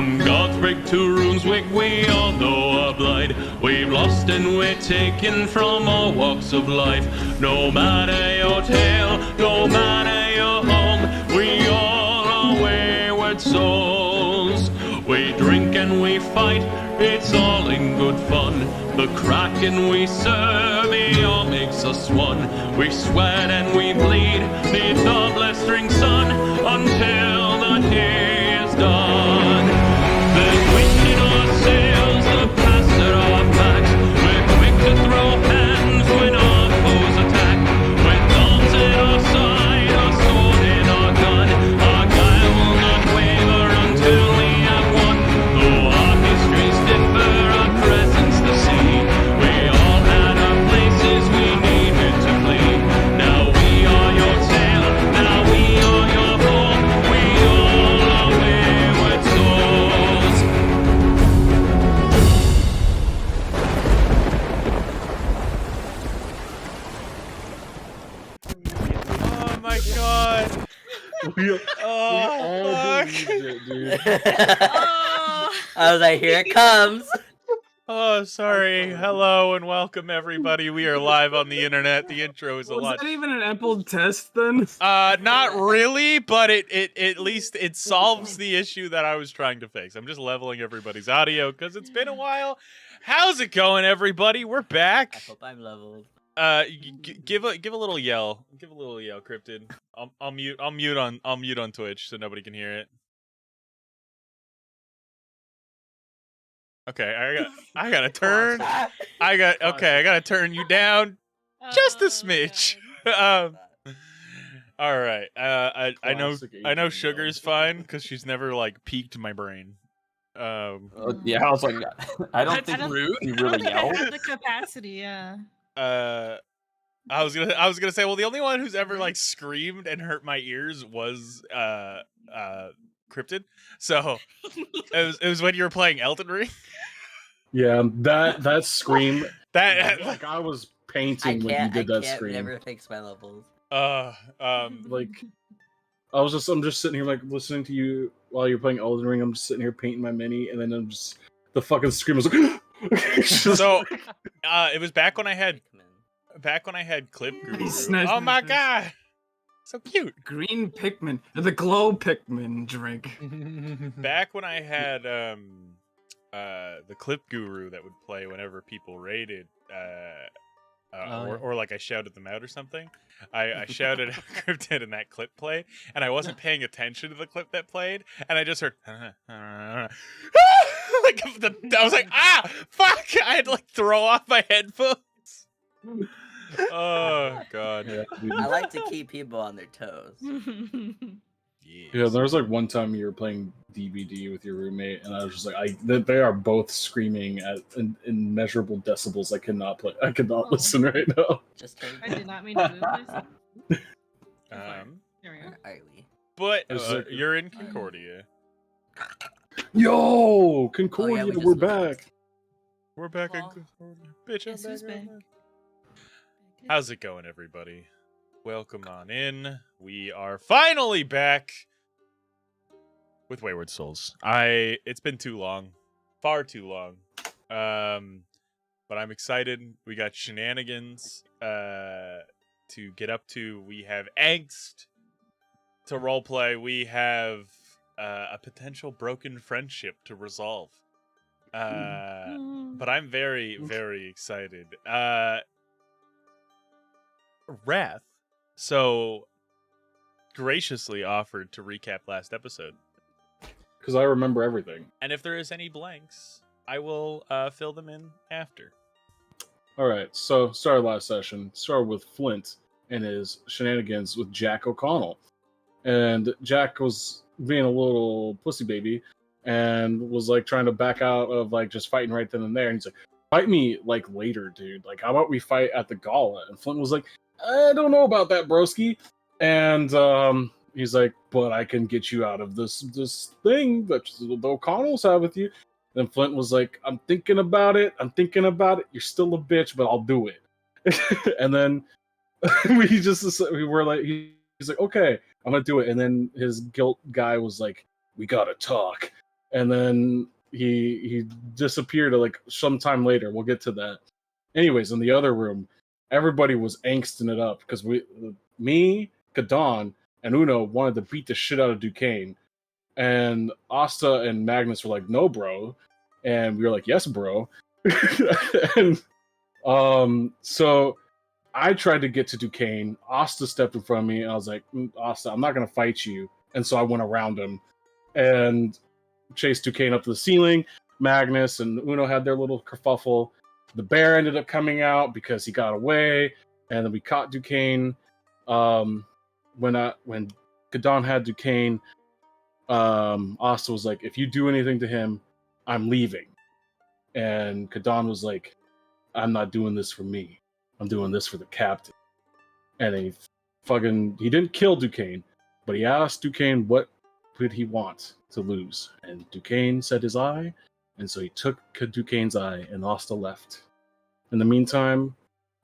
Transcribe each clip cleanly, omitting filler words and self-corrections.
Some gods break two runes, we all know a blight. We've lost and we're taken from all walks of life. No matter your tale, no matter your home, we all are wayward souls. We drink and we fight, it's all in good fun. The Kraken we serve, he all makes us one. We sweat and we bleed, neath the blistering sun, until the day is done. Then we hit our sails, the past at our backs. We're quick to throw hands when our foes attack. With guns at our side, our sword in our gun, our guile will not waver until we have won. Though our histories differ, our presence the same. We all had our places we needed to flee. Now we are your tale, now we are your home. We all are wayward souls. Oh my god! We Oh, all fuck! believed it, dude. I was like, here it comes. Oh, sorry. Hello and welcome, everybody. We are live on the internet. The intro is a Was lot. that even an ample test then? Not really, but it at least it solves the issue that I was trying to fix. I'm just leveling everybody's audio because it's been a while. How's it going, everybody? We're I back. hope I'm leveled. Give a little yell. Give a little yell, Cryptid. I'll mute on Twitch so nobody can hear it. Okay, I gotta turn. I gotta turn you down just a smidge. All right. I know Classic Sugar's fine because she's never like peaked my brain. Yeah, I was like, I don't think you really yell. The capacity, yeah. I was gonna say, well, the only one who's ever like screamed and hurt my ears was Cryptid. So it was when you were playing Elden Ring. Yeah, that scream. That Like I was I painting when you can't. did I that can't scream. never fix my levels. Like I'm just sitting here like listening to you while you're playing Elden Ring. I'm just sitting here painting my mini, and then I'm just the fucking scream was like. So it was back when I had Clip Guru. Nice, Oh nice, my nice. god, so cute. Green Pikmin, the glow Pikmin drink. Back when I had the Clip Guru that would play whenever people raided, or like I shouted them out or something. I shouted at Cryptid in that clip play, and I wasn't paying attention to the clip that played, and I just heard like I was like, ah, fuck! I had to like throw off my headphones. Oh god. Yeah, dude. I like to keep people on their toes. Yeah, there was like one time you were playing DBD with your roommate, and I was just like, they are both screaming at in measurable decibels. I cannot listen right now. Just turn. I did not mean to move myself. There we go. Where are we? But It's like- you're in Concordia. Yo, Concordia, we just we're moved. back. We're back in Well, Concordia. Bitch, I'm Guess who's back. back? How's it going, everybody? Welcome on in. We are finally back with Wayward Souls. It's been too long. Far too long. But I'm excited. We got shenanigans to get up to. We have angst to roleplay. We have a potential broken friendship to resolve. But I'm very, very excited. Wrath so graciously offered to recap last episode. Because I remember everything. And if there is any blanks, I will fill them in after. Alright, so started last session. Started with Flint and his shenanigans with Jack O'Connell. And Jack was being a little pussy baby and was like trying to back out of like just fighting right then and there. And he's like, fight me like later, dude. Like, how about we fight at the gala? And Flint was like, I don't know about that, broski. And he's like, but I can get you out of this thing that the O'Connells have with you. Then Flint was like, I'm thinking about it. You're still a bitch, but I'll do it. And then we were like, he's like, okay, I'm gonna do it. And then his guilt guy was like, we gotta talk. and then he disappeared like sometime later. We'll get to that. Anyways, in the other room, everybody was angsting it up because me, Kadon, and Uno wanted to beat the shit out of Duquesne, and Asta and Magnus were like, "No, bro," and we were like, "Yes, bro," and so I tried to get to Duquesne. Asta stepped in front of me, and I was like, Asta, I'm not gonna fight you, and so I went around him and chased Duquesne up to the ceiling. Magnus and Uno had their little kerfuffle. The bear ended up coming out because he got away, and then we caught Duquesne. When Kadon had Duquesne, Asta was like, "If you do anything to him, I'm leaving." And Kadon was like, "I'm not doing this for me. I'm doing this for the captain." And then he didn't kill Duquesne, but he asked Duquesne what would he want to lose, and Duquesne said his eye, and so he took Duquesne's eye, and Asta left. In the meantime,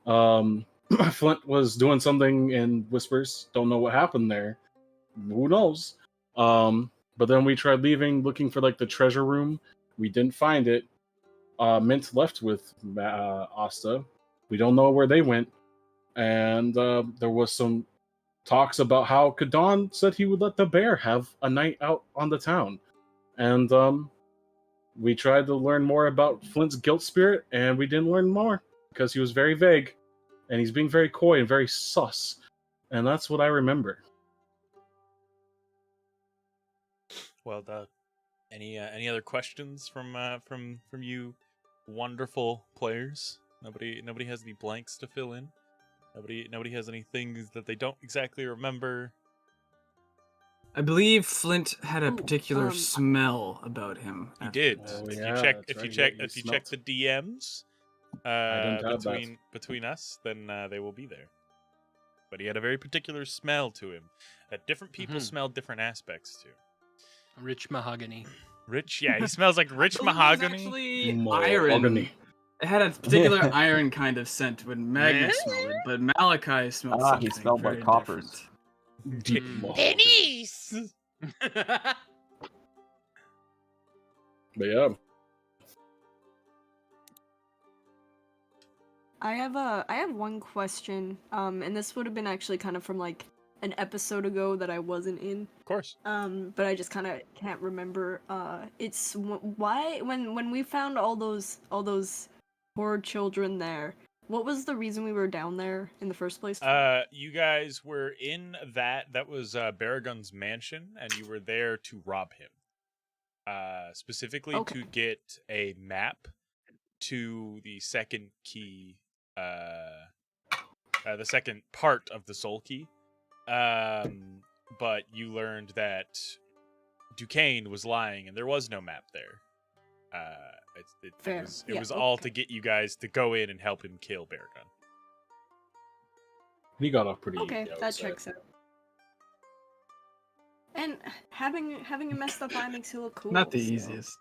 Flint was doing something in Whispers. Don't know what happened there. Who knows? But then we tried leaving, looking for like the treasure room. We didn't find it. Mint left with Asta. We don't know where they went. And there was some talks about how Kadon said he would let the bear have a night out on the town. And we tried to learn more about Flint's guilt spirit, and we didn't learn more because he was very vague, and he's being very coy and very sus. And that's what I remember. Well done. Any other questions from you wonderful players? Nobody has any blanks to fill in. Nobody has any things that they don't exactly remember. I believe Flint had a Ooh, particular smell about him. He did. Oh, If yeah, you check, that's if you right. check, Yeah, if you you check smelt. the DMs, didn't have between us, then they will be there. But he had a very particular smell to him that different people smell different aspects to. Rich mahogany. Rich, yeah, he smells like rich I believe it was mahogany. actually Mahogany. iron. It had a particular iron kind of scent when Magnus smelled it, but Malachi smelled Ah, something he smelled like very coppers. Deep Mm. mahogany. But yeah. I have one question, and this would have been actually kind of from like an episode ago that I wasn't in, Of course. but I just kind of can't remember. It's why when we found all those poor children there, what was the reason we were down there in the first place? You guys were in that was Baragon's mansion, and you were there to rob him. Specifically Okay. to get a map to the second key, the second part of the soul key. But you learned that Duquesne was lying, and there was no map there. Fair. It Yeah, was all okay. to get you guys to go in and help him kill Baragon. He got off pretty Okay, easy, I would that say. checks out. And having a messed up eye makes you look cool. Not the so- easiest.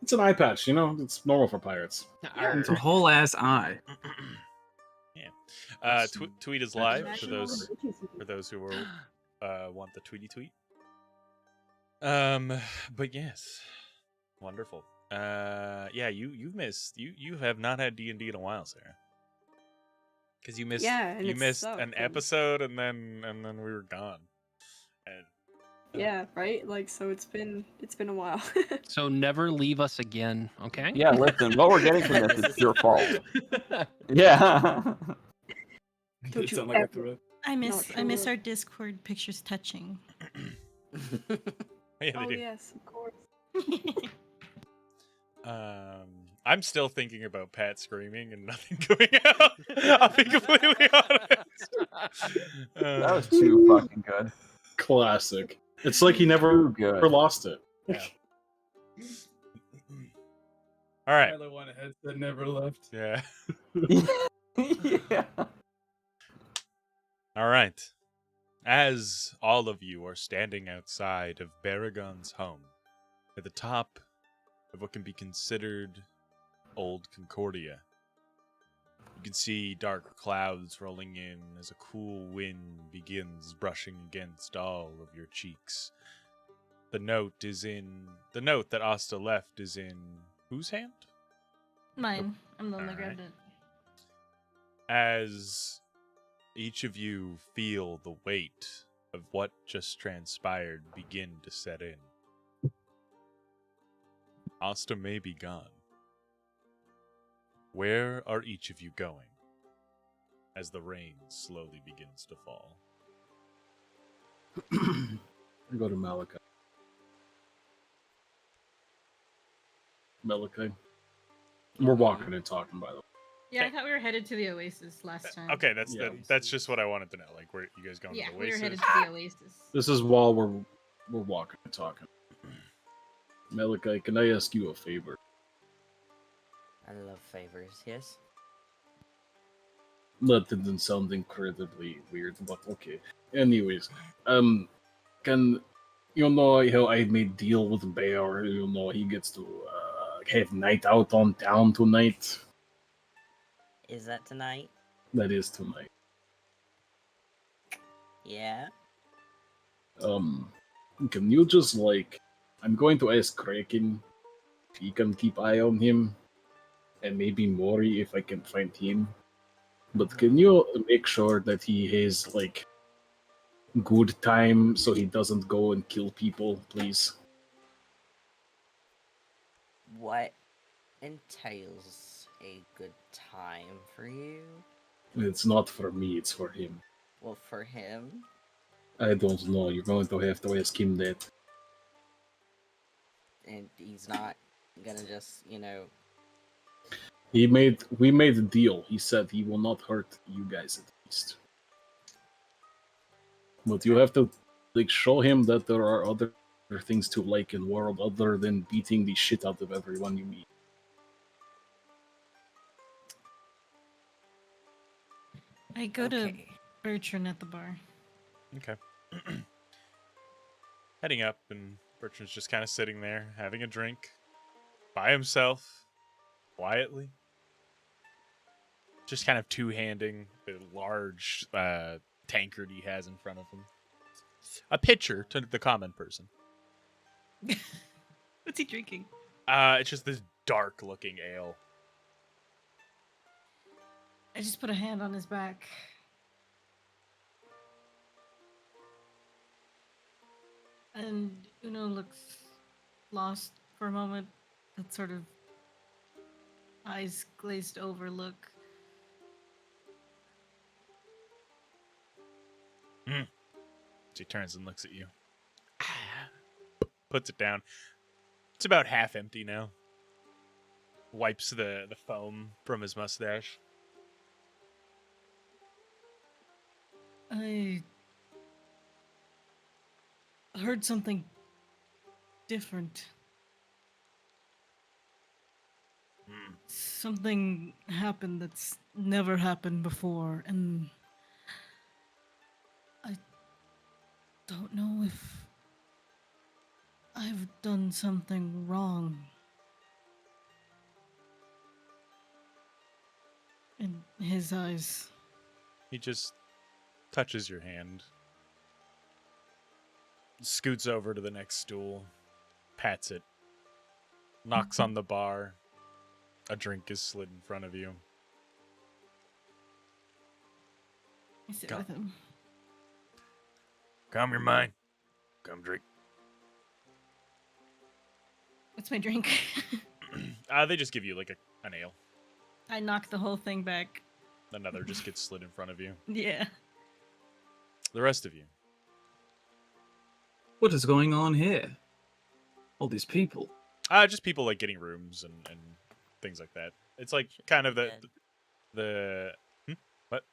It's an eye patch, you know? It's normal for pirates. It's a whole ass eye. Yeah. Tweet is live for National those who will want the tweety tweet. But yes, wonderful. Yeah, you have not had D&D in a while, Sarah. Because you missed and you it missed sucked, an and- episode and then we were gone. And Yeah, right? Like, so it's been a while. So never leave us again, okay? Yeah, listen, what we're getting from this is your fault. Yeah. Don't you sound like a ever- threat. I miss true. our Discord pictures touching. yeah, they Oh do. yes, of course. I'm still thinking about Pat screaming and nothing going out. I'll be completely honest. That was too fucking good. Classic. It's like he Too never good. lost it. All right. Tyler won a headset, never left. Yeah. Yeah. All right. As all of you are standing outside of Baragon's home, at the top of what can be considered Old Concordia, you can see dark clouds rolling in as a cool wind begins brushing against all of your cheeks. the note that Asta left is in whose hand? Mine. I'm the one that Alright. grabbed it. As each of you feel the weight of what just transpired begin to set in, Asta may be gone. Where are each of you going as the rain slowly begins to fall? I go to Malachi. Malachi. We're walking and talking, by the way. Yeah, I thought we were headed to the Oasis last time. Okay, that's Yeah. that's just what I wanted to know. Like, where you guys going Yeah, to the we were Oasis? headed to the Oasis. This is while we're walking and talking. Malachi, can I ask you a favor? I love favors, yes? That didn't sound incredibly weird, but okay. Anyways, can you know how I made deal with Bear? You know he gets to have night out on town tonight. Is that tonight? That is tonight. Yeah? Can you just I'm going to ask Kraken if he can keep eye on him, and maybe Mori if I can find him. But can you make sure that he has good time so he doesn't go and kill people, please? What entails a good time for you? It's not for me, it's for him. Well, for him? I don't know. You're going to have to ask him that. And he's not gonna just, We made a deal. He said he will not hurt you guys at least. But you have to show him that there are other things to like in the world other than beating the shit out of everyone you meet. I go to Okay. Bertrand at the bar. Okay. Heading up, and Bertrand's just kind of sitting there, having a drink, by himself, quietly. Just kind of two-handing the large tankard he has in front of him. A pitcher to the common person. What's he drinking? It's just this dark-looking ale. I just put a hand on his back. And Uno looks lost for a moment. That sort of eyes glazed over look. She turns and looks at you. Puts it down. It's about half empty now. Wipes the foam from his mustache. I heard something different. Something happened that's never happened before, and I don't know if I've done something wrong. In his eyes. He just touches your hand. Scoots over to the next stool. Pats it. Knocks on the bar. A drink is slid in front of you. I sit Go. with him. Calm your mind. Come drink. What's my drink? They just give you an ale. I knock the whole thing back. Another just gets slid in front of you. Yeah. The rest of you. What is going on here? All these people. Just people getting rooms and things like that. It's kind of the what?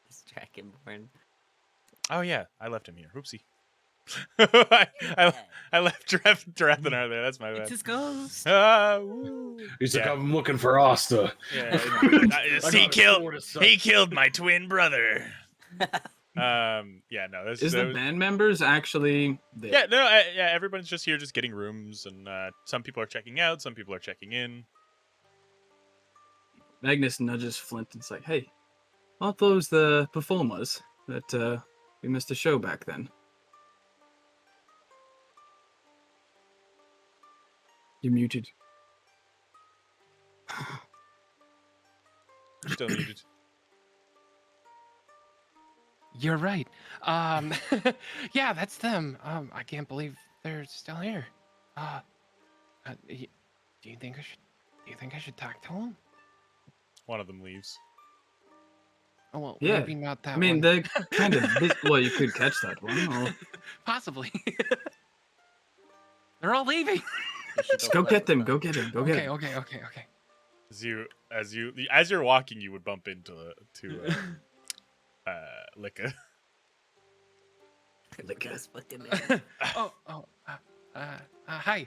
He's Dragonborn. Oh yeah, I left him here. Oopsie. I left Drathanar there. That's my It's bad. his ghost. Woo. He's Yeah. I'm looking for Asta. Yeah, He he killed my twin brother. Yeah, no, this Is the band members actually there? yeah, no, yeah, everyone's just here, just getting rooms, and some people are checking out, some people are checking in. Magnus nudges Flint and's like, hey, aren't those the performers that we missed a show back then? You're muted. You're still muted. You're right. Yeah, that's them. I can't believe they're still here. Do you think I should? Do you think I should talk to them? One of them leaves. Oh well, Yeah. maybe not that I mean, one. they're kind of well, you could catch that one. Or... Possibly. They're all leaving. Just go get them. Go get them. Go get Okay, them. okay. As you're walking, you would bump into Licka. Look at us fucking man. Hi.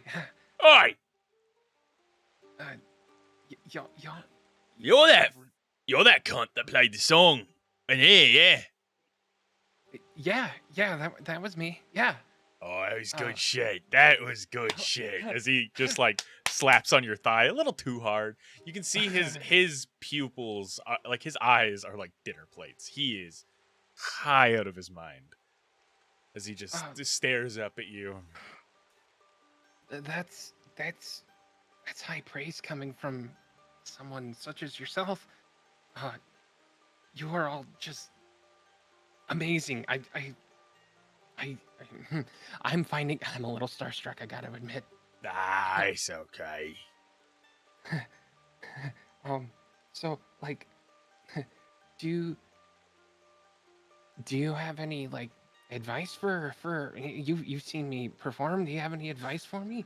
Oi! Y'all. You're that cunt that played the song. And yeah. Yeah, that was me. Yeah. Oh, that was good Oh. shit. That was good shit. As he just like slaps on your thigh a little too hard. You can see his pupils, like his eyes are like dinner plates. He is high out of his mind as he just stares up at you. That's high praise coming from someone such as yourself. You are all just amazing. I'm a little starstruck, I gotta admit. Ah, it's okay. So like, do you have any like advice for you've seen me perform? Do you have any advice for me?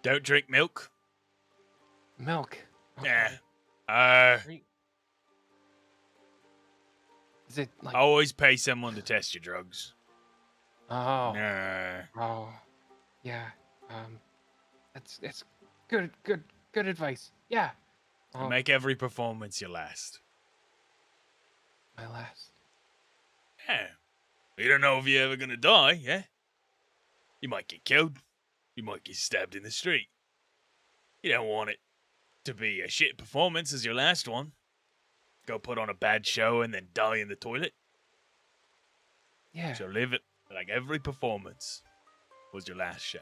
Don't drink milk. Milk. Yeah. Is it like? Always pay someone to test your drugs. Oh. Nah. Oh. Yeah. That's good advice. Yeah. And make every performance your last. My last. Yeah. You don't know if you're ever gonna die, yeah? You might get killed. You might get stabbed in the street. You don't want it to be a shit performance as your last one. Go put on a bad show and then die in the toilet. Yeah. So live it like every performance was your last show.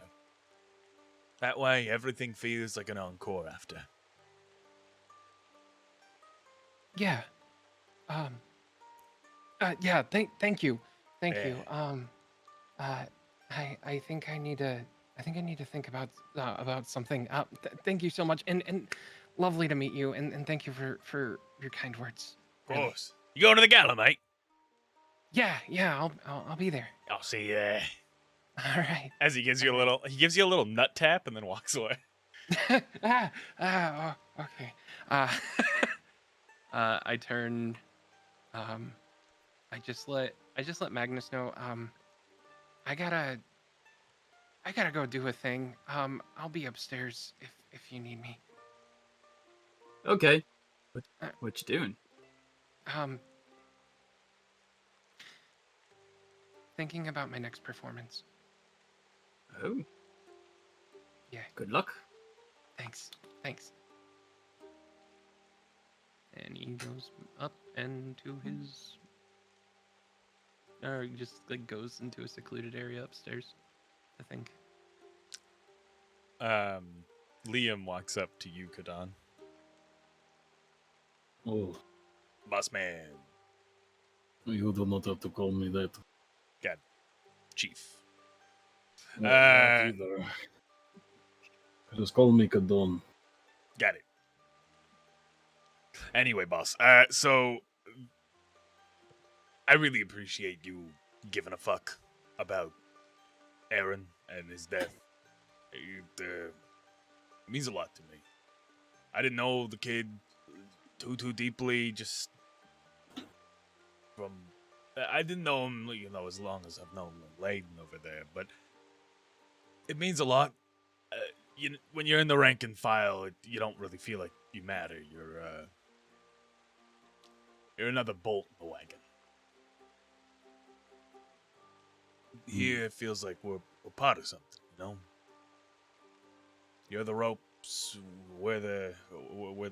That way, everything feels like an encore after. Yeah. Yeah. Thank you. Thank you. I think I need to think about something. Thank you so much, and lovely to meet you, and thank you for your kind words. Of really. course. You going to the gala, mate? Yeah. I'll be there. I'll see you there. All right. As he gives you a little nut tap and then walks away. Okay. I turn. I just let Magnus know. I gotta go do a thing. I'll be upstairs if you need me. Okay. What you doing? Thinking about my next performance. Oh. Yeah. Good luck. Thanks. And he goes up and to his, or he just like goes into a secluded area upstairs, I think. Liam walks up to you, Kadan. Oh, Boss man. you do not have to call me that. God. Chief. No, not either. Just call me Kadon. Got it. Anyway, boss. So I really appreciate you giving a fuck about Aaron and his death. It means a lot to me. I didn't know the kid too deeply. Just from I didn't know him, as long as I've known Layden over there. But it means a lot. When you're in the rank and file, you don't really feel like you matter. You're another bolt in the wagon. Here it feels like we're part of something, You're the ropes, we're the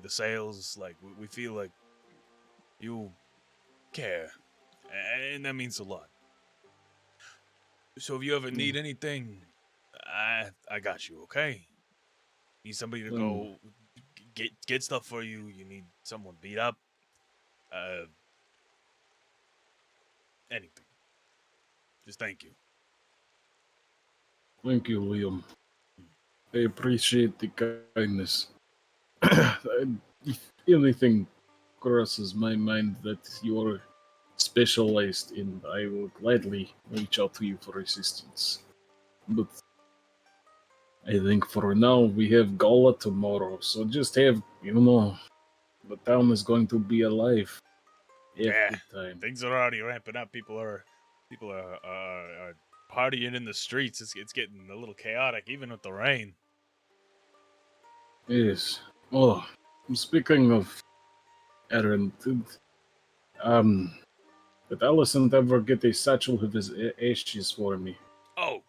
sails. Like we feel like you care, and that means a lot. So if you ever need anything, I got you. Okay. Need somebody to go get stuff for you. You need someone beat up. Anything. Just thank you. Thank you, Liam. I appreciate the kindness. If anything crosses my mind that you're specialized in, I will gladly reach out to you for assistance. But I think for now we have gala tomorrow, so just have, the town is going to be alive. Yeah, Time. things are already ramping up. People are partying in the streets. It's getting a little chaotic, even with the rain. Yes. Oh, speaking of Aaron, did Allison ever get a satchel of his ashes for me? Oh,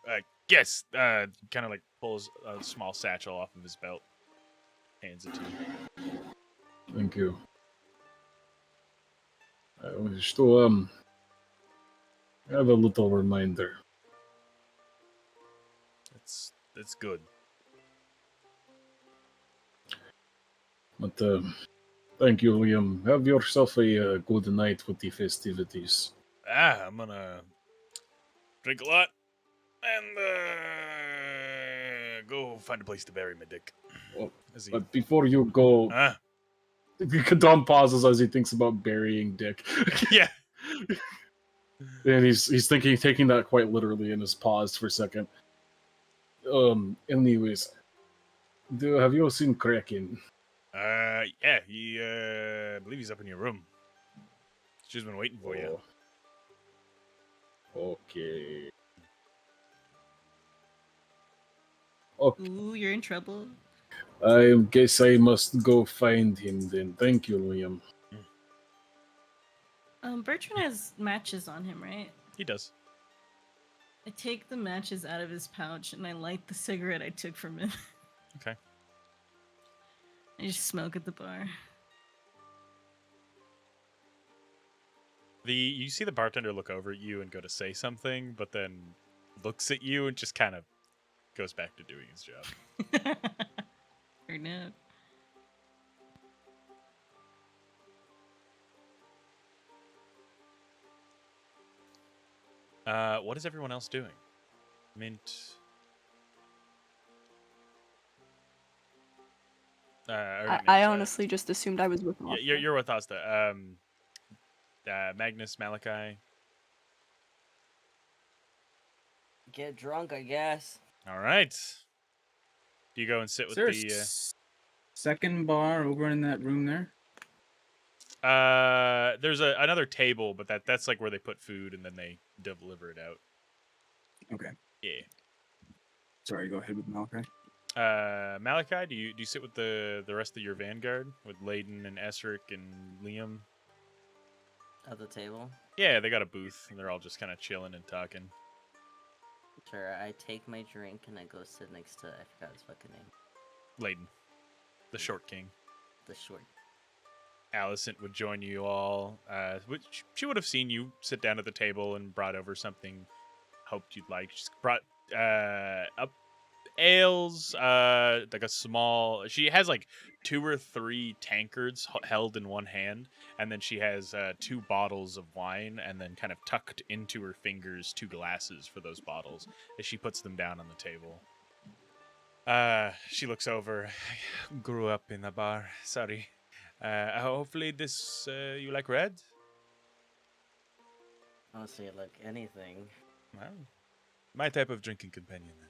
yes. Kind of like pulls a small satchel off of his belt, hands it to you. Thank you. I wish to have a little reminder. That's good. But thank you, Liam. Have yourself a good night with the festivities. I'm gonna drink a lot and go find a place to bury my dick. Well, but before you go, Don pauses as he thinks about burying Dick. Yeah. And he's taking that quite literally, and has paused for a second. Anyways, have you seen Kraken? Yeah, I believe he's up in your room. She's been waiting for you. Okay. Ooh, you're in trouble. I guess I must go find him then. Thank you, Liam. Bertrand has matches on him, right? He does. I take the matches out of his pouch and I light the cigarette I took from him. Okay. I just smoke at the bar. You see the bartender look over at you and go to say something, but then looks at you and just kind of goes back to doing his job. Fair enough. What is everyone else doing? Mint. I honestly just assumed I was with him. Yeah, you're with Asta. Magnus, Malachi. Get drunk, I guess. All right. Do you go and sit with the second bar over in that room there? There's another table, but that's like where they put food and then they deliver it out. Okay. Yeah. Sorry, go ahead with Malachi. Malachi, do you sit with the rest of your vanguard with Layden and Esric and Liam? At the table? Yeah, they got a booth and they're all just kind of chilling and talking. Sure, I take my drink and I go sit next to, I forgot his fucking name. Layden, the short king. The short. Allison would join you all. Which she would have seen you sit down at the table and brought over something hoped you'd like. She's brought up ales, like a small. She has like 2 or 3 tankards held in one hand, and then she has 2 bottles of wine, and then kind of tucked into her fingers 2 glasses for those bottles as she puts them down on the table. She looks over. Grew up in a bar. Sorry. Hopefully this you like red. Honestly, like anything. Well, my type of drinking companion then.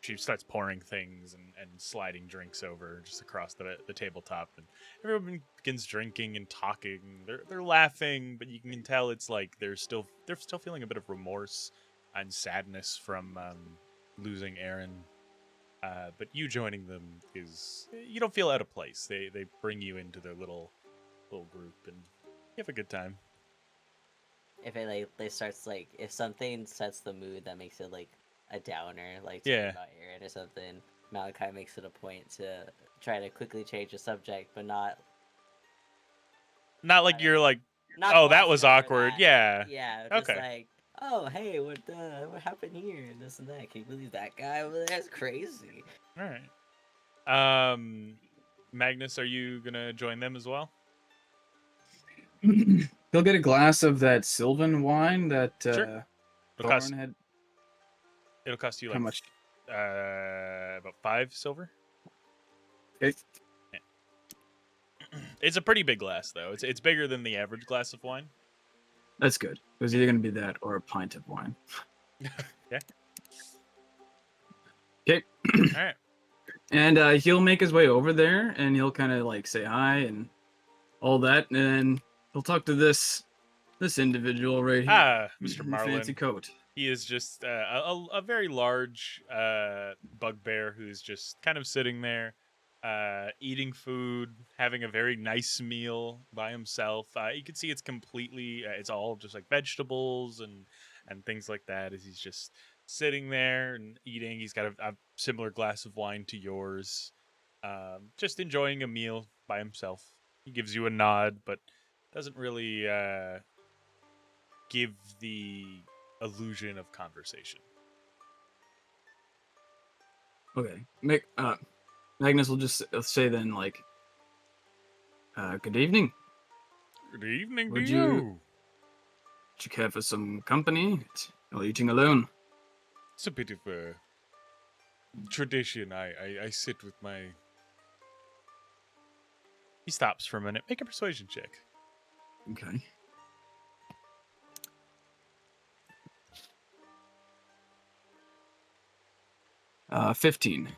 She starts pouring things and sliding drinks over just across the tabletop, and everyone begins drinking and talking. They're laughing, but you can tell it's like they're still feeling a bit of remorse and sadness from losing Aaron. But you joining them you don't feel out of place. They bring you into their little group and you have a good time. If it they starts like if something sets the mood that makes it like a downer, like talking Yeah. about Aaron or something, Malachi makes it a point to try to quickly change the subject, but not Not like you're like Not Oh, the that last was time or awkward. that. Yeah. Yeah, just Okay. like, oh, hey, what happened here? And this and that. Can you believe that guy over there? That's crazy. All right. Magnus, are you gonna join them as well? He'll get a glass of that Sylvan wine that Sure. It'll cost, Thorn had. it'll cost you How like much? about 5 silver. Okay. It's a pretty big glass though. It's bigger than the average glass of wine. That's good. It was either going to be that or a pint of wine. Yeah. Okay. All right. And he'll make his way over there, and he'll kind of like say hi and all that, and then he'll talk to this individual right here. Mr. in the fancy Marlin. coat. He is just a very large bugbear who's just kind of sitting there, eating food, having a very nice meal by himself. You can see it's completely, it's all just like vegetables and things like that. As he's just sitting there and eating. He's got a similar glass of wine to yours, just enjoying a meal by himself. He gives you a nod, but doesn't really give the illusion of conversation. Okay. Magnus will just say then like, good evening. Good evening Would to you- you. Would you care for some company? Or eating alone? It's a bit of a tradition. I sit with my... He stops for a minute. Make a persuasion check. Okay. Uh, 15.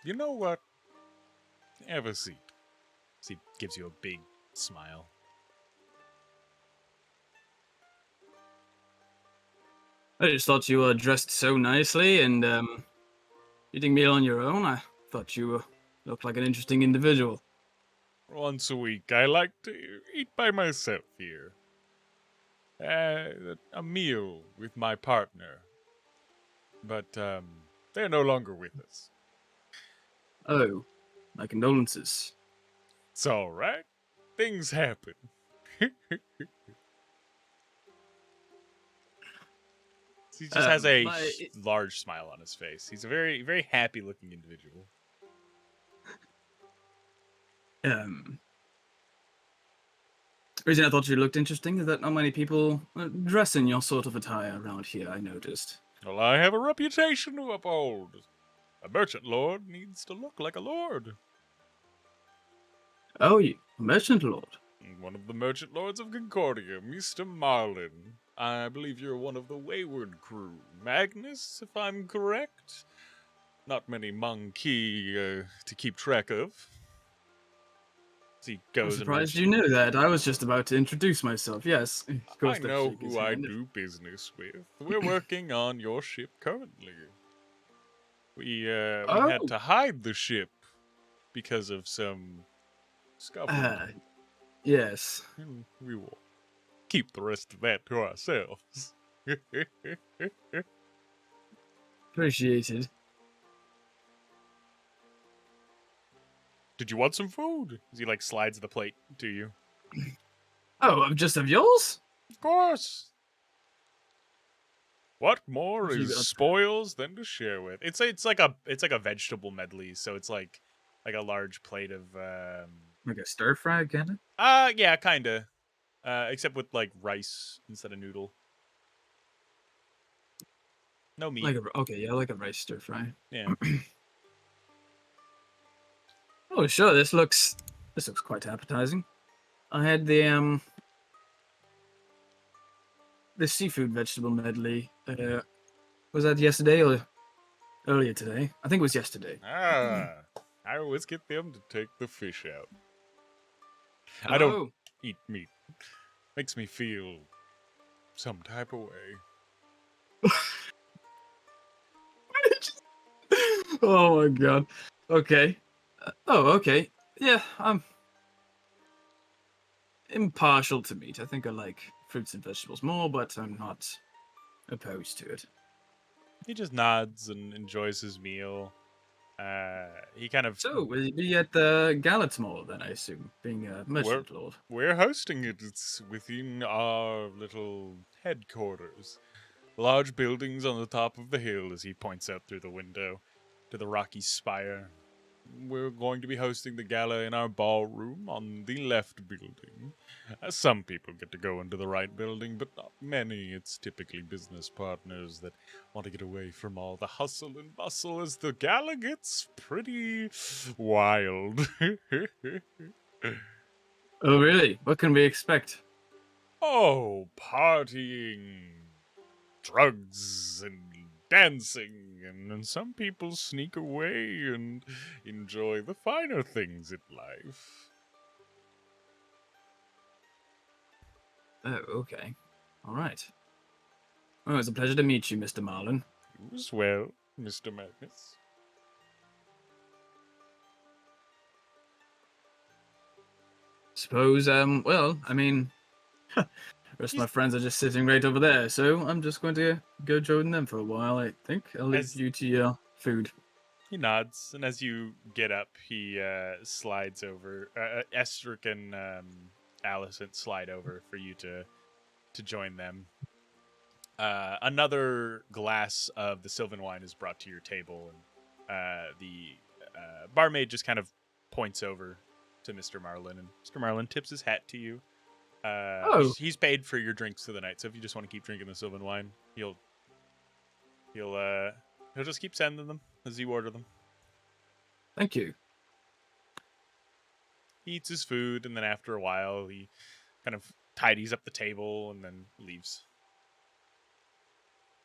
You know what? Have a seat. He gives you a big smile. I just thought you were dressed so nicely and eating meal on your own. I thought you looked like an interesting individual. Once a week, I like to eat by myself here. A meal with my partner. But they're no longer with us. Oh, my condolences. It's all right. Things happen. He just has a large smile on his face. He's a very, very happy-looking individual. Reason I thought you looked interesting is that not many people dress in your sort of attire around here, I noticed. Well, I have a reputation to uphold. A merchant lord needs to look like a lord. Oh, you merchant lord. One of the merchant lords of Concordia, Mr. Marlin. I believe you're one of the Wayward crew. Magnus, if I'm correct? Not many monkey to keep track of. He goes I'm surprised you knew that. I was just about to introduce myself. Yes. I know who I do business with. We're working on your ship currently. We had to hide the ship because of some scuffle. Yes. We will keep the rest of that to ourselves. Appreciated. Did you want some food? As he like slides the plate to you. Oh, just of yours? Of course. What more You is got- spoils than to share with? It's like a vegetable medley, so it's like a large plate of Like a stir fry, kinda? yeah, kinda. Except with like rice instead of noodle. No meat. Like a rice stir fry. Yeah. Oh, sure. This looks quite appetizing. I had the seafood vegetable medley. Was that yesterday or earlier today? I think it was yesterday. I always get them to take the fish out. I don't eat meat. Makes me feel some type of way. Oh my god. Okay. Okay. Yeah, I'm impartial to meat. I think I like fruits and vegetables more, but I'm not opposed to it. He just nods and enjoys his meal. He kind of So, will you be at the Gallett's Mall then, I assume, being a merchant lord? we're hosting it. It's within our little headquarters. Large buildings on the top of the hill, as he points out through the window to the rocky spire. We're going to be hosting the gala in our ballroom on the left building. Some people get to go into the right building, but not many. It's typically business partners that want to get away from all the hustle and bustle as the gala gets pretty wild. Oh, really? What can we expect? Oh, partying, drugs, and dancing, and some people sneak away and enjoy the finer things in life. Oh, okay. All right. Oh, it's a pleasure to meet you, Mr. Marlin. You as well, Mr. Magnus. Suppose, well, I mean, the rest of my friends are just sitting right over there, so I'm just going to go join them for a while, I think. I'll leave you to your food. He nods, and as you get up, he slides over. Estric and Alicent slide over for you to join them. Another glass of the Sylvan wine is brought to your table, and the barmaid just kind of points over to Mr. Marlin, and Mr. Marlin tips his hat to you. He's paid for your drinks for the night, so if you just want to keep drinking the Sylvan wine, he'll just keep sending them as you order them. Thank you. He eats his food, and then after a while, he kind of tidies up the table and then leaves.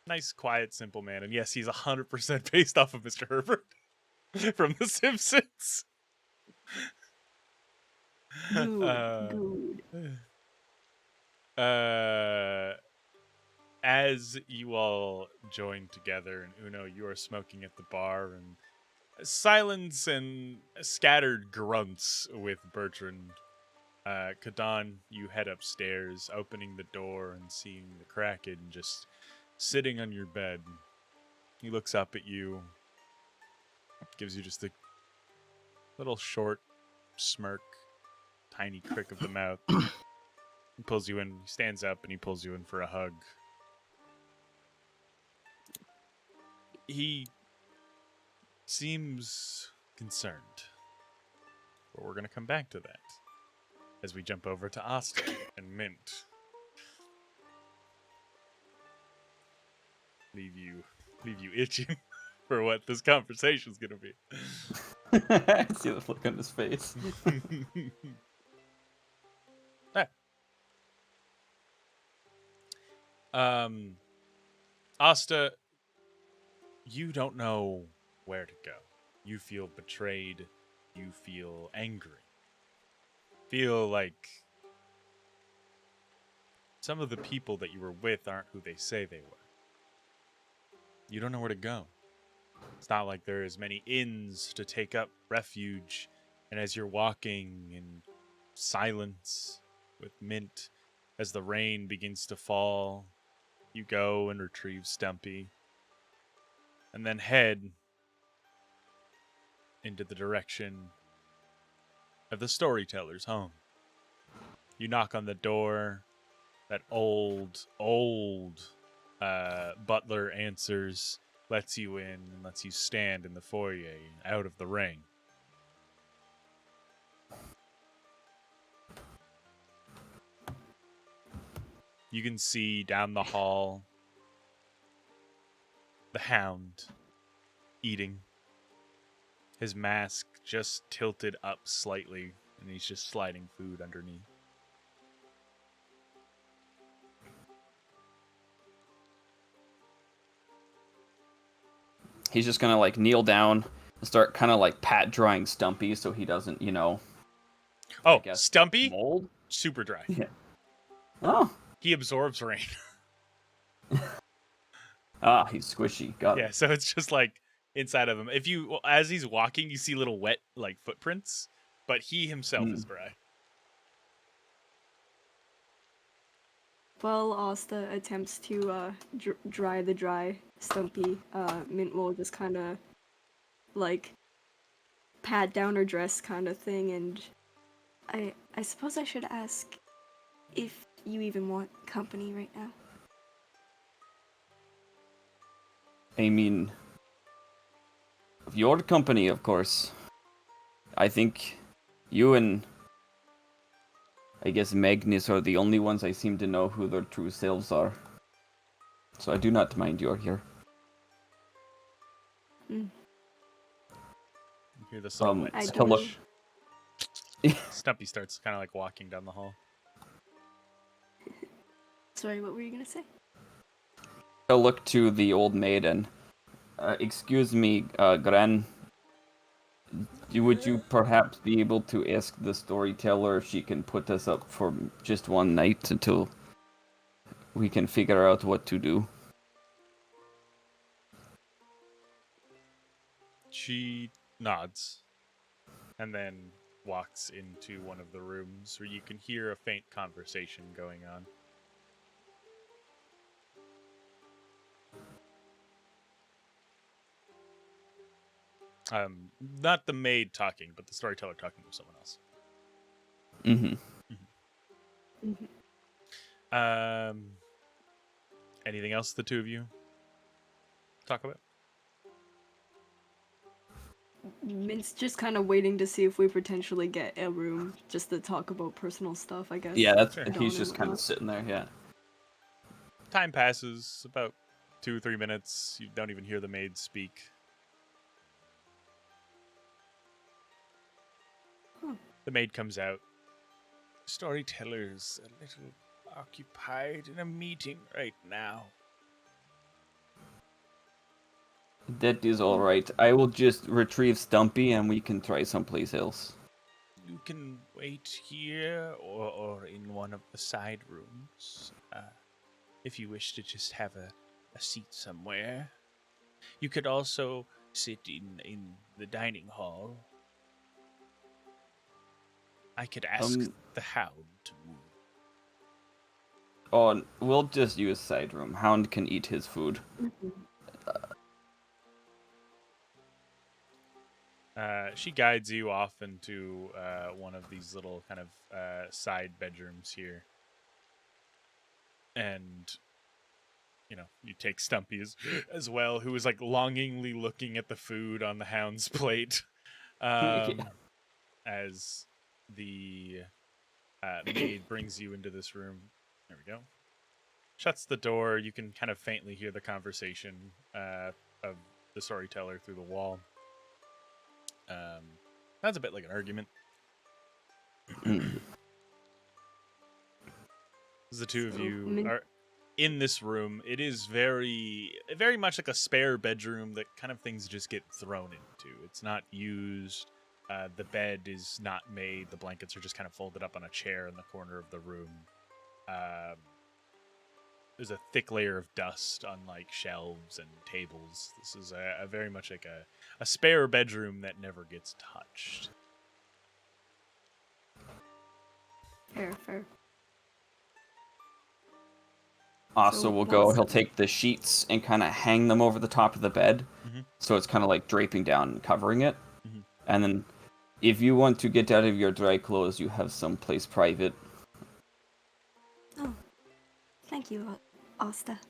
Nice, quiet, simple man. And yes, he's 100% based off of Mr. Herbert from The Simpsons. Good. As you all join together, and Uno, you are smoking at the bar, and silence and scattered grunts with Bertrand. Kadan, you head upstairs, opening the door and seeing the Kraken just sitting on your bed. He looks up at you, gives you just a little short smirk, tiny crick of the mouth. He pulls you in, he stands up, and he pulls you in for a hug. He seems concerned, but we're going to come back to that as we jump over to Asta and Mint. Leave you itching for what this conversation's going to be. I see the look on his face. Asta, you don't know where to go. You feel betrayed. You feel angry. Feel like some of the people that you were with aren't who they say they were. You don't know where to go. It's not like there is many inns to take up refuge, and as you're walking in silence with Mint, as the rain begins to fall, you go and retrieve Stumpy, and then head into the direction of the storyteller's home. You knock on the door. That old butler answers, lets you in, and lets you stand in the foyer out of the rain. You can see down the hall the Hound eating. His mask just tilted up slightly, and he's just sliding food underneath. He's just gonna like kneel down and start kind of like pat drying Stumpy so he doesn't, Oh, Stumpy? mold. Super dry. Yeah. Oh. He absorbs rain. Ah, he's squishy. Got Yeah, it. so it's just like inside of him. As he's walking, you see little wet like footprints, but he himself is dry. While Asta attempts to dry the dry Stumpy, Mint will just kind of like pat down her dress kind of thing, and I suppose I should ask if you even want company right now. I mean, your company, of course. I think you and I guess Magnus are the only ones I seem to know who their true selves are. So I do not mind you're here. Mm. You hear the song. I hello. Stumpy starts kind of like walking down the hall. Sorry, what were you gonna say? I'll look to the old maiden. Excuse me, Gran. Would you perhaps be able to ask the storyteller if she can put us up for just one night until we can figure out what to do? She nods and then walks into one of the rooms where you can hear a faint conversation going on. Not the maid talking, but the storyteller talking to someone else. Anything else the two of you talk about? Mint's just kind of waiting to see if we potentially get a room just to talk about personal stuff, I guess. Yeah, that's Sure. he's just kind of sitting there, yeah. Time passes, about 2-3 minutes. You don't even hear the maid speak. The maid comes out. Storyteller's a little occupied in a meeting right now. That is alright. I will just retrieve Stumpy and we can try someplace else. You can wait here or in one of the side rooms. If you wish to just have a seat somewhere. You could also sit in the dining hall. I could ask the Hound to move. Oh, we'll just use side room. Hound can eat his food. She guides you off into one of these little kind of side bedrooms here. And, you know, you take Stumpy as well, who is like longingly looking at the food on the Hound's plate. As the maid brings you into this room. There we go. Shuts the door. You can kind of faintly hear the conversation of the storyteller through the wall. Sounds a bit like an argument. As the two of you are in this room, it is very much like a spare bedroom that kind of things just get thrown into. It's not used. The bed is not made. The blankets are just kind of folded up on a chair in the corner of the room. There's a thick layer of dust on like shelves and tables. This is a very much like a spare bedroom that never gets touched. Fair. Also, So we'll go. once- He'll take the sheets and kind of hang them over the top of the bed, Mhm. so it's kind of like draping down and covering it. Mhm. And then, if you want to get out of your dry clothes, you have someplace private. Oh, thank you, Asta.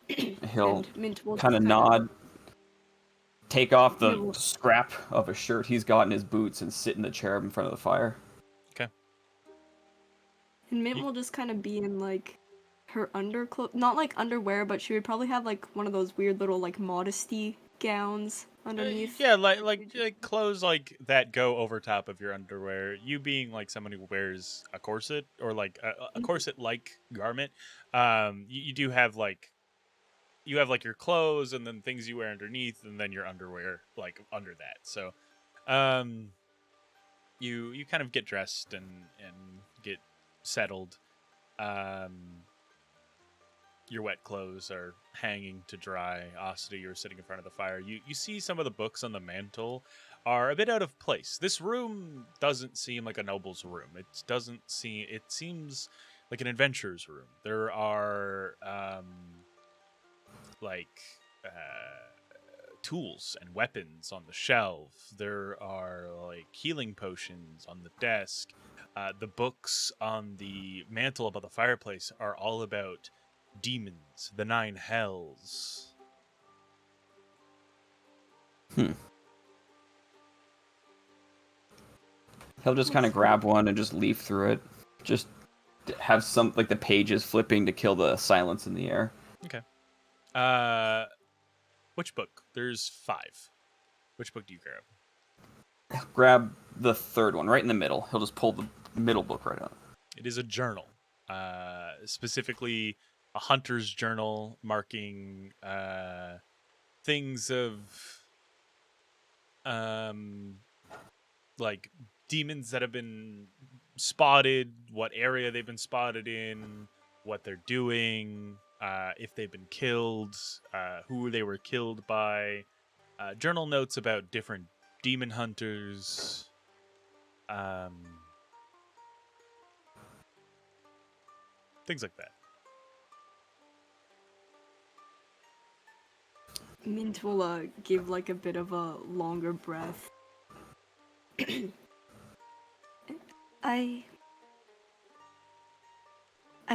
He'll And Mint will kind of just nod, take off the He'll- scrap of a shirt he's got in his boots, and sit in the chair in front of the fire. And Mint will just kind of be in like her underclothes, not like underwear, but she would probably have like one of those weird little like modesty gowns underneath. Yeah, like clothes like that go over top of your underwear. You being like someone who wears a corset or like a corset-like garment, you do have like your clothes and then things you wear underneath, and then your underwear like under that. So, you kind of get dressed and get settled. Your wet clothes are hanging to dry. Asta, you're sitting in front of the fire. You see some of the books on the mantle are a bit out of place. This room doesn't seem like a noble's room. It seems like an adventurer's room. There are tools and weapons on the shelf. There are like healing potions on the desk. The books on the mantle above the fireplace are all about demons, the 9 hells. He'll just kind of grab one and just leaf through it. Just have some, like, the pages flipping to kill the silence in the air. Okay. Which book? There's 5. Which book do you grab? Grab the third one, right in the middle. He'll just pull the middle book right out. It is a journal, specifically a hunter's journal marking things of like demons that have been spotted, what area they've been spotted in, what they're doing, if they've been killed, who they were killed by, journal notes about different demon hunters, things like that. Mint will give like a bit of a longer breath. I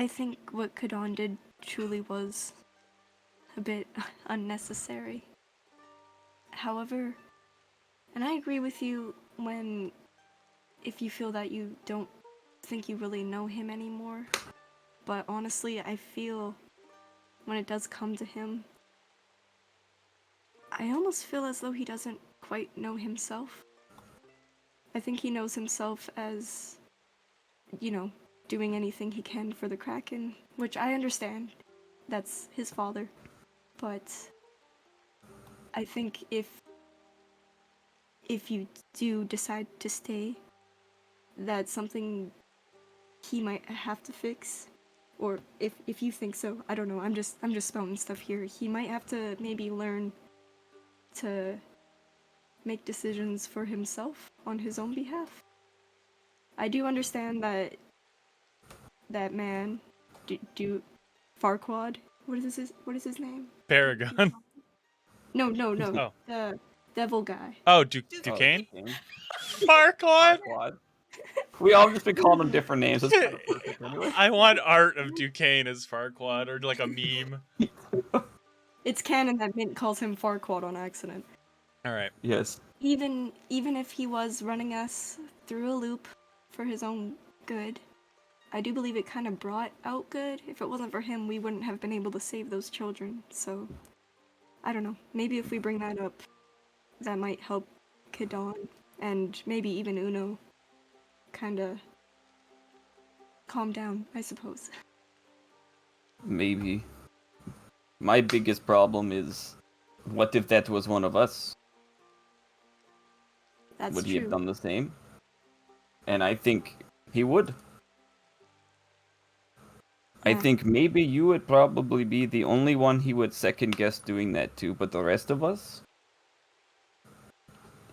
think what Kadon did truly was a bit unnecessary. However, and I agree with you if you feel that you don't think you really know him anymore. But honestly, I feel when it does come to him, I almost feel as though he doesn't quite know himself. I think he knows himself as, doing anything he can for the Kraken, which I understand. That's his father. But I think if you do decide to stay, that's something he might have to fix. Or if you think so, I don't know. I'm just spouting stuff here. He might have to maybe learn to make decisions for himself on his own behalf. I do understand that man, Farquaad. What is his name? Paragon. No. Oh. The devil guy. Oh, Duquesne? Oh, Farquaad? Farquaad. We all just been calling him different names. That's kind of perfect anyway. I want art of Duquesne as Farquaad, or like a meme. It's canon that Mint calls him Farquaad on accident. All right. Yes. Even if he was running us through a loop for his own good, I do believe it kind of brought out good. If it wasn't for him, we wouldn't have been able to save those children. So, I don't know. Maybe if we bring that up, that might help Kadon and maybe even Uno kind of calm down, I suppose. Maybe. My biggest problem is, what if that was one of us? That's Would true. he have done the same? And I think he would. I Yeah. think maybe you would probably be the only one he would second guess doing that to, but the rest of us?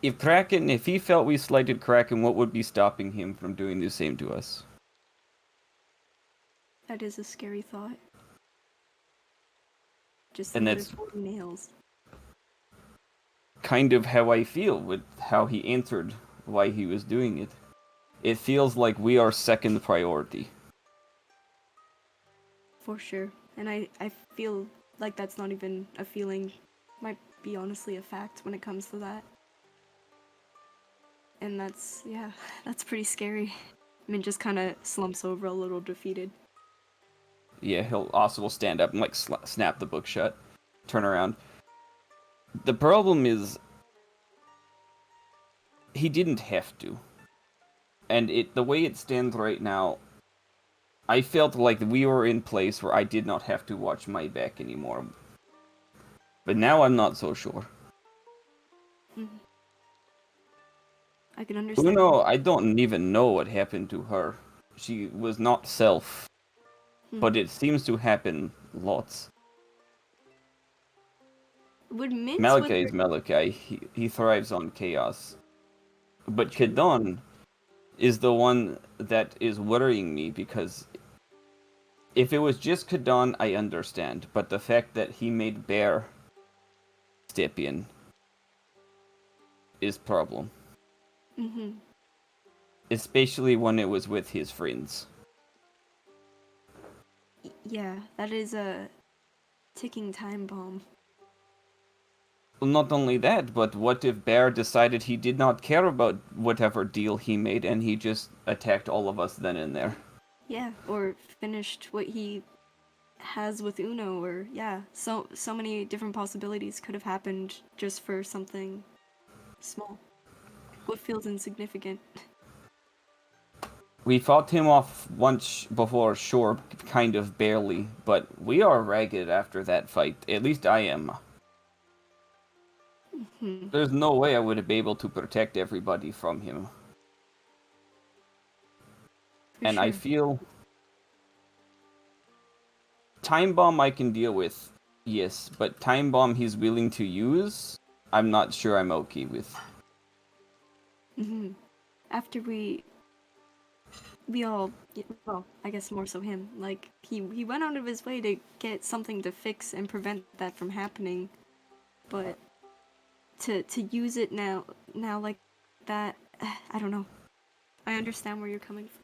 If he felt we slighted Kraken, what would be stopping him from doing the same to us? That is a scary thought. Just And another that's 40 nails. kind of how I feel with how he answered why he was doing it. It feels like we are second priority. For sure. And I feel like that's not even a feeling. Might be honestly a fact when it comes to that. And that's pretty scary. I mean, just kind of slumps over a little defeated. Yeah, he'll also will stand up and like snap the book shut, turn around. The problem is, he didn't have to. And the way it stands right now, I felt like we were in place where I did not have to watch my back anymore. But now I'm not so sure. Mm-hmm. I can understand. Uno, I don't even know what happened to her. She was not self. But it seems to happen lots. Would Mint Malachi is Malachi. He thrives on chaos. But Kadon is the one that is worrying me, because if it was just Kadon, I understand. But the fact that he made Bear step in is problem. Mm-hmm. Especially when it was with his friends. Yeah, that is a ticking time bomb. Well, not only that, but what if Bear decided he did not care about whatever deal he made and he just attacked all of us then and there? Yeah, or finished what he has with Uno, or yeah, so many different possibilities could have happened just for something small. What feels insignificant. We fought him off once before, sure, kind of barely, but we are ragged after that fight. At least I am. Hmm. There's no way I would be able to protect everybody from him. For And sure. I feel... Time Bomb I can deal with, yes, but Time Bomb he's willing to use, I'm not sure I'm okay with. Hmm. After we all, well, I guess more so him, like, he went out of his way to get something to fix and prevent that from happening, but to use it now like that, I don't know. I understand where you're coming from.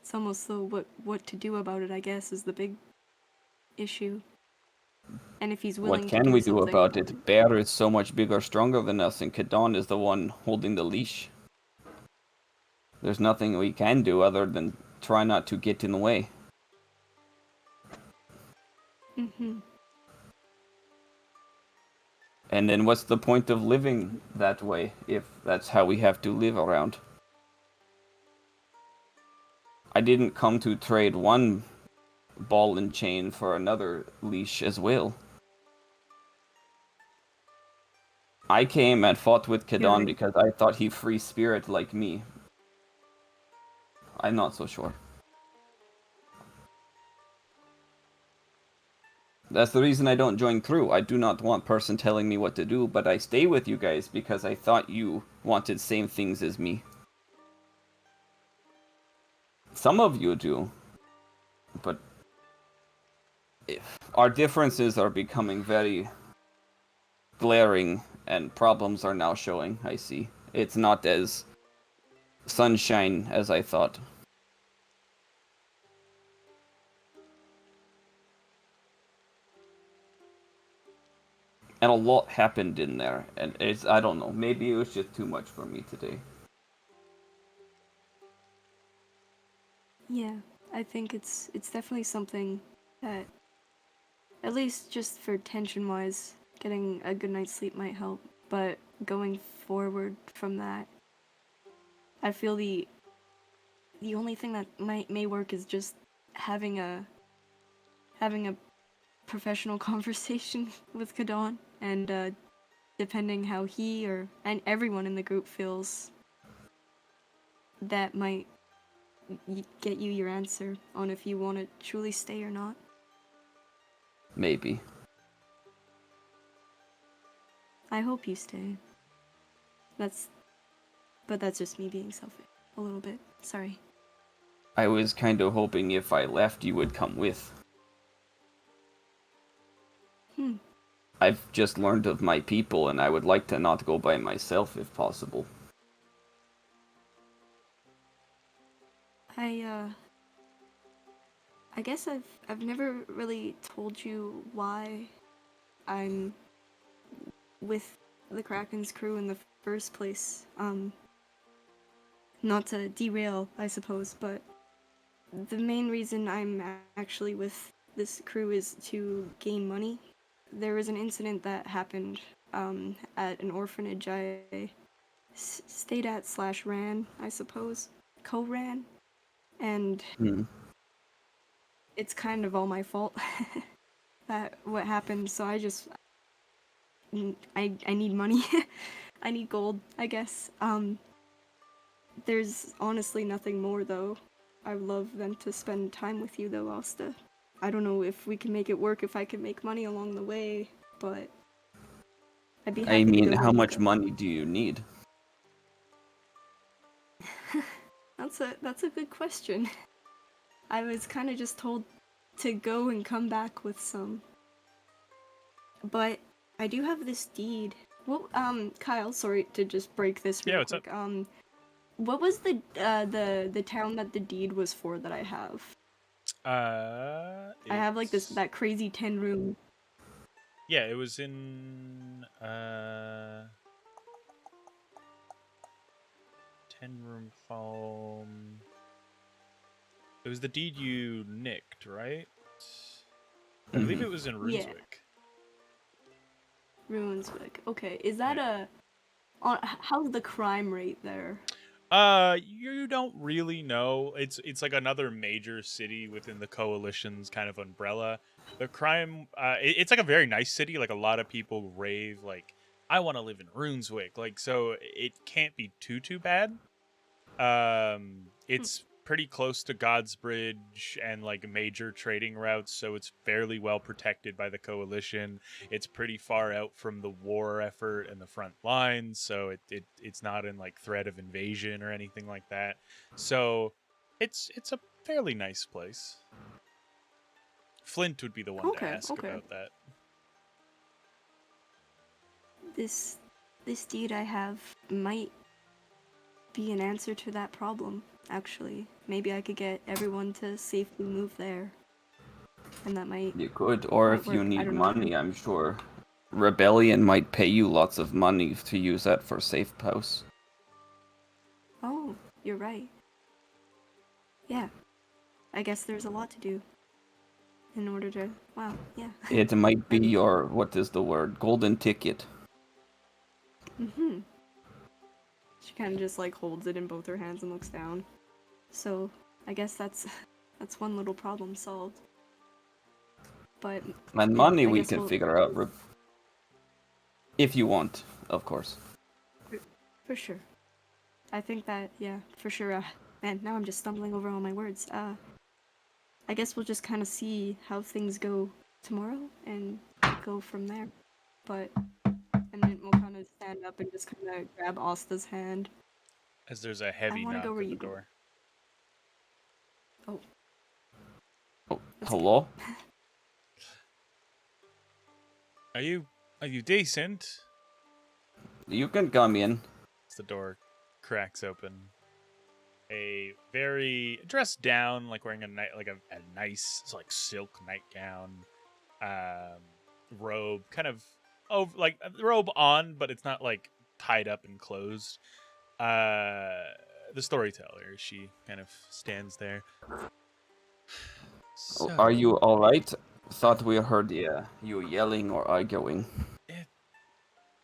It's almost though what to do about it, I guess, is the big issue. And if he's willing What to can do we do something about it? Bear is so much bigger, stronger than us, and Kadon is the one holding the leash. There's nothing we can do other than try not to get in the way. Mm-hmm. And then what's the point of living that way, if that's how we have to live around? I didn't come to trade one ball and chain for another leash as well. I came and fought with Kadon right. because I thought he free spirit like me. I'm not so sure. That's the reason I don't join crew. I do not want person telling me what to do, but I stay with you guys because I thought you wanted same things as me. Some of you do, but our differences are becoming very glaring and problems are now showing, I see. It's not as sunshine as I thought. And a lot happened in there, and I don't know, maybe it was just too much for me today. Yeah, I think it's definitely something that, at least just for tension-wise, getting a good night's sleep might help. But going forward from that, I feel the only thing that may work is just having a professional conversation with Kadon, and depending how he and everyone in the group feels, that might get you your answer on if you want to truly stay or not. Maybe. I hope you stay. But that's just me being selfish a little bit. Sorry. I was kind of hoping if I left you would come with. I've just learned of my people and I would like to not go by myself if possible. I guess I've never really told you why I'm with the Kraken's crew in the first place. Not to derail, I suppose, but the main reason I'm actually with this crew is to gain money. There was an incident that happened at an orphanage I stayed at / ran, I suppose. Co-ran. And it's kind of all my fault that what happened, so I need money. I need gold, I guess. There's honestly nothing more, though. I would love then to spend time with you, though, Asta. I don't know if we can make it work, if I can make money along the way, but I'd be happy I to mean, go how where you much go. money do you need? That's a good question. I was kind of just told to go and come back with some. But I do have this deed. Well, Kyle, sorry to just break this real Yeah, what's up? quick. What was the town that the deed was for that I have? I have like It's- that crazy 10-room. Yeah, it was in 10-room home. It was the deed you nicked, right? I believe it was in Yeah. Runeswick. Ruinswick. Okay, is that how's the crime rate there? You don't really know. It's like another major city within the coalition's kind of umbrella. The crime, it's like a very nice city. Like a lot of people rave, like I want to live in Runeswick. Like so, it can't be too bad. It's pretty close to God's Bridge and like major trading routes, so it's fairly well protected by the coalition. It's pretty far out from the war effort and the front lines, so it's not in like threat of invasion or anything like that. So it's a fairly nice place. Flint would be the one to Okay, ask okay. about that. This deed I have might be an answer to that problem, actually. Maybe I could get everyone to safely move there. And that might You could, or might if you work. I need don't know. money, I'm sure Rebellion might pay you lots of money to use that for safe house. Oh, you're right. Yeah. I guess there's a lot to do in order to wow, yeah. It might be Maybe. your, what is the word, golden ticket. Mm-hmm. She kind of just like holds it in both her hands and looks down. So, I guess that's one little problem solved. But And yeah, money I we guess can we'll- figure out, if you want, of course. For sure. I think that, yeah, for sure. Man, now I'm just stumbling over all my words. I guess we'll just kind of see how things go tomorrow and go from there. But, and then we'll kind of stand up and just kind of grab Asta's hand. As there's a heavy wanna knock go where at the you go. door. Oh, Oh, That's hello? Are you decent? You can come in. As the door cracks open, a very dressed down, like wearing a nice like silk nightgown, robe, kind of like a robe on, but it's not like tied up and closed. The storyteller, she kind of stands there. Oh, So, are you alright? Thought we heard you yelling or arguing.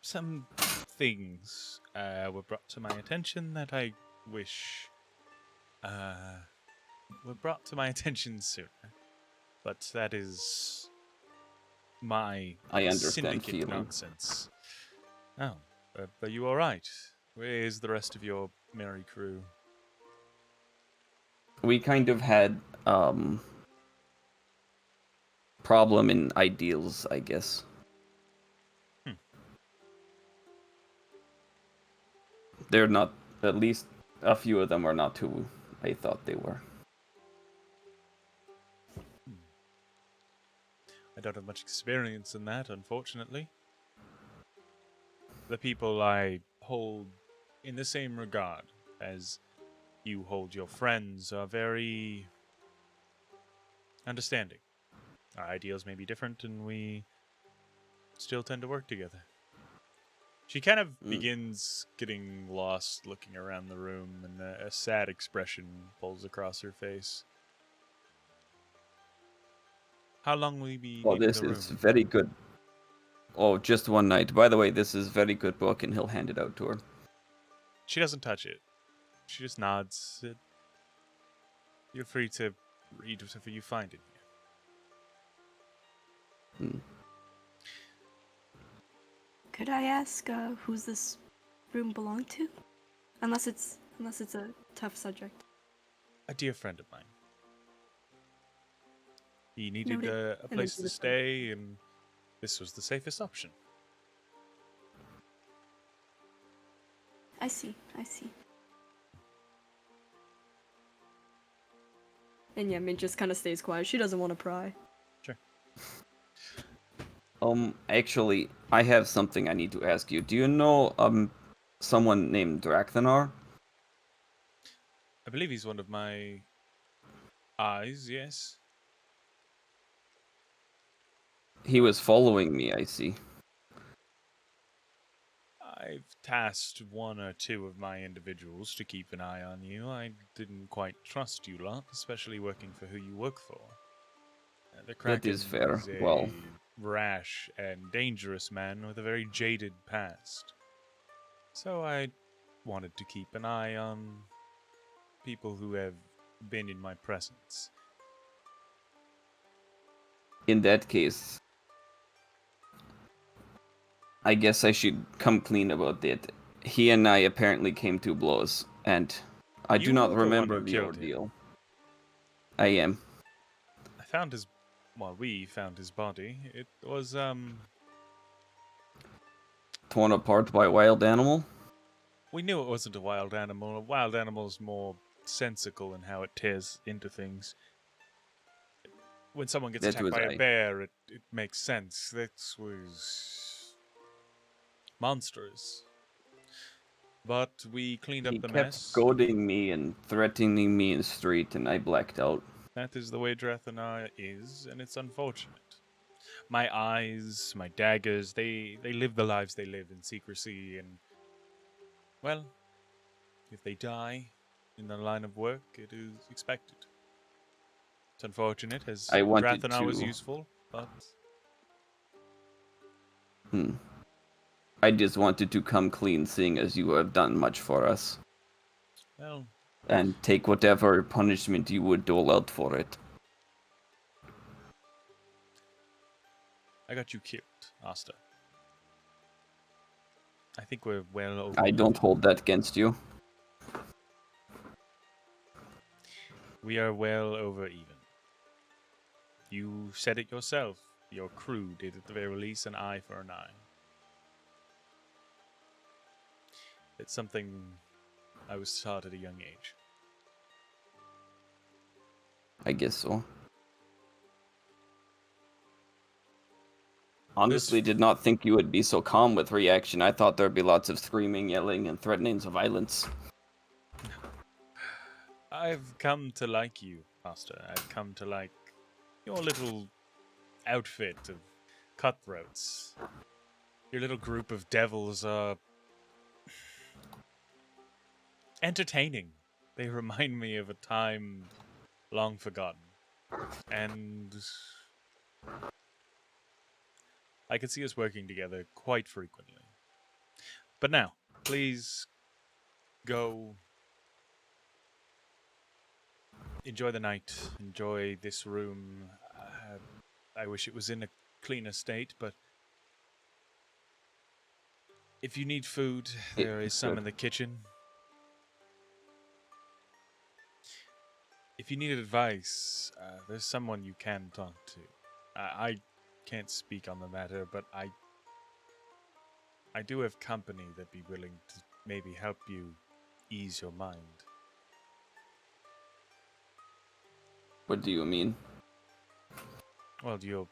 some things were brought to my attention that I wish were brought to my attention sooner. But that is my I understand syndicate feeling. nonsense. Oh, are you all right? Where is the rest of your merry crew? We kind of had, problem in ideals, I guess. They're not, at least a few of them are not who I thought they were. I don't have much experience in that, unfortunately. The people I hold in the same regard as you hold your friends are very understanding. Our ideals may be different, and we still tend to work together. She kind of begins getting lost, looking around the room, and a sad expression pulls across her face. How long will you be Oh, leaving this the room? is very good. Oh, just one night. By the way, this is very good book, and he'll hand it out to her. She doesn't touch it. She just nods. Feel free to read whatever you find in here. could I ask who's this room belong to? Unless it's a tough subject. A dear friend of mine. He needed Noted. a And place then to stay, and this was the safest option. I see. And yeah, Mint just kind of stays quiet. She doesn't want to pry. Sure. Actually, I have something I need to ask you. Do you know, someone named Drakthenar? I believe he's one of my eyes, yes. He was following me, I see. I've tasked one or two of my individuals to keep an eye on you. I didn't quite trust you lot, especially working for who you work for. The That Kraken is fair. is a Well, rash and dangerous man with a very jaded past. So I wanted to keep an eye on people who have been in my presence. in that case, I guess I should come clean about that. He and I apparently came to blows, and I You do not were the one remember who the killed him. ordeal. I am. I found his... Well, we found his body. It was, Torn apart by a wild animal? We knew it wasn't a wild animal. A wild animal is more sensical in how it tears into things. When someone gets That attacked was by I. a bear, it makes sense. This was... monstrous. But we cleaned up He the kept mess. goading me and threatening me in the street, and I blacked out. That is the way Drathana is, and it's unfortunate. My eyes, my daggers, they live the lives they live in secrecy, and, well, if they die in the line of work, it is expected. It's unfortunate, as I wanted Drathana was to- useful, but... I just wanted to come clean, seeing as you have done much for us, well, and take whatever punishment you would dole out for it. I got you killed, Asta. I think we're well over. I don't hold that against you. We are well over even. You said it yourself. Your crew did at the very least an eye for an eye. It's something I was taught at a young age. I guess so. Honestly, did not think you would be so calm with reaction. I thought there'd be lots of screaming, yelling, and threatenings of violence. I've come to like you, Asta. I've come to like your little outfit of cutthroats. Your little group of devils are entertaining. They remind me of a time long forgotten. And I could see us working together quite frequently. But now, please go enjoy the night, enjoy this room. I wish it was in a cleaner state, but if you need food, there is some in the kitchen. If you need advice, there's someone you can talk to. I can't speak on the matter, but I do have company that'd be willing to maybe help you ease your mind. What do you mean? Well, you're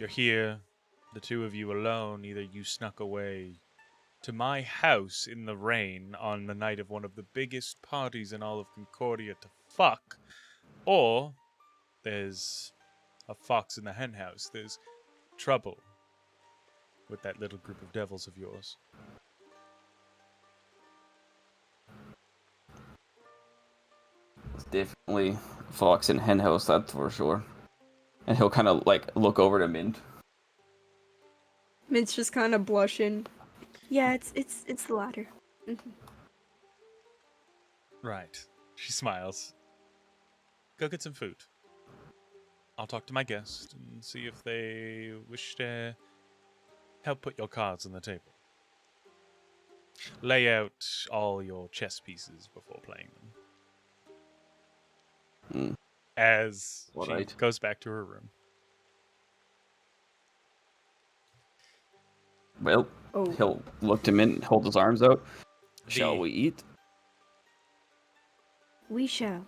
here, the two of you alone. Either you snuck away to my house in the rain on the night of one of the biggest parties in all of Concordia to fuck, or there's a fox in the hen house. There's trouble with that little group of devils of yours. It's definitely fox and hen house, that's for sure. And he'll kind of like look over to Mint. Mint's just kind of blushing. Yeah, it's the latter. Right. She smiles. Go get some food. I'll talk to my guest and see if they wish to help put your cards on the table. Lay out all your chess pieces before playing them. As Alright. she goes back to her room. Well, Oh. he'll look to Mint and hold his arms out. Shall we eat? We shall.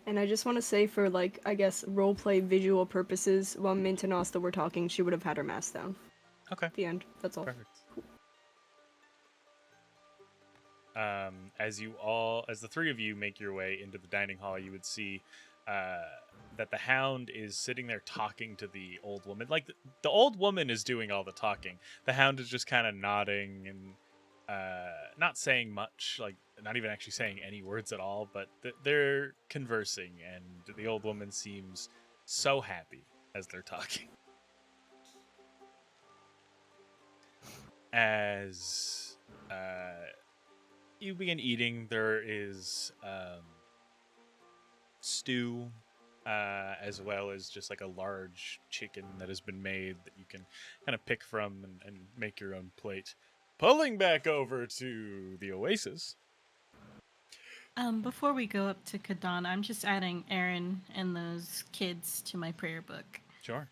And I just want to say for, like, I guess, roleplay visual purposes, while Mint and Asta were talking, she would have had her mask down. Okay. The end. That's all. Perfect. As the three of you make your way into the dining hall, you would see that the Hound is sitting there talking to the old woman. Like, the old woman is doing all the talking. The Hound is just kind of nodding and not saying much, like, not even actually saying any words at all, but they're conversing, and the old woman seems so happy as they're talking. As you begin eating, there is stew, as well as just like a large chicken that has been made that you can kind of pick from and make your own plate. Pulling back over to the Oasis. Before we go up to Kadana, I'm just adding Aaron and those kids to my prayer book. Sure.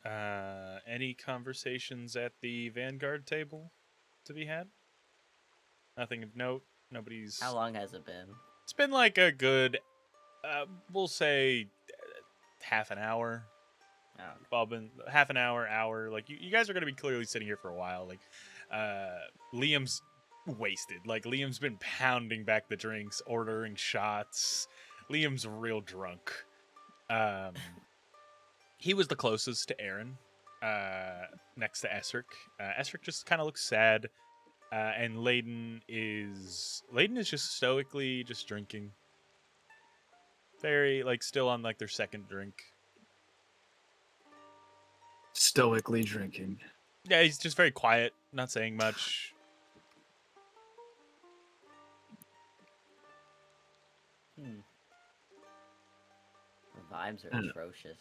Any conversations at the Vanguard table to be had? Nothing of note. Nobody's. How long has it been? It's been like a good, we'll say, half an hour. Bobbin, half an hour. Like, you guys are gonna be clearly sitting here for a while. Like, Liam's wasted. Like, Liam's been pounding back the drinks, ordering shots. Liam's real drunk. He was the closest to Aaron, next to Esric. Esric just kind of looks sad, and Layden is just stoically just drinking. Very, like, still on, like, their second drink. Stoically drinking. Yeah, he's just very quiet, not saying much. The vibes are atrocious.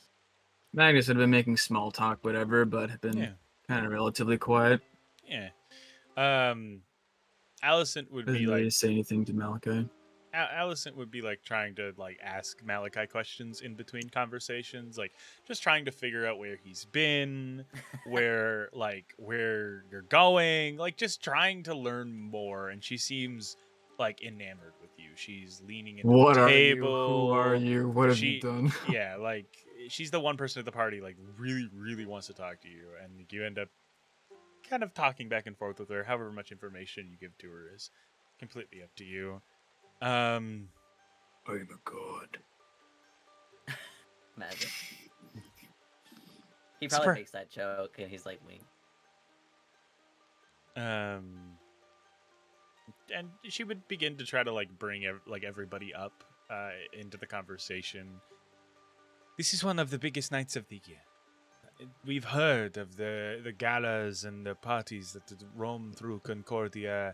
Magnus had been making small talk, whatever, but had been kind of relatively quiet. Yeah. Alicent would Doesn't be really like say anything to Malachi. Alicent would be like trying to like ask Malachi questions in between conversations, like just trying to figure out where he's been, where you're going, like just trying to learn more. And she seems like enamored with you. She's leaning into What the are you? table. Who are you? What have you done? Yeah, like she's the one person at the party like really, really wants to talk to you, and you end up kind of talking back and forth with her. However much information you give to her is completely up to you. I'm a god. Imagine. He probably makes that joke, and he's like me. And she would begin to try to like bring everybody up into the conversation. This is one of the biggest nights of the year. We've heard of the galas and the parties that roam through Concordia,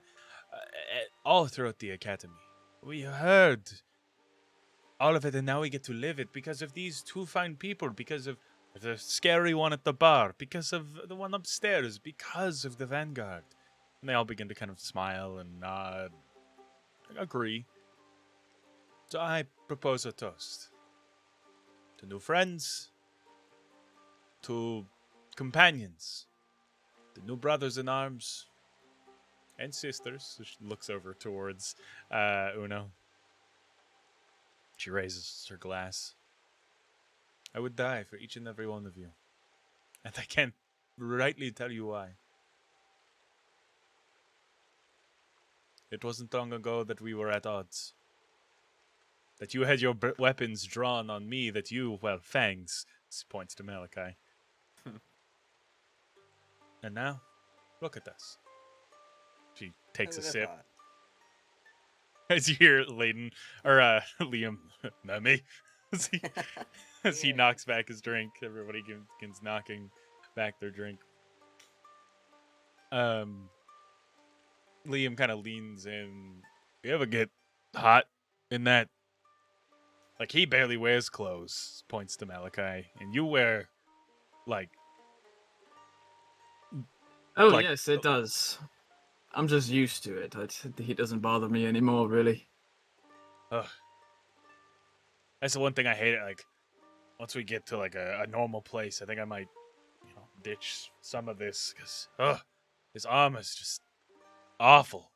all throughout the academy. We heard all of it, and now we get to live it because of these two fine people, because of the scary one at the bar, because of the one upstairs, because of the Vanguard. And they all begin to kind of smile and nod, agree. So I propose a toast to new friends, to companions, to new brothers in arms, and sisters. So she looks over towards Uno. She raises her glass. I would die for each and every one of you, and I can't rightly tell you why. It wasn't long ago that we were at odds. That you had your weapons drawn on me, that you, well, fangs, this points to Malachi. And now, look at us. She takes a sip. As you hear Layden, or Liam, not me, as he knocks back his drink, everybody begins knocking back their drink. Liam kind of leans in. You ever get hot in that? Like, he barely wears clothes, points to Malachi, and you wear, like... Oh, like, yes, it does. I'm just used to it. The heat doesn't bother me anymore, really. Ugh. That's the one thing I hate. Like, once we get to, like, a normal place, I think I might, ditch some of this, because, this armor's just awful.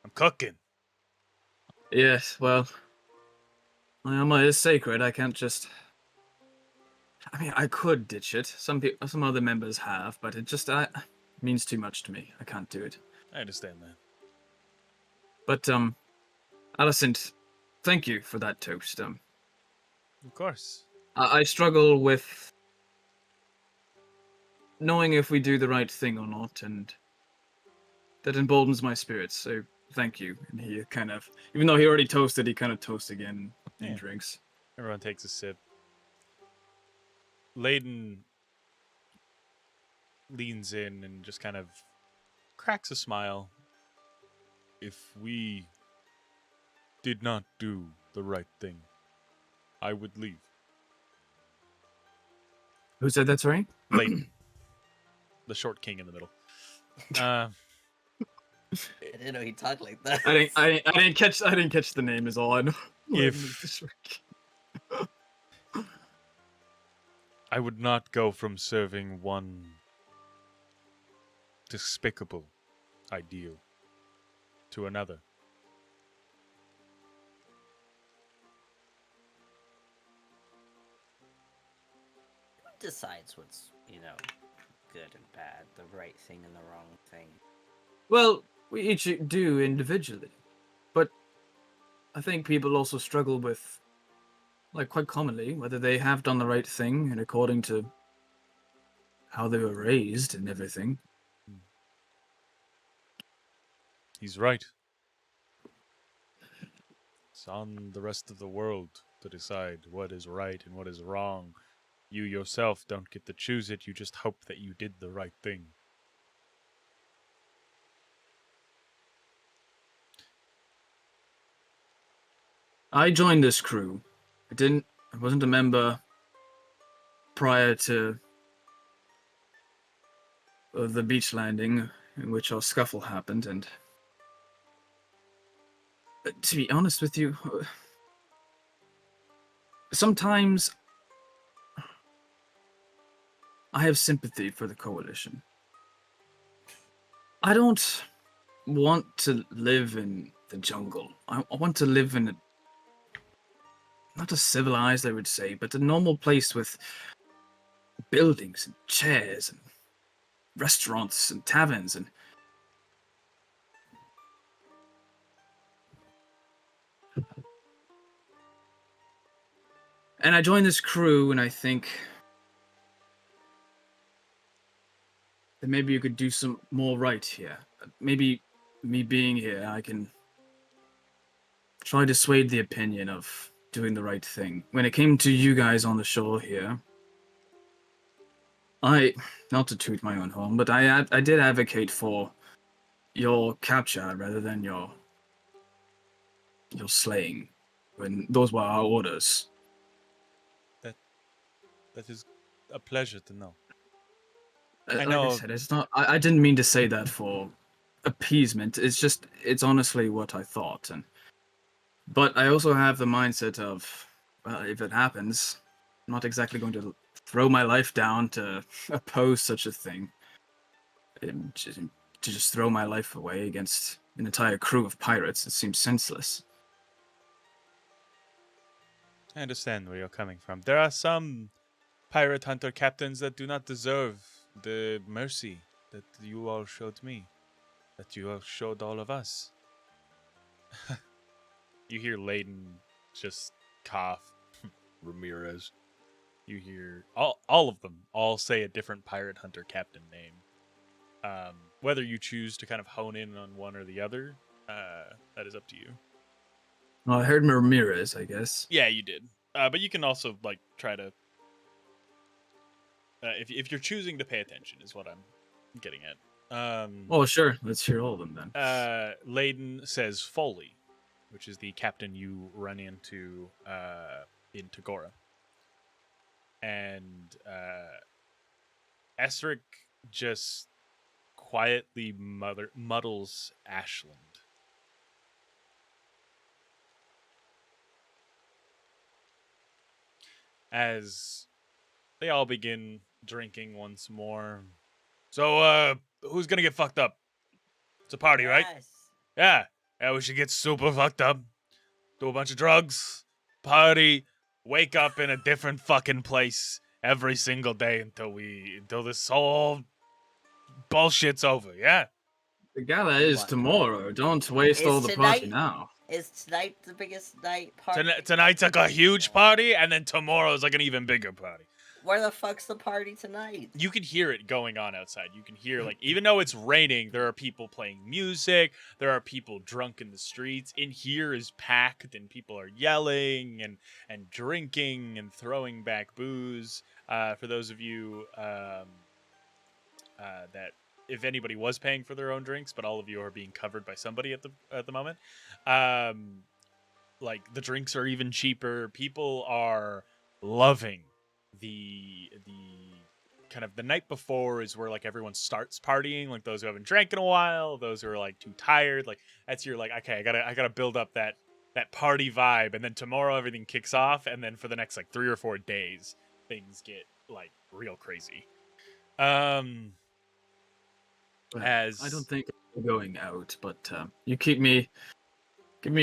I'm cooking. Yes, well, my armor is sacred. I can't just. I mean, I could ditch it. Some other members have, but it means too much to me. I can't do it. I understand that. But Alicent, thank you for that toast. Of course. I struggle with knowing if we do the right thing or not, and that emboldens my spirits. So thank you. And he kind of, even though he already toasted, he kind of toasts again and Yeah. drinks. Everyone takes a sip. Layden leans in and just kind of cracks a smile. If we did not do the right thing, I would leave. Who said that? Sorry. Layden, the short king in the middle. I didn't know he talked like that. I didn't catch the name. Is all I know. If I would not go from serving one despicable ideal to another. Who decides what's, good and bad, the right thing and the wrong thing? Well, we each do individually, but I think people also struggle with, like, quite commonly, whether they have done the right thing and according to how they were raised and everything. He's right. It's on the rest of the world to decide what is right and what is wrong. You yourself don't get to choose it, you just hope that you did the right thing. I joined this crew. I wasn't a member prior to the beach landing in which our scuffle happened, and to be honest with you, sometimes I have sympathy for the Coalition. I don't want to live in the jungle. I want to live in not a civilized, I would say, but a normal place with buildings and chairs and restaurants and taverns and I joined this crew, and I think that maybe you could do some more right here. Maybe me being here, I can try to sway the opinion of doing the right thing. When it came to you guys on the shore here, not to toot my own horn, but I did advocate for your capture rather than your slaying, when those were our orders. That is a pleasure to know. I know. Like I said, it's not. I didn't mean to say that for appeasement. It's honestly what I thought, but I also have the mindset of, well, if it happens, I'm not exactly going to throw my life down to oppose such a thing. To just throw my life away against an entire crew of pirates, it seems senseless. I understand where you're coming from. There are some pirate hunter captains that do not deserve the mercy that you all showed me, that you all showed all of us. You hear Layden just cough. Ramirez. You hear all of them all say a different pirate hunter captain name. Whether you choose to kind of hone in on one or the other, that is up to you. Well, I heard Ramirez, I guess. Yeah, you did. But you can also try to. If you're choosing to pay attention, is what I'm getting at. Oh, sure. Let's hear all of them then. Layden says Foley, which is the captain you run into in Tagora. And Esric just quietly muddles Ashland. As they all begin drinking once more. So, who's gonna get fucked up? It's a party, right? Yes. Yeah, we should get super fucked up. do a bunch of drugs, party, wake up in a different fucking place every single day until this whole bullshit's over. Yeah. The gala is What? tomorrow. Don't waste all Is the party tonight- now. Is tonight the biggest night party? Tonight's like a huge party, and then tomorrow's like an even bigger party. Where the fuck's the party tonight? You can hear it going on outside. You can hear, like, even though it's raining, there are people playing music. There are people drunk in the streets. In here is packed, and people are yelling and drinking and throwing back booze. For those of you that, if anybody was paying for their own drinks, but all of you are being covered by somebody at the moment, like, the drinks are even cheaper. People are loving the kind of the night before is where like everyone starts partying, like those who haven't drank in a while, those who are like too tired, like that's your like, okay, I gotta build up that party vibe, and then tomorrow everything kicks off, and then for the next like 3 or 4 days things get like real crazy. Well, As I don't think I'm going out, but you give me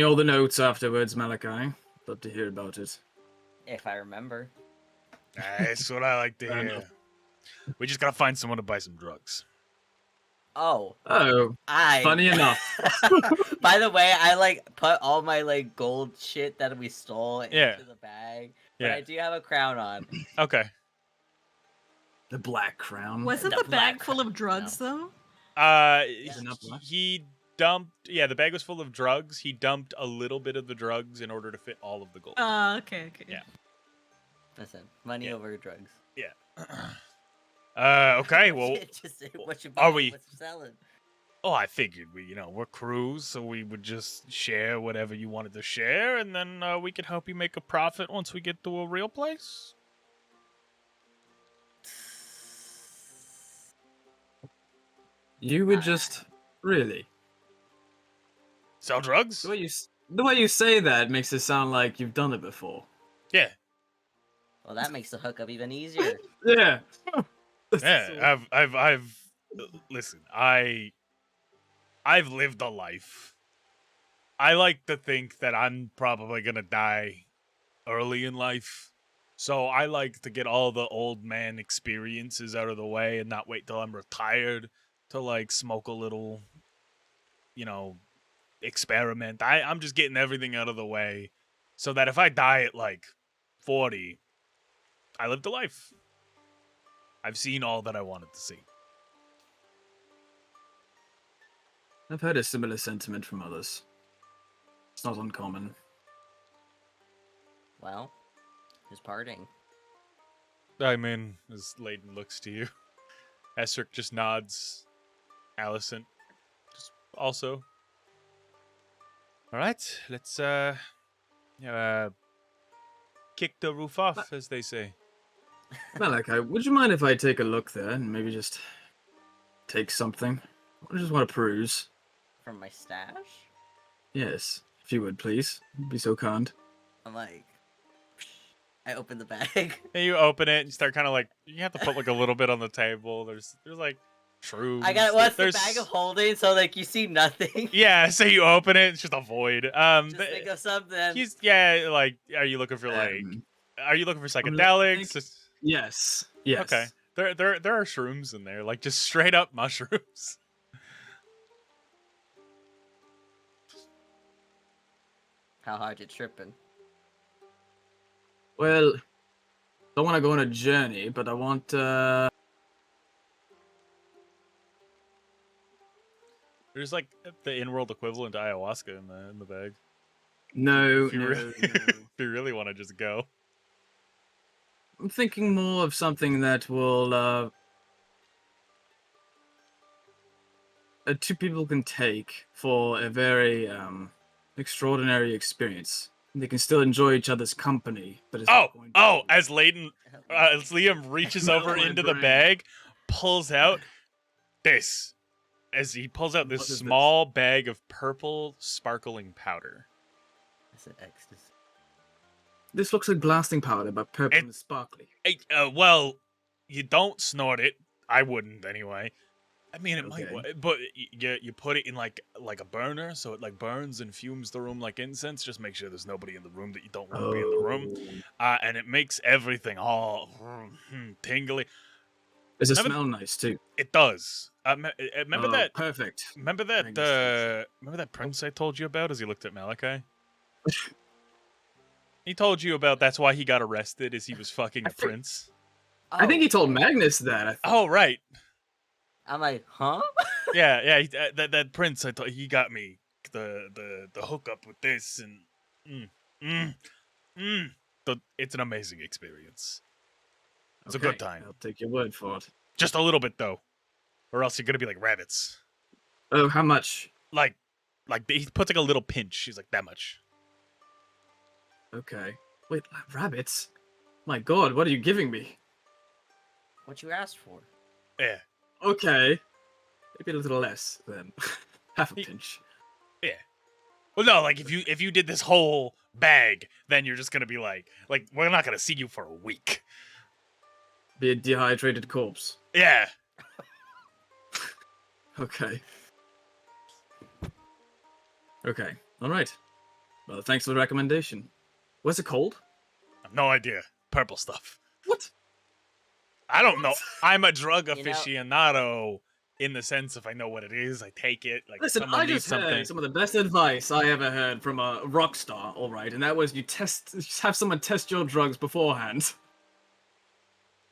all the notes afterwards, Malachi. Love to hear about it. If I remember. that's what I like to Fair hear. enough. We just gotta find someone to buy some drugs. Oh, Oh, funny enough. By the way, I like put all my like gold shit that we stole into Yeah. the bag. But Yeah. I do have a crown on. Okay. The Black Crown. Wasn't The the bag black full of one, drugs though? Is it not black? He dumped. Yeah, the bag was full of drugs. He dumped a little bit of the drugs in order to fit all of the gold. Okay. Yeah. Listen, money Yeah. over drugs. Okay. Well, Just say what you are buying, we- what you selling. oh, I figured we're crews, so we would just share whatever you wanted to share, and then we could help you make a profit once we get to a real place. You would just really. Sell drugs? The way you say that makes it sound like you've done it before. Yeah. Well, that makes the hookup even easier. Yeah. Yeah. I've listen. I've lived a life. I like to think that I'm probably gonna die early in life. So I like to get all the old man experiences out of the way and not wait till I'm retired to like smoke a little, experiment. I'm just getting everything out of the way so that if I die at like 40, I lived a life. I've seen all that I wanted to see. I've heard a similar sentiment from others. It's not uncommon. Well, who's parting? I mean, as Layden looks to you, Esric just nods. Alicent just also. All right, let's kick the roof off, as they say. Malachi, would you mind if I take a look there and maybe just take something? I just want to peruse. From my stash? Yes, if you would, please. Be so kind. I'm like, I open the bag. And you open it and you start kind of like, you have to put like a little bit on the table. There's like shrooms. I got what's the there's- bag of holding, so like you see nothing. Yeah, so you open it, it's just a void. Just think of something. He's like, are you looking for like, are you looking for I'm psychedelics? think- Yes. Yes. Okay. There are shrooms in there, like just straight up mushrooms. How hard you tripping? Well, don't want to go on a journey, but I want. There's like the in-world equivalent to ayahuasca in the bag. No, If you no, really- no. If you really want to just go. I'm thinking more of something that will. Two people can take for a very extraordinary experience. They can still enjoy each other's company, but it's not going to be- As Layden, as Liam reaches over My into the brain. bag, pulls out this. As he pulls out this What is this? small bag of purple sparkling powder. I said ecstasy. This looks like blasting powder, but purple It- and sparkly. Well, you don't snort it. I wouldn't anyway. I mean, it might, Okay. but you put it in like a burner, so it like burns and fumes the room like incense. Just make sure there's nobody in the room that you don't want to be in the room, and it makes everything all tingly. Does it Remember, smell nice too? it does. Remember Oh, that? perfect. Remember that prince I told you about? As he looked at Malachi, he told you about. That's why he got arrested. Is he was fucking a prince? I think he told okay. Magnus that. I thought. Oh right. I'm like, huh? Yeah. That prince. I thought he got me the hookup with this, and it's an amazing experience. It's a good Okay, time. I'll take your word for it. Just a little bit though, or else you're gonna be like rabbits. Oh, how much? Like he puts like a little pinch. He's like that much. Okay. Wait, rabbits? My God, what are you giving me? What you asked for? Yeah. Okay. Maybe a little less then. Half a He- pinch. Yeah. Well, no, like if you did this whole bag, then you're just gonna be like we're not gonna see you for a week. Be a dehydrated corpse. Yeah. Okay. Okay. All right. Well, thanks for the recommendation. What's it called? I've no idea. Purple stuff. What? I don't know. I'm a drug You know- aficionado in the sense if I know what it is, I take it. Like Listen, someone I needs just something. heard some of the best advice I ever heard from a rock star, all right, and that was just have someone test your drugs beforehand,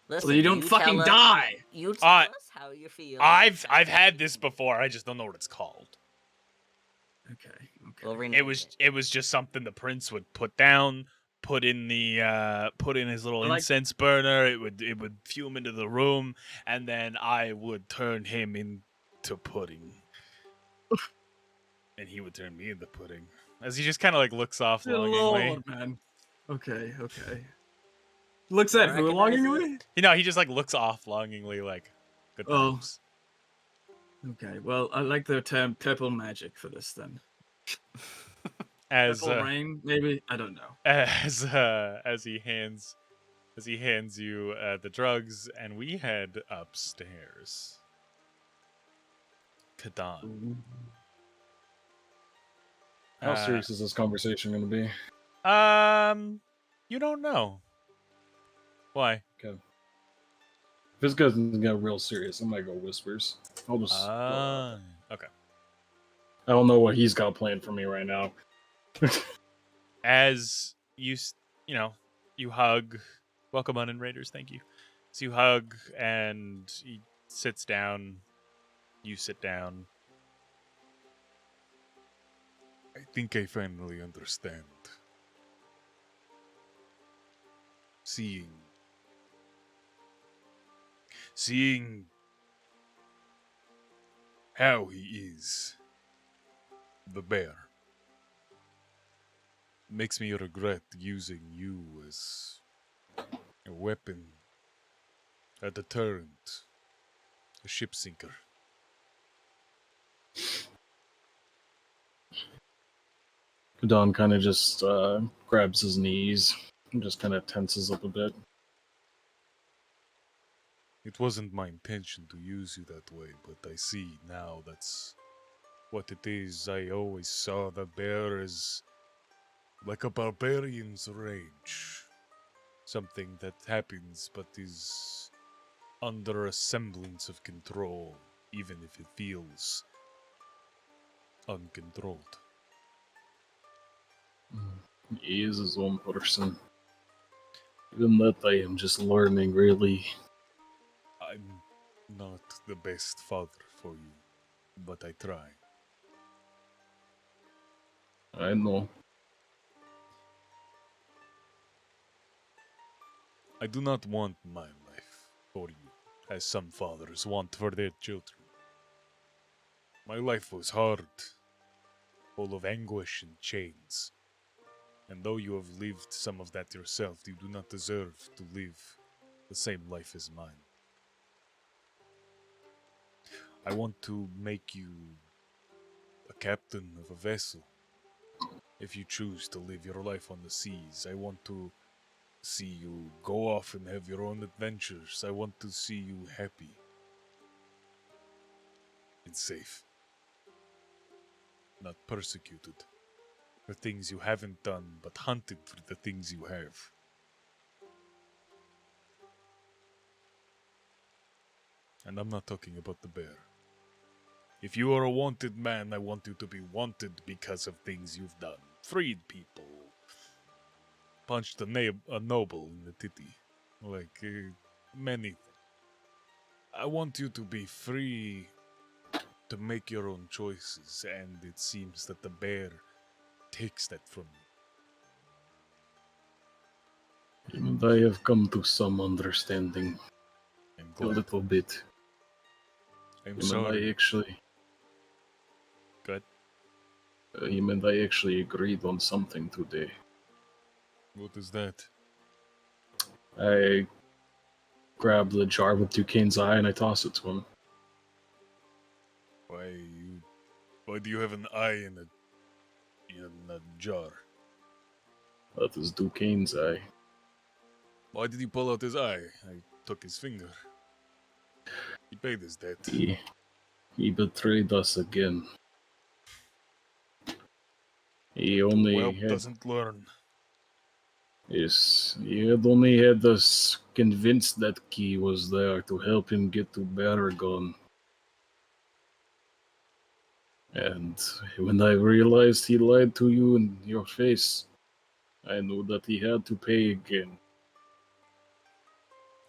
Listen, so you don't fucking tell us, die. You tell us how you feel. I've had this before. I just don't know what it's called. Okay. We'll Okay. rename It was just something the prince would put down, put in his little Like- incense burner. It would fume into the room, and then I would turn him into pudding, and he would turn me into pudding. As he just kind of like looks off Good longingly. Lord, man. Okay. Okay. Looks You at who recognize longingly? You know, he just like looks off longingly, like good Oh. times. Okay. Well, I like the term purple magic for this then. As Purple rain, maybe. I don't know. as he hands you the drugs, and we head upstairs. Kadan. How serious is this conversation going to be? You don't know. Why? Okay. If this doesn't get real serious, I might go whispers. I'll just. Okay. I don't know what he's got planned for me right now. As you you hug. Welcome on in, Raiders. Thank you. So you hug, and he sits down. You sit down. I think I finally understand. Seeing how he is, the bear, makes me regret using you as a weapon, a deterrent, a ship sinker. Don kind of just grabs his knees and just kind of tenses up a bit. It wasn't my intention to use you that way, but I see now that's what it is. I always saw the bear as like a barbarian's rage. Something that happens but is under a semblance of control, even if it feels uncontrolled. He is his own person. Even that I am just learning, really. I'm not the best father for you, but I try. I know. I do not want my life for you, as some fathers want for their children. My life was hard, full of anguish and chains. And though you have lived some of that yourself, you do not deserve to live the same life as mine. I want to make you a captain of a vessel. If you choose to live your life on the seas, I want to see you go off and have your own adventures. I want to see you happy. remain safe. Not persecuted for things you haven't done, but hunted for the things you have. And I'm not talking about the bear. If you are a wanted man, I want you to be wanted because of things you've done. Freed people. Punched a noble in the titty. Many things. I want you to be free to make your own choices, and it seems that the bear takes that from you. And I have come to some understanding. I'm A glad. little bit. I'm Him sorry. and I actually. Good. Him and I actually agreed on something today. What is that? I grabbed the jar with Duquesne's eye and I tossed it to him. Why do you have an eye in a jar? That is Duquesne's eye. Why did he pull out his eye? I took his finger. He paid his debt. He betrayed us again. He only Whelp had, doesn't learn. yes, he had only had us convinced that key was there to help him get to Baragon. And when I realized he lied to you in your face, I knew that he had to pay again.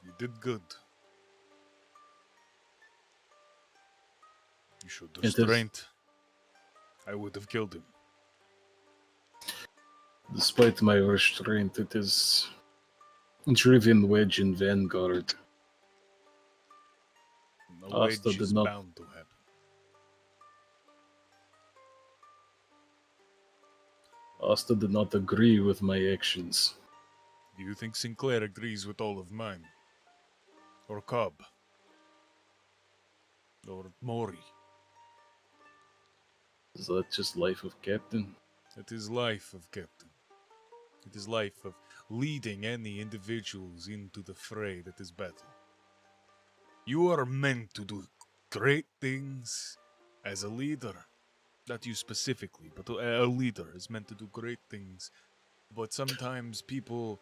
You did good. You showed It is- restraint. I would have killed him. Despite my restraint, it is driven wedge in Vanguard. A Asta wedge did is not- bound to happen. Asta did not agree with my actions. Do you think Sinclair agrees with all of mine? Or Cobb? Or Mori? Is that just life of Captain? It is life of Captain. It is life of leading any individuals into the fray that is battle. You are meant to do great things as a leader. Not you specifically, but a leader is meant to do great things. But sometimes people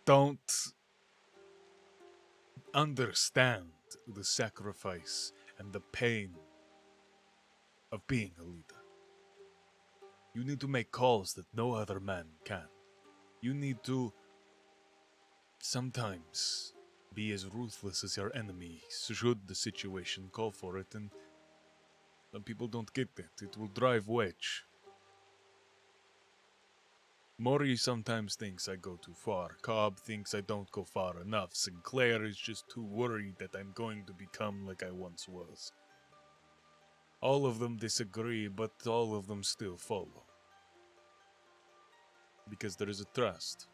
don't understand the sacrifice and the pain of being a leader. You need to make calls that no other man can. You need to sometimes be as ruthless as your enemy should the situation call for it, and some people don't get that. It will drive wedge. Mori sometimes thinks I go too far. Cobb thinks I don't go far enough. Sinclair is just too worried that I'm going to become like I once was. All of them disagree, but all of them still follow. Because there is a trust.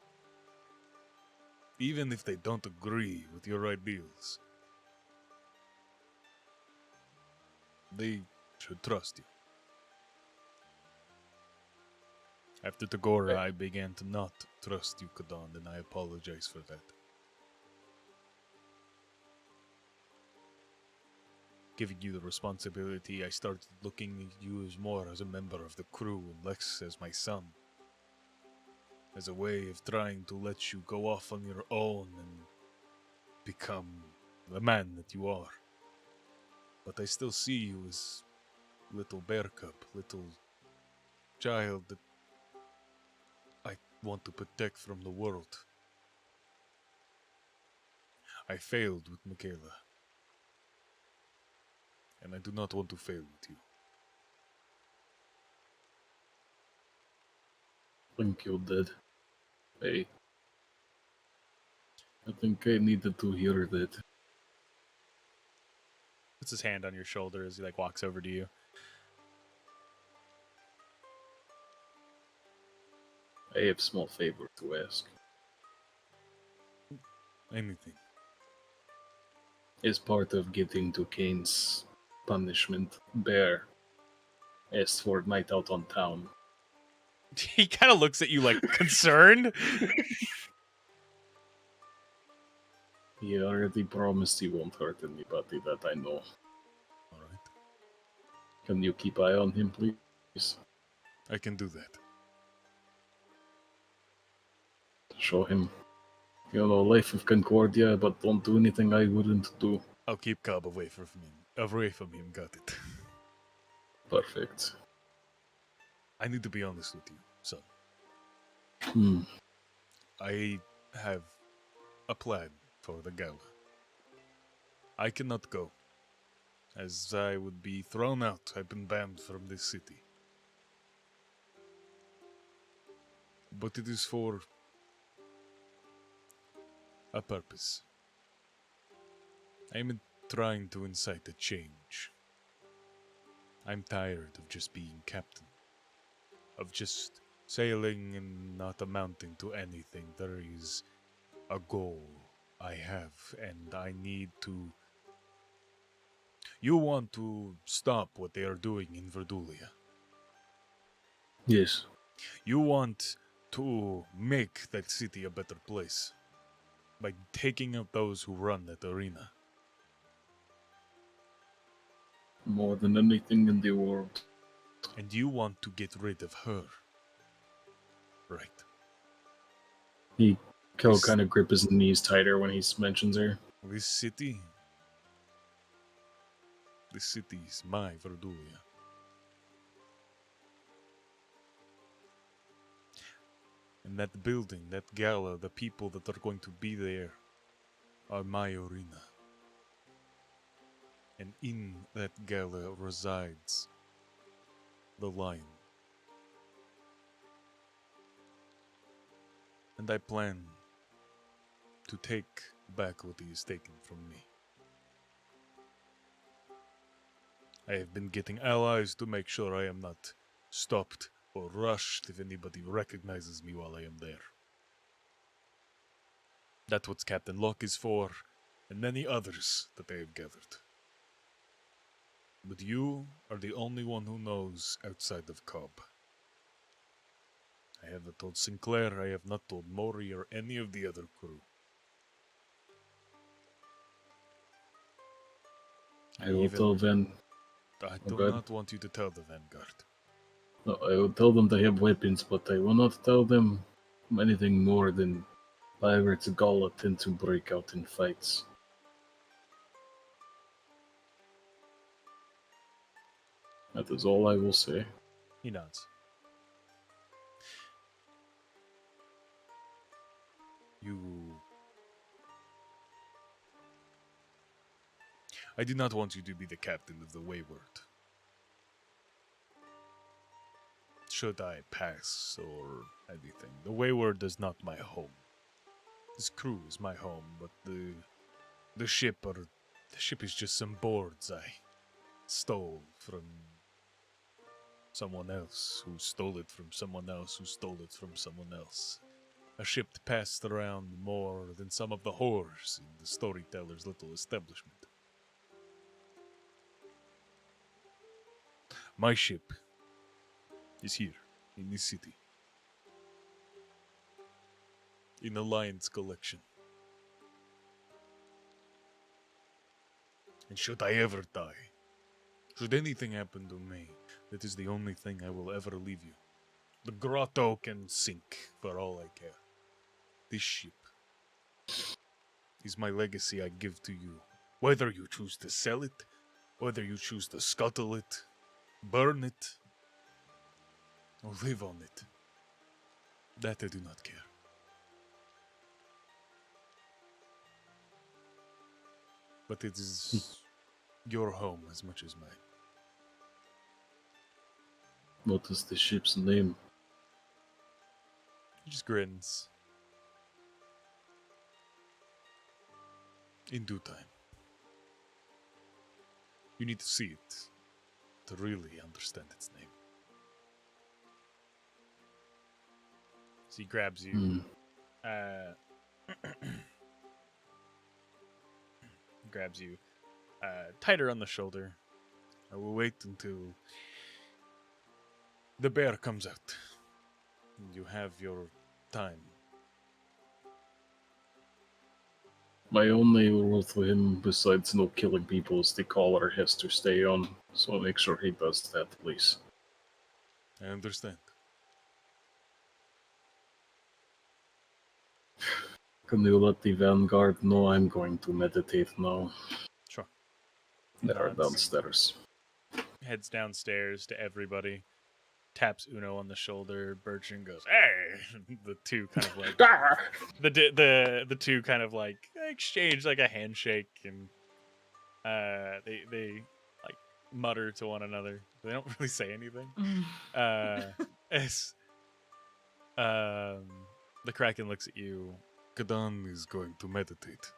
Even if they don't agree with your ideals, they should trust you. After Tagora, I began to not trust you, Kadan, and I apologize for that. Giving you the responsibility, I started looking at you as more as a member of the crew and less as my son. As a way of trying to let you go off on your own and become the man that you are. But I still see you as little bear cub, little child that I want to protect from the world. I failed with Michaela. And I do not want to fail with you. Thank you, Dad. I think I needed to hear that. Puts his hand on your shoulder as he walks over to you. I have a small favor to ask. Anything. As part of getting to Kane's punishment, Bear asked for a night out on town. He kind of looks at you concerned. He already promised he won't hurt anybody that I know. Alright. Can you keep eye on him, please? I can do that. Show him, life of Concordia, but don't do anything I wouldn't do. I'll keep Cobb away from him. Away from him, got it. Perfect. I need to be honest with you, son. Hmm. I have a plan for the gala. I cannot go, as I would be thrown out. I've been banned from this city. But it is for a purpose. I am trying to incite a change. I'm tired of just being captain. Of just sailing and not amounting to anything. There is a goal I have, and I need to... You want to stop what they are doing in Verdulia. Yes. You want to make that city a better place by taking out those who run that arena. More than anything in the world. And you want to get rid of her. Right. He This- kind of grip his knees tighter when he mentions her. This city is my Verdulia. And that building, that gala, the people that are going to be there are my arena. And in that gala resides the lion. And I plan to take back what he has taken from me. I have been getting allies to make sure I am not stopped or rushed if anybody recognizes me while I am there. That's what Captain Locke is for, and many others that I have gathered. But you are the only one who knows outside of Cobb. I have not told Sinclair, I have not told Maury or any of the other crew. I will tell Van. I Oh, do good. not want you to tell the Vanguard. No, I will tell them they have weapons, but I will not tell them anything more than pirates Gala tend to break out in fights. That is all I will say. He nods. I do not want you to be the captain of the Wayward. Should I pass or anything, the Wayward is not my home. This crew is my home, but the ship is just some boards I stole from someone else who stole it from someone else who stole it from someone else. A ship passed around more than some of the whores in the storyteller's little establishment. My ship is here, in this city. In the Lion's collection. And should I ever die, should anything happen to me, that is the only thing I will ever leave you. The grotto can sink, for all I care. This ship is my legacy I give to you. Whether you choose to sell it, whether you choose to scuttle it, burn it, or live on it, that I do not care. But it is your home as much as mine. What is the ship's name? He just grins. In due time. You need to see it to really understand its name. So he grabs you. Grabs you tighter on the shoulder. I will wait until the bear comes out. And you have your time. My only rule for him, besides no killing people, is the collar has to stay on. So make sure he does that, please. I understand. Can you let the Vanguard know I'm going to meditate now? Sure. They are Nods. downstairs. Heads downstairs to everybody. Taps Uno on the shoulder. Bertrand goes, "Hey!" The two kind of like the two kind of like exchange like a handshake, and they like mutter to one another. They don't really say anything. As the Kraken looks at you. Kadan is going to meditate.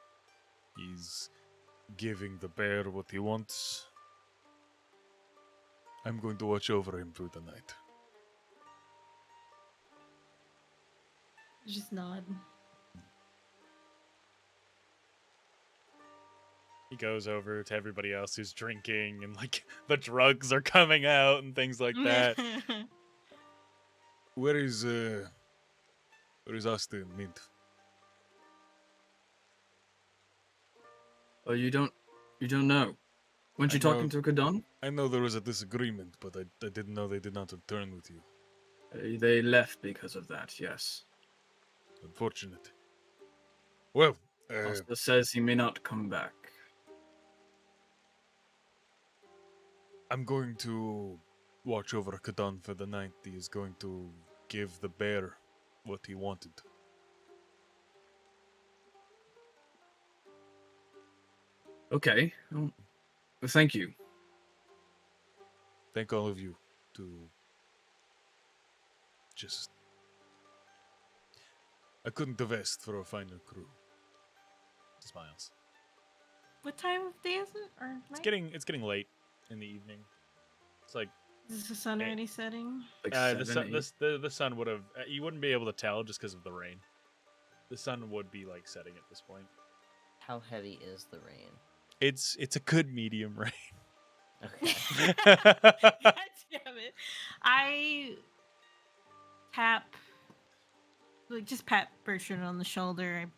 He's giving the bear what he wants. I'm going to watch over him through the night. Just nod. He goes over to everybody else who's drinking, and like the drugs are coming out and things like that. Where is Austin Mint? Oh, you don't know. Weren't I you talking know- to Kadan? I know there was a disagreement, but I didn't know they did not return with you. They left because of that, yes. Unfortunate. Well, Master says he may not come back. I'm going to watch over Kadan for the night. He is going to give the bear what he wanted. Okay. Well, thank you. Thank all of you to just... I couldn't have asked for a finer crew. Smiles. What time of day is it? Or It's night? getting late in the evening. It's like Is the sun already setting? Like the 7, sun. The sun would have. You wouldn't be able to tell just because of the rain. The sun would be like setting at this point. How heavy is the rain? It's a good medium rain. Okay. God damn it. I just pat Bertrand on the shoulder.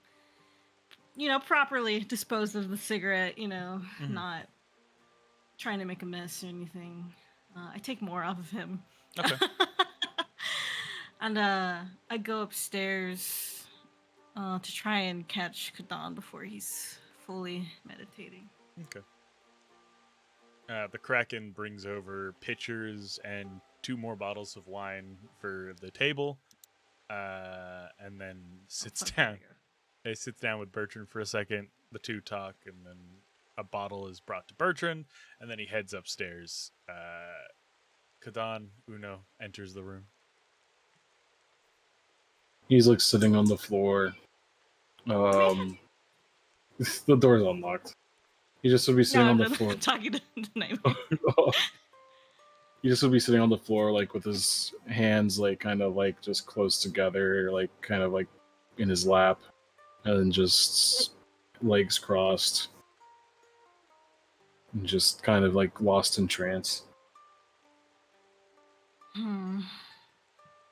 Properly dispose of the cigarette, Mhm. not trying to make a mess or anything. I take more off of him. Okay. And I go upstairs to try and catch Kadan before he's fully meditating. Okay. The Kraken brings over pitchers and 2 more bottles of wine for the table, and then sits down. He sits down with Bertrand for a second. The two talk, and then a bottle is brought to Bertrand, and then he heads upstairs. Kadan Uno enters the room. He's like sitting on the floor. The door's unlocked. He just would be sitting on the floor. I'm talking to Nightmare. He just would be sitting on the floor, like with his hands, like kind of like just close together, like kind of like in his lap, and then just legs crossed, and just kind of like lost in trance.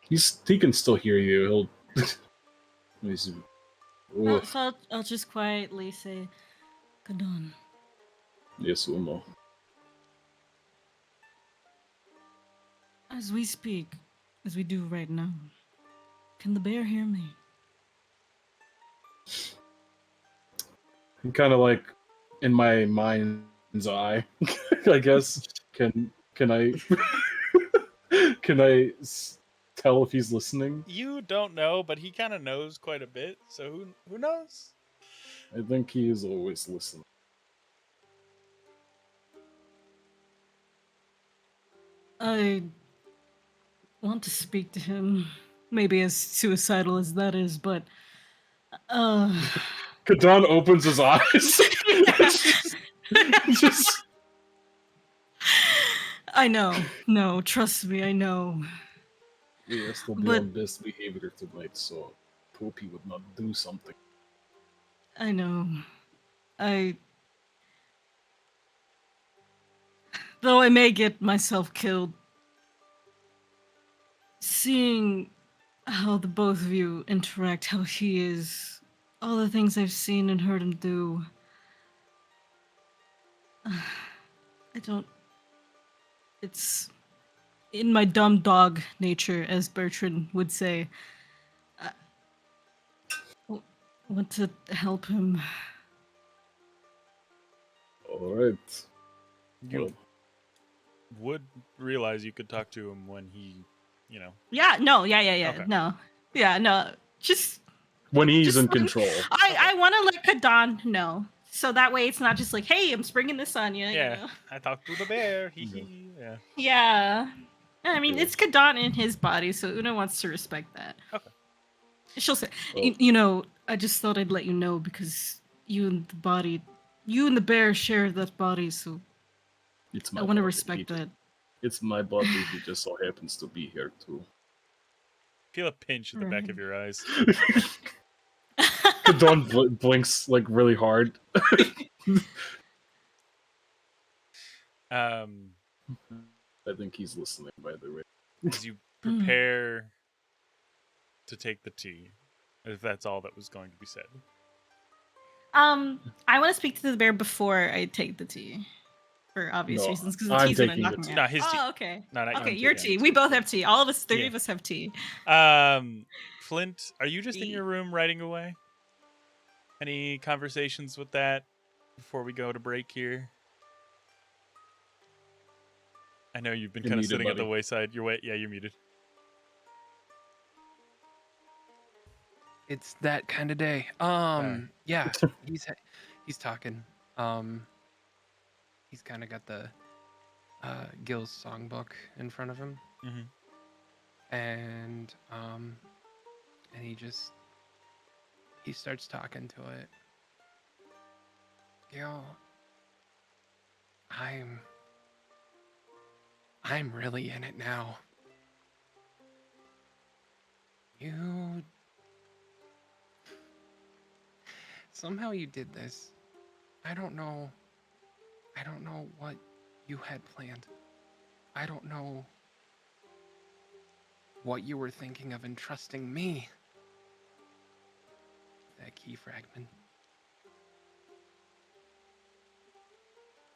He can still hear you. He'll. Let me see. Oof. So I'll just quietly say, Kadan. Yes, Uno. As we speak, as we do right now, can the bear hear me? I'm kind of like in my mind's eye, I guess. Can I tell if he's listening? You don't know, but he kind of knows quite a bit. So who knows? I think he is always listening. I want to speak to him, maybe as suicidal as that is, but Kadan opens his eyes. Just I know. No, trust me, I know. he has to be But- on best behavior tonight, so hope he would not do something. I know. Though I may get myself killed, seeing how the both of you interact, how he is all the things I've seen and heard him do, I don't. It's in my dumb dog nature, as Bertrand would say. I want to help him. All right. You Well, would realize you could talk to him when he, you know. Yeah, no, yeah, Okay. no. Yeah, no. Just when he's in when- control. I want to let Kadon know. So that way it's not just like, hey, I'm springing this on you. Yeah, You know? I talked to the bear. Hee hee. Yeah. Yeah. I mean, Okay. it's Kadon in his body, so Una wants to respect that. Okay. She'll say, Oh. you know, I just thought I'd let you know because you and the bear share that body, so It's I my want to body. respect that. It's my body. He just so happens to be here too. Feel a pinch at the back Right. of your eyes. Dawn blinks like really hard. I think he's listening, by the way. As you prepare to take the tea, if that's all that was going to be said. I want to speak to the bear before I take the tea, for obvious No, reasons, because the I'm tea's gonna taking knock the me tea. out. Not his tea. Oh, okay. Not Okay, I'm your taking tea. We tea, both yeah. have tea. All of us, three Yeah. of us have tea. Flint, are you just in Tea. your room writing away? Any conversations with that before we go to break here? I know you've been You're kind of muted, sitting at the buddy. wayside. Yeah, you're muted. It's that kind of day. Yeah, he's talking. He's kind of got the Gil's songbook in front of him, Mm-hmm. and he starts talking to it. Gil, I'm really in it now. Somehow you did this. I don't know what you had planned. I don't know what you were thinking of entrusting me. That key fragment.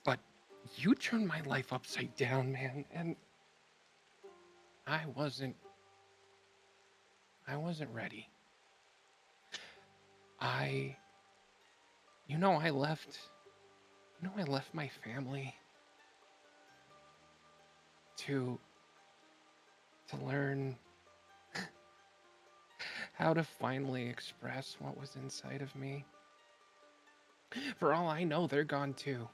But you turned my life upside down, man, and I wasn't ready. I left my family to learn how to finally express what was inside of me. For all I know, they're gone too.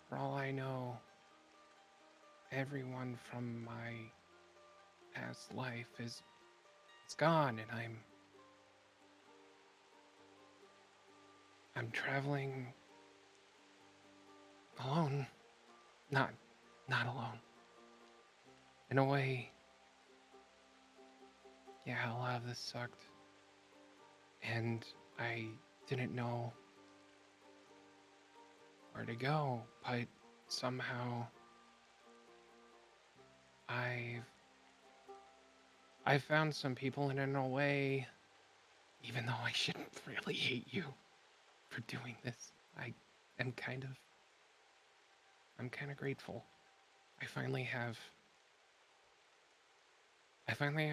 For all I know, everyone from my past life is gone, and I'm traveling alone. Not alone. In a way, yeah, a lot of this sucked. And I didn't know where to go, but somehow I've found some people, and in a way, even though I shouldn't really hate you for doing this, I'm kind of grateful. I finally have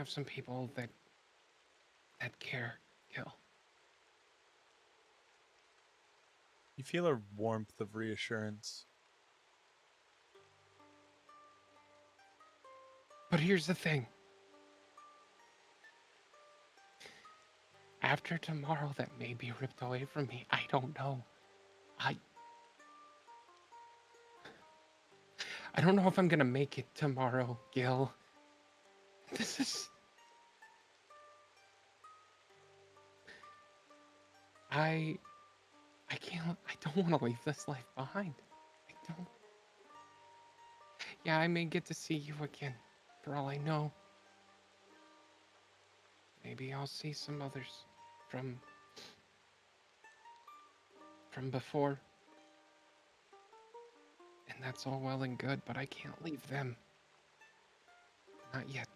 some people that care, Gil. You feel a warmth of reassurance. But here's the thing. After tomorrow, that may be ripped away from me. I don't know. I don't know if I'm gonna make it tomorrow, Gil. This is... I can't... I don't want to leave this life behind. I don't... Yeah, I may get to see you again, for all I know. Maybe I'll see some others from before. And that's all well and good, but I can't leave them. Not yet.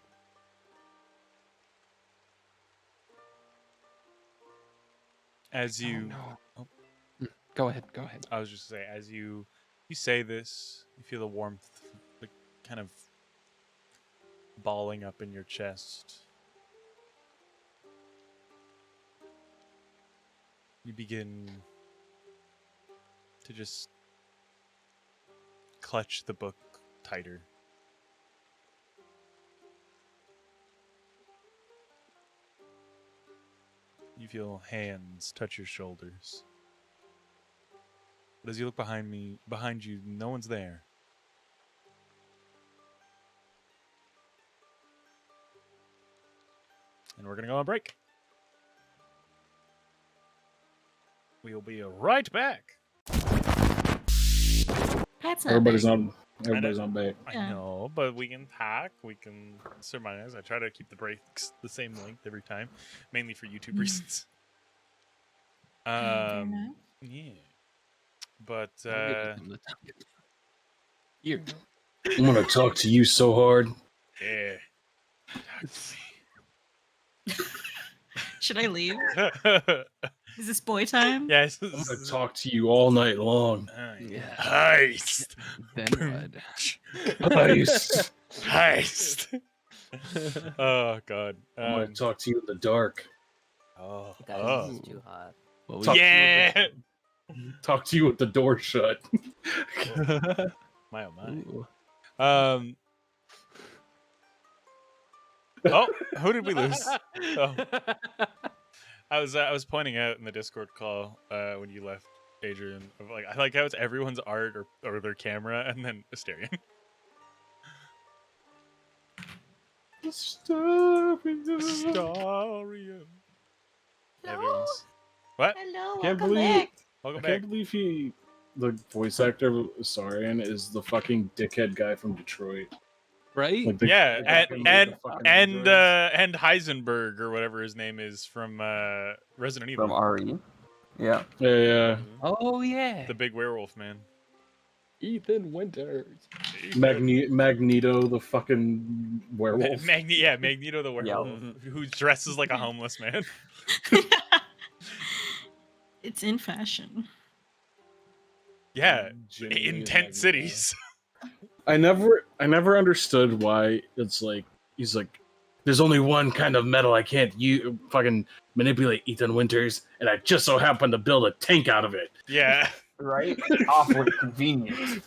As Oh, you, no. oh, Go ahead. Go ahead. I was just saying, as you say this, you feel the warmth, like kind of balling up in your chest. You begin to just clutch the book tighter. You feel hands touch your shoulders. But as you look behind you, no one's there. And we're gonna go on break. We will be right back. Pat's not Everybody's back. on back. I Yeah. know, but we can talk. We can surmise. I try to keep the breaks the same length every time, mainly for YouTube reasons. Fair enough. Yeah. But I'll give you some of the time. Here. I'm gonna talk to you so hard. yeah. Should I leave? Talk Is this boy time? yes. I'm gonna talk to you all night long. Yeah. Heist. Then what? Nice. Heist. Oh God. I'm gonna talk to you in the dark. Oh. Guys, Oh. this is too hot. Well, Talk to you Yeah. Talk to you with the door shut. My oh my. Ooh. Oh, who did we lose? Oh. I was pointing out in the Discord call when you left, Adrian. Of like I like how it's everyone's art or their camera, and then Asterion. Asterion. Everyone's. What? Hello, Can't welcome believe back. Welcome I back. can't believe the voice actor of Saurian is the fucking dickhead guy from Detroit. Right? Like the- Yeah, the guy who made the fucking androids. and Heisenberg or whatever his name is from Resident Evil. From RE. Yeah. Yeah. Oh yeah. The big werewolf man. Ethan Winters. Magneto, the fucking werewolf. Magneto the werewolf who dresses like a homeless man. It's in fashion. Yeah, Genuinely in is tent Magneto. cities. I never understood why it's like he's like, there's only one kind of metal I can't fucking manipulate, Ethan Winters, and I just so happen to build a tank out of it. Yeah. Right? Awfully convenient.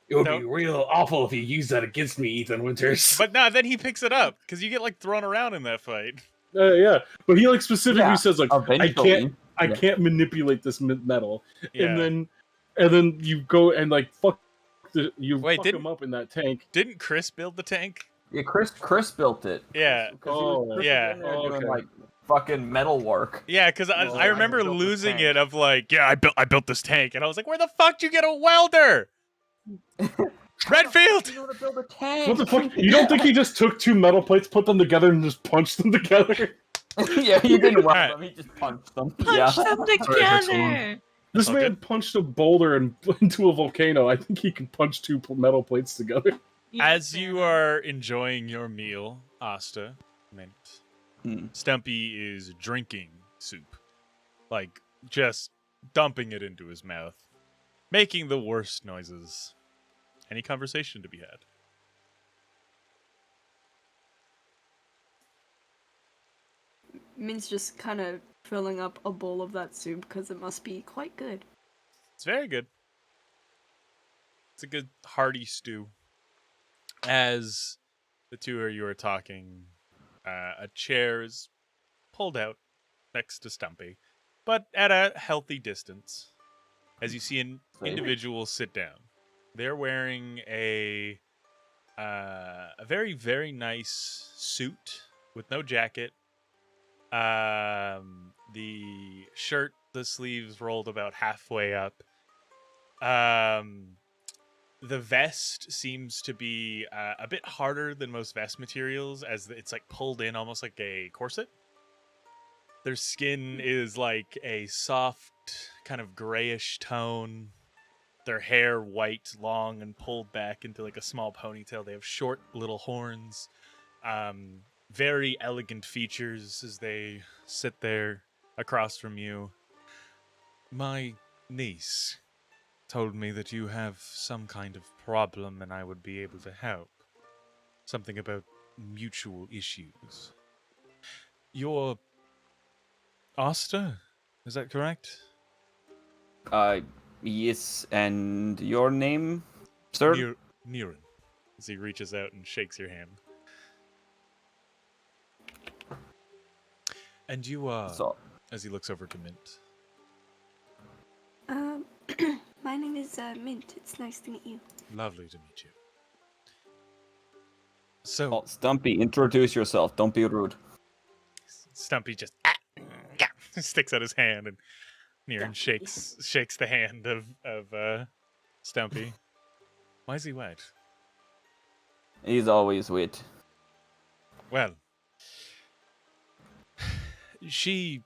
It would No. be real awful if you used that against me, Ethan Winters. But nah, then he picks it up because you get like thrown around in that fight. Yeah, but he like specifically Yeah, says like, eventually. I can't manipulate this metal, Yeah. and then you go and like fuck Wait, him up in that tank. Didn't Chris build the tank? Yeah, Chris built it. Yeah. Chris yeah. was in there doing Okay. like fucking metal work. Yeah, because I I remember built the losing tank. it of like, yeah, I built this tank, and I was like, where the fuck did you get a welder? Redfield. You know how to build a tank. What the fuck? You don't think he just took two metal plates, put them together, and just punched them together? Yeah, he didn't weld Alright. them. He just punched them. Punch Yeah. them Sorry, together. This all man good. punched a boulder into a volcano. I think he can punch two metal plates together. Yeah, As fair you enough. are enjoying your meal, Asta, Mint, Hmm. Stumpy is drinking soup, like just dumping it into his mouth, making the worst noises. Any conversation to be had? Min's just kind of filling up a bowl of that soup because it must be quite good. It's very good. It's a good hearty stew. As the two of you are talking, a chair is pulled out next to Stumpy, but at a healthy distance. As you see an Safe. individual sit down, they're wearing a very, very nice suit with no jacket. The shirt, the sleeves rolled about halfway up. The vest seems to be a bit harder than most vest materials, as it's like pulled in almost like a corset. Their skin is like a soft, kind of grayish tone. Their hair white, long, and pulled back into like a small ponytail. They have short little horns. Very elegant features as they sit there, across from you. My niece told me that you have some kind of problem and I would be able to help. Something about mutual issues. You're Asta? Is that correct? Yes, and your name, sir? Niran. As he reaches out and shakes your hand. And you are, So, as he looks over to Mint. Um, my name is Mint. It's nice to meet you. Lovely to meet you. So, oh, Stumpy, introduce yourself. Don't be rude. Stumpy just sticks out his hand, and Niran shakes the hand of Stumpy. Why is he wet? He's always wet. Well, she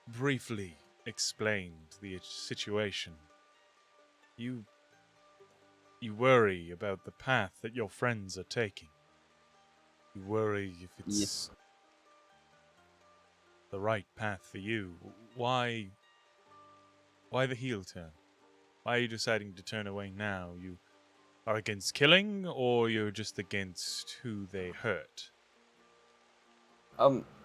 briefly explained the situation. You worry about the path that your friends are taking. You worry if it's Yes. the right path for you. Why the heel turn? Why are you deciding to turn away now? You are against killing, or you're just against who they hurt?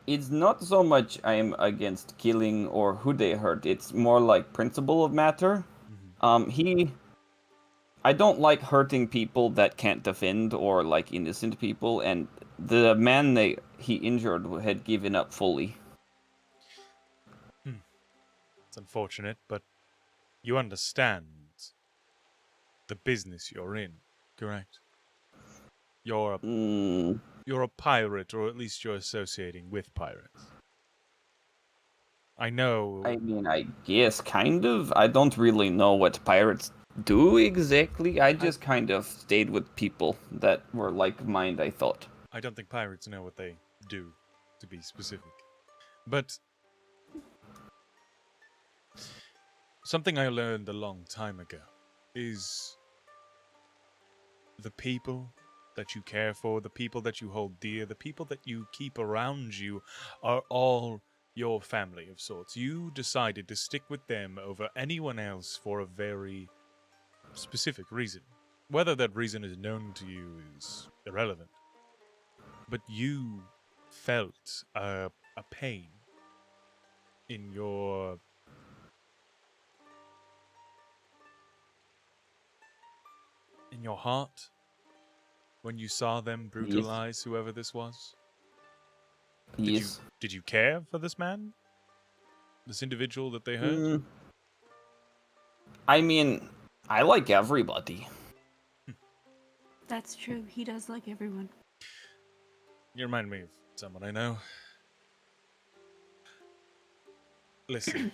It's not so much I'm against killing or who they hurt. It's more like principle of matter. I don't like hurting people that can't defend or like innocent people, and the man he injured had given up fully. It's unfortunate, but you understand the business you're in, correct? You're a pirate, or at least you're associating with pirates. I know. I mean, I guess kind of. I don't really know what pirates do exactly. I just kind of stayed with people that were like-minded, I thought. I don't think pirates know what they do, to be specific. But something I learned a long time ago is the people that you care for, the people that you hold dear, the people that you keep around you are all your family of sorts. You decided to stick with them over anyone else for a very specific reason. Whether that reason is known to you is irrelevant. But you felt a pain in your heart when you saw them brutalize whoever this was? Yes. Did you care for this man? This individual that they hurt? I mean, I like everybody. That's true. He does like everyone. You remind me of someone I know. Listen,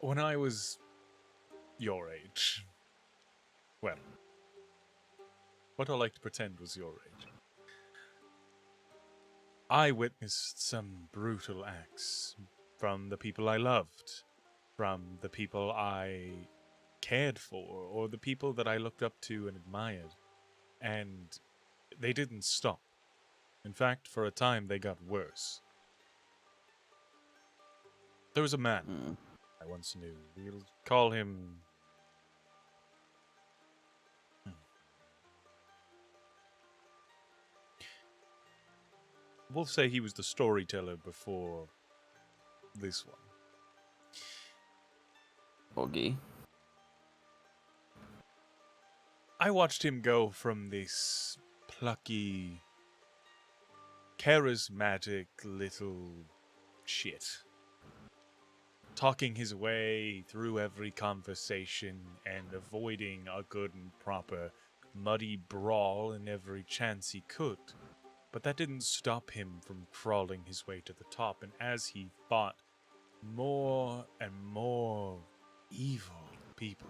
when I was your age, well, what I like to pretend was your age, I witnessed some brutal acts from the people I loved, from the people I cared for, or the people that I looked up to and admired, and they didn't stop. In fact, for a time, they got worse. There was a man I once knew. We'll call him... We'll say he was the storyteller before this one. Okay. I watched him go from this plucky, charismatic little shit, talking his way through every conversation and avoiding a good and proper muddy brawl in every chance he could. But that didn't stop him from crawling his way to the top, and as he fought more and more evil people,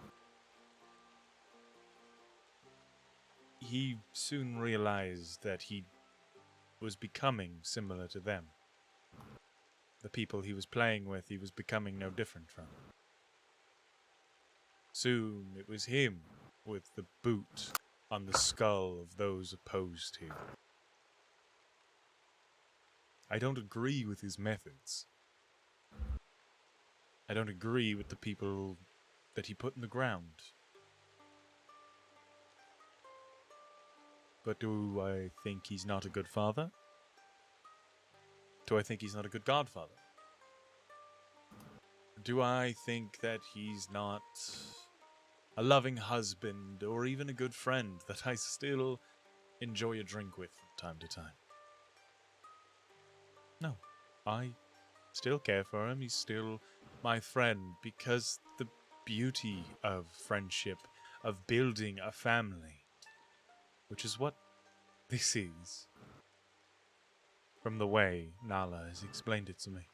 he soon realized that he was becoming similar to them. The people he was playing with, he was becoming no different from. Soon it was him with the boot on the skull of those opposed to him. I don't agree with his methods, I don't agree with the people that he put in the ground. But do I think he's not a good father? Do I think he's not a good godfather? Do I think that he's not a loving husband or even a good friend that I still enjoy a drink with from time to time? No. I still care for him. He's still my friend because the beauty of friendship, of building a family, which is what this is, from the way Nala has explained it to me,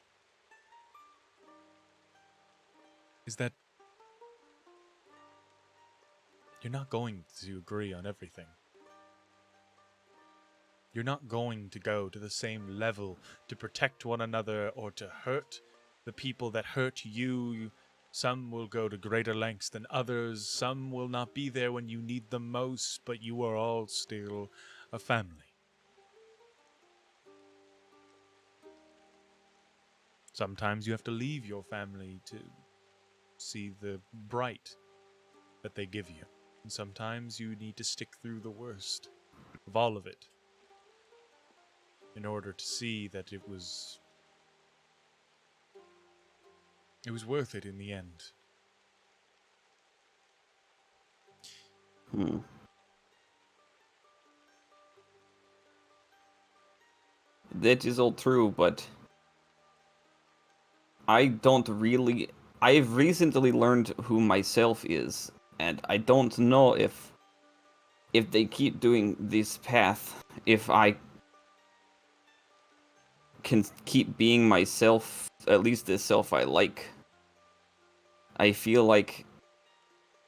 is that you're not going to agree on everything. You're not going to go to the same level to protect one another or to hurt the people that hurt you. Some will go to greater lengths than others. Some will not be there when you need them most, but you are all still a family. Sometimes you have to leave your family to see the bright that they give you. And sometimes you need to stick through the worst of all of it in order to see that it was worth it in the end. That is all true, but I've recently learned who myself is, and I don't know if they keep doing this path, if I can keep being myself, at least the self I like. I feel like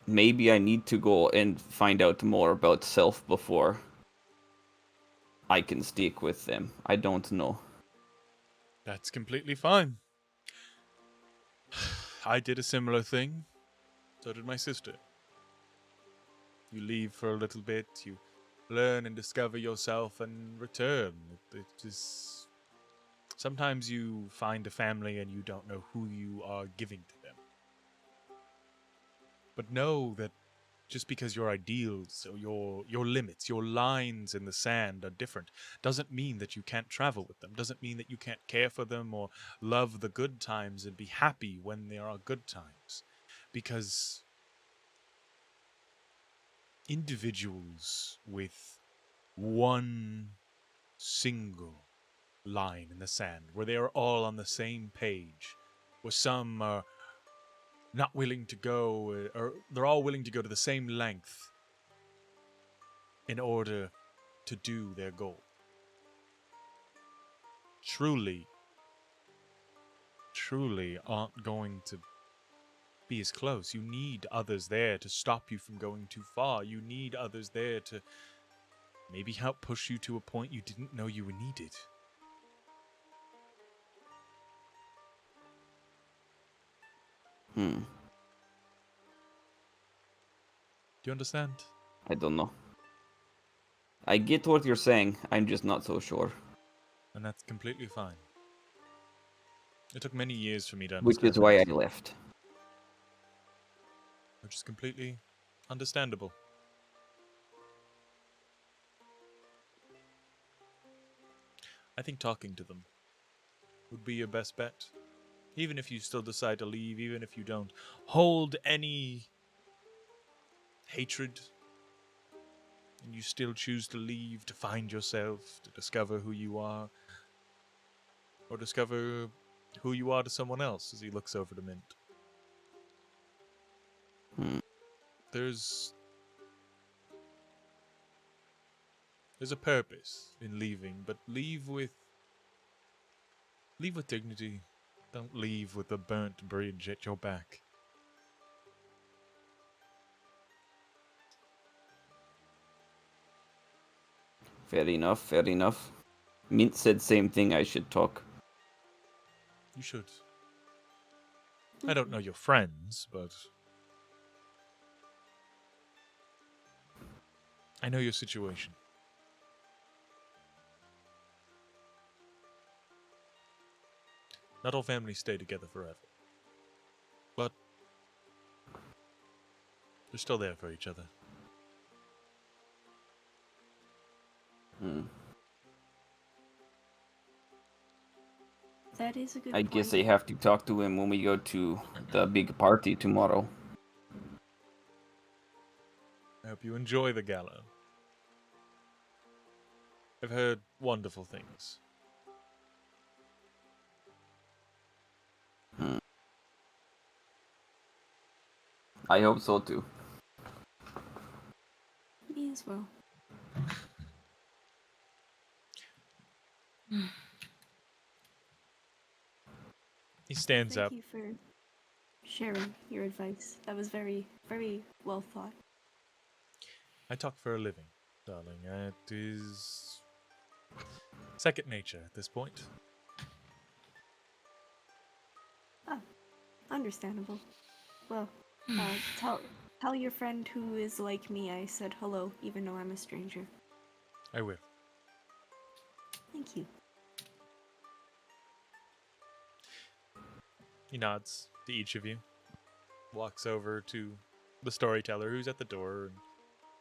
maybe I need to go and find out more about self before I can stick with them. I don't know. That's completely fine. I did a similar thing. So did my sister. You leave for a little bit, you learn and discover yourself and return. It just... Sometimes you find a family and you don't know who you are giving to them. But know that just because your ideals or your limits, your lines in the sand are different, doesn't mean that you can't travel with them, doesn't mean that you can't care for them or love the good times and be happy when there are good times. Because individuals with one single line in the sand, where they are all on the same page, where some are not willing to go, or they're all willing to go to the same length in order to do their goal. Truly aren't going to be as close. You need others there to stop you from going too far. You need others there to maybe help push you to a point you didn't know you needed. Hmm. Do you understand? I don't know. I get what you're saying, I'm just not so sure. And that's completely fine. It took many years for me to Which understand is why I that, left. which is completely understandable. I think talking to them would be your best bet. Even if you still decide to leave, even if you don't hold any hatred, and you still choose to leave to find yourself, to discover who you are, or discover who you are to someone else as he looks over to Mint. There's a purpose in leaving, but leave with dignity. Don't leave with a burnt bridge at your back. Fair enough, fair enough. Mint said same thing, I should talk. You should. I don't know your friends, but I know your situation. Not all families stay together forever. but they're still there for each other. Hmm. That is a good I point. guess I have to talk to him when we go to the big party tomorrow. I hope you enjoy the gala. I've heard wonderful things. I hope so too. Me as well. He stands Thank up. you for sharing your advice. That was very, very well thought. I talk for a living, darling. It is second nature at this point. Understandable. Well, tell your friend who is like me I said hello, even though I'm a stranger. I will. Thank you. He nods to each of you, walks over to the storyteller who's at the door, and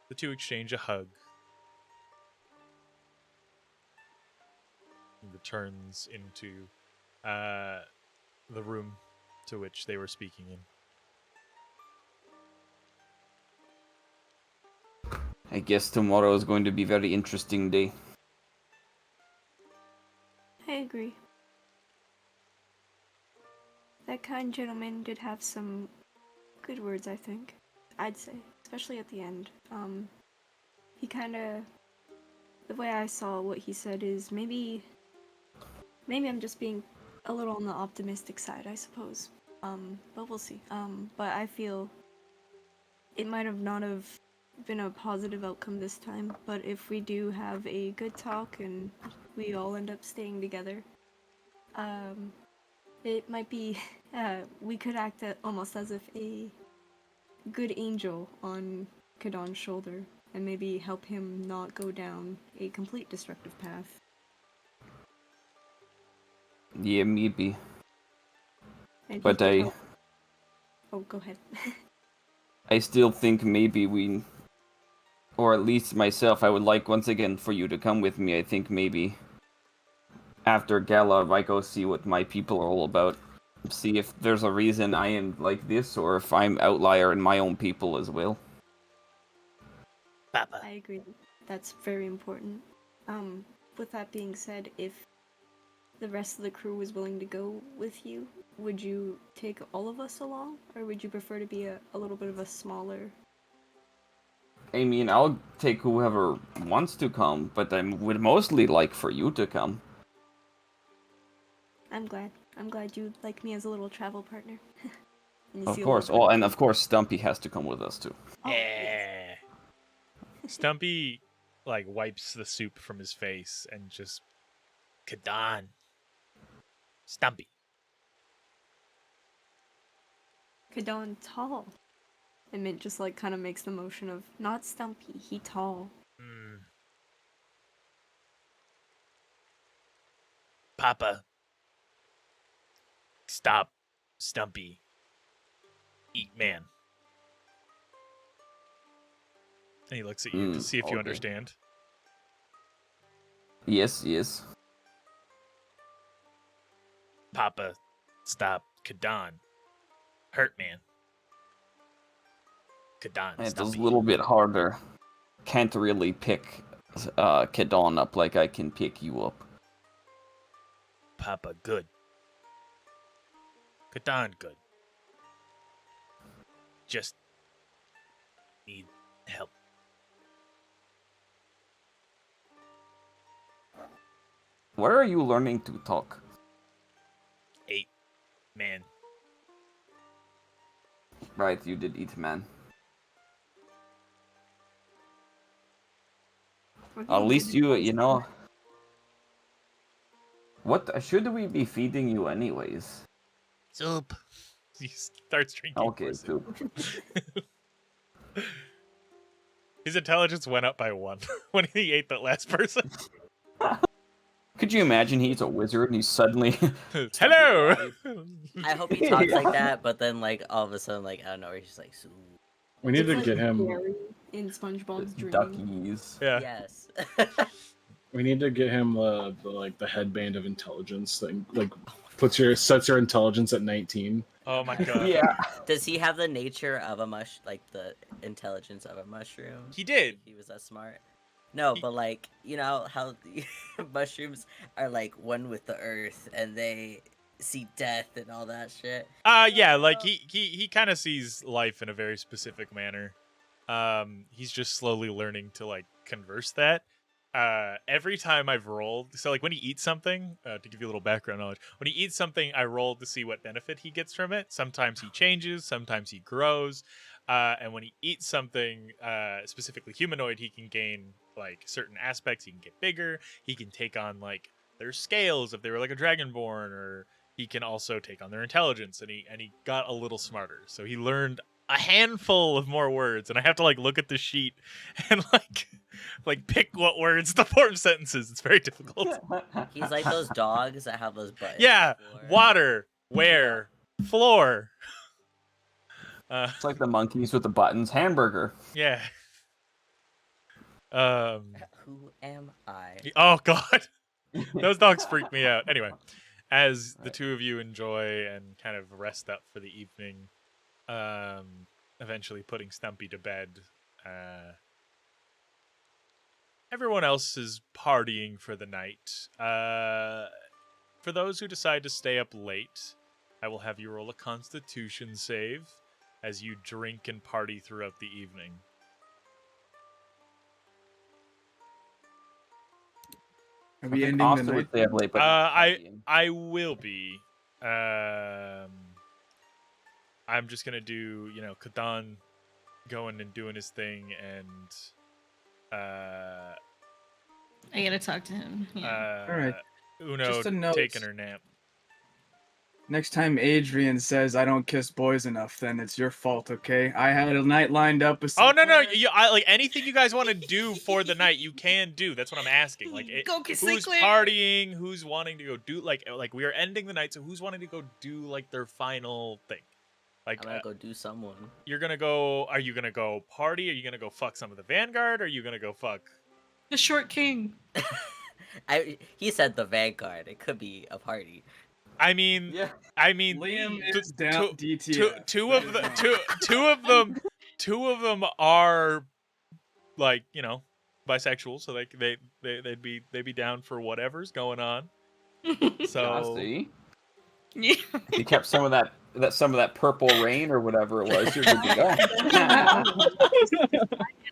the two exchange a hug. He returns into the room to which they were speaking in. I guess tomorrow is going to be a very interesting day. I agree. That kind gentleman did have some good words, I think. I'd say, especially at the end. He kind of, the way I saw what he said is maybe I'm just being a little on the optimistic side, I suppose. But we'll see. But I feel it might have not have been a positive outcome this time, but if we do have a good talk and we all end up staying together, it might be, we could act almost as if a good angel on Kadon's shoulder and maybe help him not go down a complete destructive path. Yeah, maybe. And he But could I help. Oh, go ahead. still think maybe we, or at least myself, I would like once again for you to come with me. I think maybe after Gala, I go see what my people are all about. See if there's a reason I am like this, or if I'm outlier in my own people as well. Papa. I agree. That's very important. With that being said, if the rest of the crew was willing to go with you, would you take all of us along? Or would you prefer to be a little bit of a smaller... I mean, I'll take whoever wants to come, but I would mostly like for you to come. I'm glad. I'm glad you like me as a little travel partner. And you Of see a course. little Oh, bit and of course, Stumpy has to come with us too. Oh, yes. Stumpy like wipes the soup from his face and just Kadon. Stumpy. Kadon tall. And Mint just like kind of makes the motion of not Stumpy, he tall. Papa. Stop, Stumpy. Eat man. And he looks at you to see if you okay. understand. Yes, yes. Papa. Stop, Kadon. Hurt man. Kadon, It's a Stumpy. little bit harder. Can't really pick Kadon up like I can pick you up. Papa, good. Kadon, good. Just need help. Where are you learning to talk? 8 man. Right, you did eat, man. We're At getting least good you advice. know. What should we be feeding you anyways? Soup. He starts drinking Okay, more soup. His intelligence went up by 1 when he ate that last person. Could you imagine he's a wizard and he's suddenly Hello. I hope he talks like that, but then like all of a sudden, like I don't know, he's just like, "Ooh." We need It's to like get him. Gary in SpongeBob's dream. duckies? Yeah. Yes. We need to get him the headband of intelligence thing. Like sets your intelligence at 19. Oh my god. Yeah. Does he have the nature of a like the intelligence of a mushroom? He did. If he was that smart. No, He- but like you know how the mushrooms are like one with the earth and they see death and all that shit. Yeah, like he kind of sees life in a very specific manner. He's just slowly learning to like converse that. Every time I've rolled, so like when he eats something, to give you a little background knowledge, when he eats something, I roll to see what benefit he gets from it. Sometimes he changes, sometimes he grows, and when he eats something, specifically humanoid, he can gain like certain aspects. He can get bigger. He can take on like their scales if they were like a dragonborn, or he can also take on their intelligence. And he got a little smarter, so he learned a handful of more words, and I have to like look at the sheet and like pick what words to form sentences. It's very difficult. He's like those dogs that have those buttons. Yeah, before. water, where, floor. It's like the monkeys with the buttons. Hamburger. Yeah. Who am I? Oh god, those dogs freak me out. Anyway, as the two of you enjoy and kind of rest up for the evening, eventually putting Stumpy to bed, everyone else is partying for the night. For those who decide to stay up late, I will have you roll a Constitution save as you drink and party throughout the evening. Are I we think ending the Austin night? would stay up late, but I will be. I'm just gonna do, Kadan going and doing his thing, and I gotta talk to him. Yeah. Alright. Uno Just a note. taking her nap. Next time Adrian says I don't kiss boys enough, then it's your fault, okay? I had a night lined up with Oh no, somewhere. like anything you guys want to do for the night, you can do. That's what I'm asking. Like, Go kiss who's Sinclair. partying? Who's wanting to go do like we are ending the night, so who's wanting to go do like their final thing? Like, I'm gonna go do someone. you're gonna go. Are you gonna go party? Are you gonna go fuck some of the Vanguard? Or are you gonna go fuck? The short king. He said the Vanguard. It could be a party. I mean, yeah. Liam is down DTF. two of them are like, bisexual, so they'd be down for whatever's going on. So See, Yeah. you kept some of that purple rain or whatever it was. You're good to go.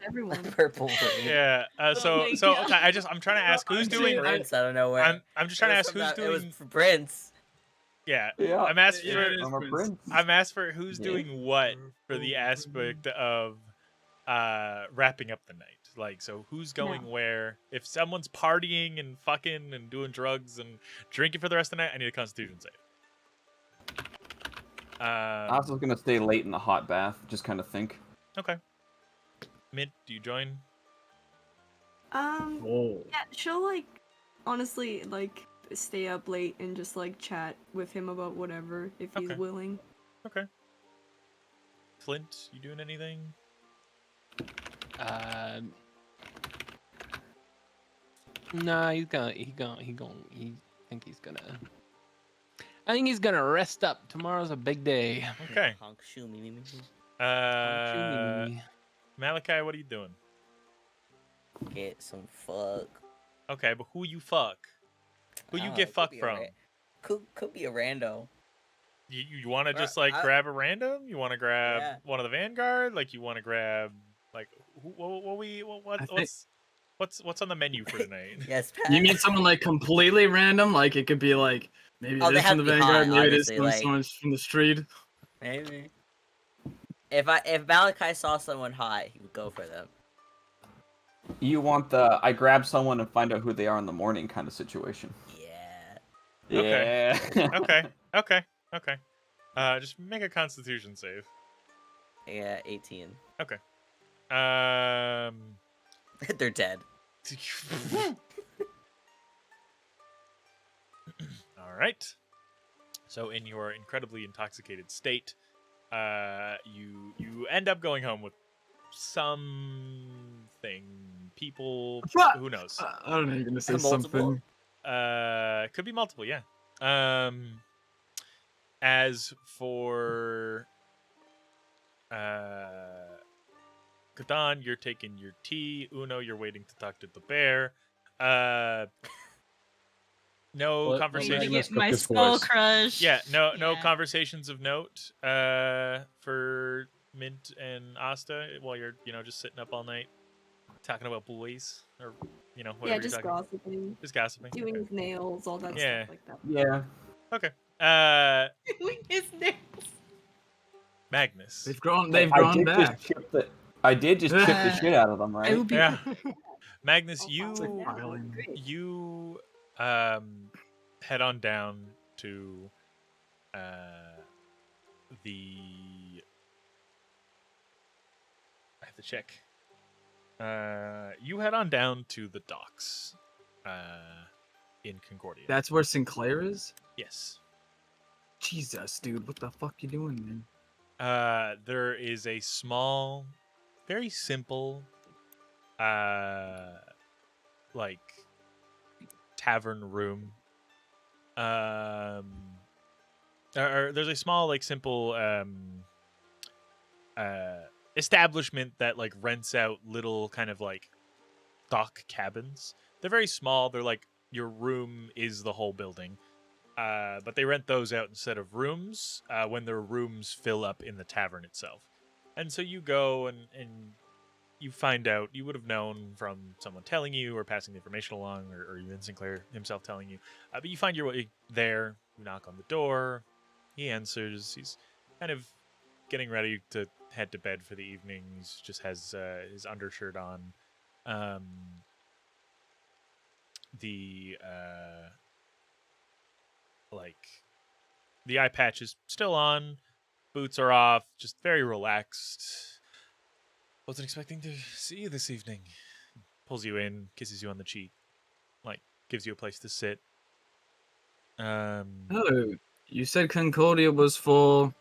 Everyone. Purple rain. yeah. So my so God. okay, I'm trying to ask who's doing. Prince, I don't know where. I'm just trying to ask who's It was doing. for Prince. Yeah. Yeah. I'm asking Yeah, it is I'm a Prince. prince. I'm asked for who's Yeah. doing what for the aspect of wrapping up the night. Like, so who's going where? If someone's partying and fucking and doing drugs and drinking for the rest of the night, I need a Constitution save. I was just gonna stay late in the hot bath. Just kind of think. Okay. Mint, do you join? Whoa. Yeah, she'll honestly stay up late and just chat with him about whatever if he's Okay. willing. Okay. Flint, you doing anything? Nah, I think he's gonna rest up. Tomorrow's a big day. Okay. Honk shoo me me me. Malachi, what are you doing? Get some fuck. Okay, but who you fuck? Who you Oh, get could fucked be a from? Could be a rando. You want to Or just I- grab a random? You want to grab Yeah. one of the Vanguard? Like, you want to grab what's on the menu for tonight? Yes, Pat. You mean someone completely random? Like it could be maybe Oh, it they is have from the to be Vanguard, hot, maybe it is obviously, someone from the street. Maybe. If Malachi saw someone hot, he would go for them. You want the I grab someone and find out who they are in the morning kind of situation. Yeah. Okay. Yeah. Okay. Just make a Constitution save. Yeah, 18. Um. They're dead. right. So in your incredibly intoxicated state, you end up going home with something. People, What? who knows? I don't know. You're gonna say Multiple? something. Could be multiple, yeah. As for Kadan, you're taking your tea. Uno, you're waiting to talk to the bear. No Let conversation. Need to Magnus get cook my his skull voice. crush. Yeah, no Yeah. conversations of note for Mint and Asta while you're, just sitting up all night talking about boys or, whatever Yeah, you're just talking about. gossiping, Just gossiping. doing Okay. his nails, all that Yeah. stuff like that. Yeah. Okay. Doing his nails. Magnus. They've grown. Hey, They've grown back. I did just chip the shit out of them, I will right? be. Yeah. Magnus, I'll you follow that. filing. Great. you head on down to the I have to check. You head on down to the docks in Concordia. That's where Sinclair is. Yes. Jesus, dude, what the fuck you doing, man? There is a small, very simple like tavern room. Or there's a small, like, simple establishment that, like, rents out little kind of like dock cabins. They're very small. They're like your room is the whole building. But they rent those out instead of rooms when their rooms fill up in the tavern itself. And so you go and you find out, you would have known from someone telling you or passing the information along, or even Sinclair himself telling you. But you find your way there, you knock on the door, he answers, he's kind of getting ready to head to bed for the evening. He just has his undershirt on. The eye patch is still on, boots are off, just very relaxed. Wasn't expecting to see you this evening. Pulls you in, kisses you on the cheek, like gives you a place to sit. Oh, you said Concordia was for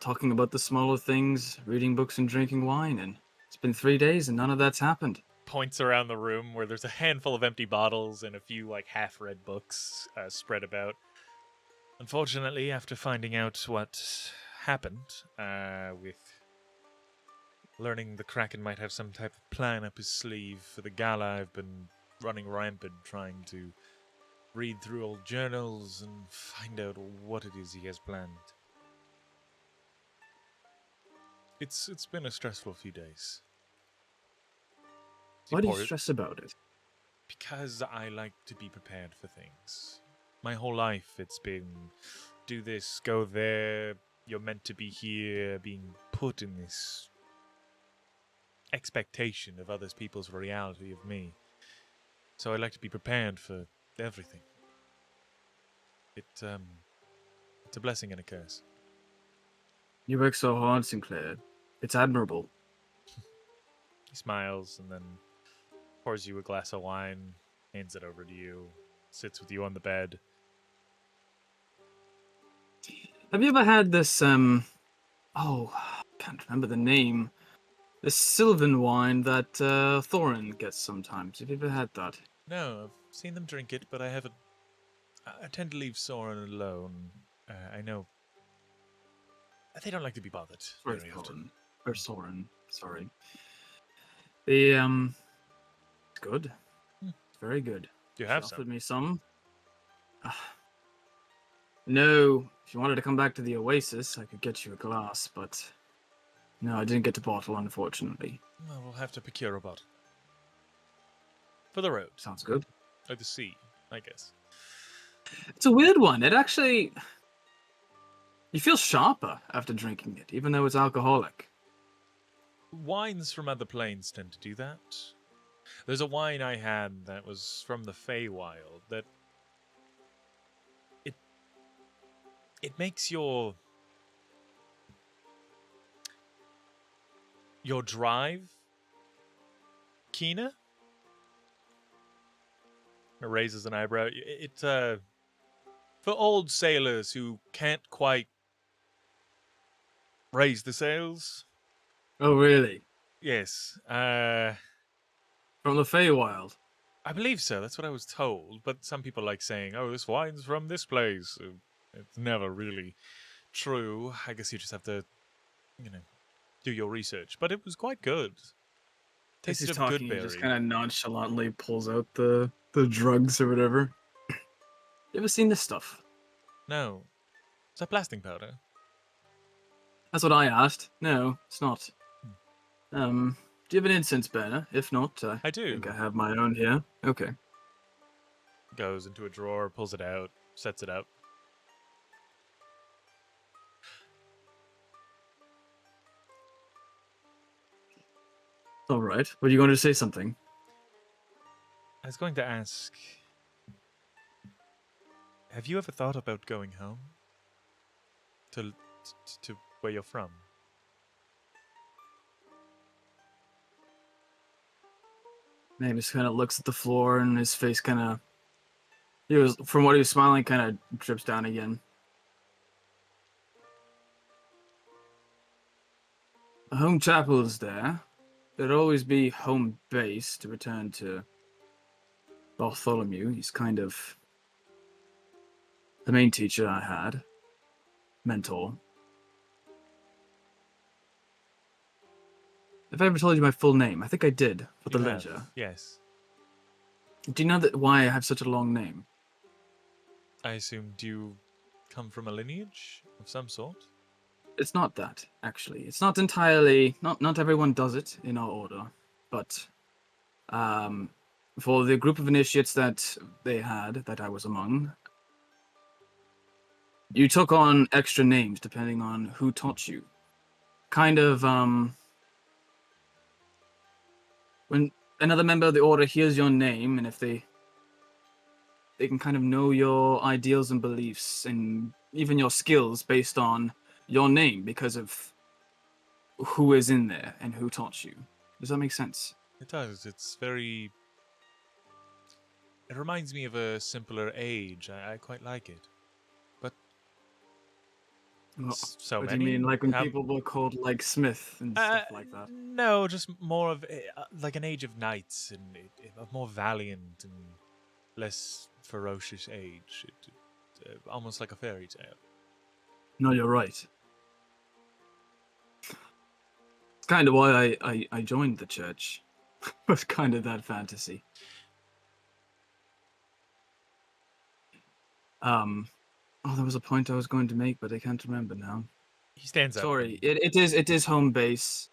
talking about the smaller things, reading books and drinking wine, and it's been 3 days and none of that's happened. Points around the room where there's a handful of empty bottles and a few like half-read books spread about. Unfortunately, after finding out what happened, with learning the Kraken might have some type of plan up his sleeve for the gala, I've been running rampant trying to read through old journals and find out what it is he has planned. It's been a stressful few days. Why do you stress about it? Because I like to be prepared for things. My whole life it's been do this, go there, you're meant to be here, being put in this expectation of other people's reality of me. So I like to be prepared for everything. It's a blessing and a curse. You work so hard, Sinclair. It's admirable. He smiles and then pours you a glass of wine, hands it over to you, sits with you on the bed. Have you ever had this, oh, I can't remember the name. This Sylvan wine that Thorin gets sometimes. Have you ever had that? No, I've seen them drink it, but I haven't. I tend to leave Soren alone. I know. They don't like to be bothered Or very often. Thorin. Or Soren, sorry. The, it's good. It's very good. Do you have She some? offered me some. No, if you wanted to come back to the Oasis, I could get you a glass, but no, I didn't get to bottle, unfortunately. Well, we'll have to procure a bottle. For the road. Sounds good. Or the sea, I guess. It's a weird one. It actually... You feel sharper after drinking it, even though it's alcoholic. Wines from other planes tend to do that. There's a wine I had that was from the Feywild that it makes your drive keener. It raises an eyebrow. It For old sailors who can't quite raise the sails. Oh, really? Yes. From the Feywild? I believe so. That's what I was told. But some people like saying, "Oh, this wine's from this place." It's never really true. I guess you just have to, do your research. But it was quite good. As Tasted he's of good talking, he just berry. kind of nonchalantly pulls out the drugs or whatever. You ever seen this stuff? No, is that blasting powder? That's what I asked. No, it's not. Do you have an incense burner? If not, I I do. think I have my own here. Okay. Goes into a drawer, pulls it out, sets it up. All right. Were you going to say something? I was going to ask, have you ever thought about going home? To where you're from? Man just kind of looks at the floor and his face kind of. From what he was smiling, kind of drips down again. The home chapel is there. There'd always be home base to return to Bartholomew. He's kind of the main teacher I had. Mentor. Have I ever told you my full name? I think I did for the You have, ledger. yes. Do you know why I have such a long name? I assume, do you come from a lineage of some sort? It's not that, actually. It's not entirely. Not everyone does it in our order, but for the group of initiates that they had, that I was among, you took on extra names depending on who taught you. Kind of when another member of the order hears your name, and if they can kind of know your ideals and beliefs and even your skills based on your name because of who is in there and who taught you. Does that make sense? It does. It's very. It reminds me of a simpler age. I quite like it. But. Well, So what many? do you mean? Like when How- people were called like Smith and stuff like that? No, just more of like an age of knights and a more valiant and less ferocious age. Almost like a fairy tale. No, you're right. It's kind of why I joined the church. Was kind of that fantasy. Oh, there was a point I was going to make, but I can't remember now. He stands up. Sorry, and- it is home base,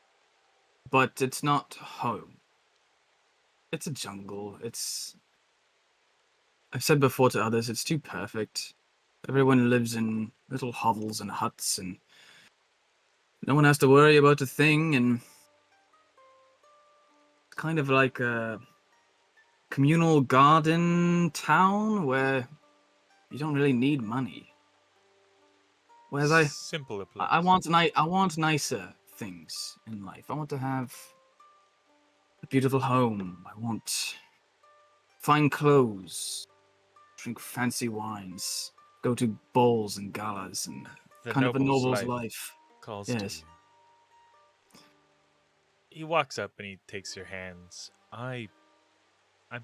but it's not home. It's a jungle. I've said before to others, it's too perfect. Everyone lives in little hovels and huts, and no one has to worry about a thing, and it's kind of like a communal garden town where you don't really need money. Whereas Simpler place. I want nicer things in life. I want to have a beautiful home. I want fine clothes, drink fancy wines, go to balls and galas, and The kind of a noble's life life. calls Yes. to you. He walks up and he takes your hands. I've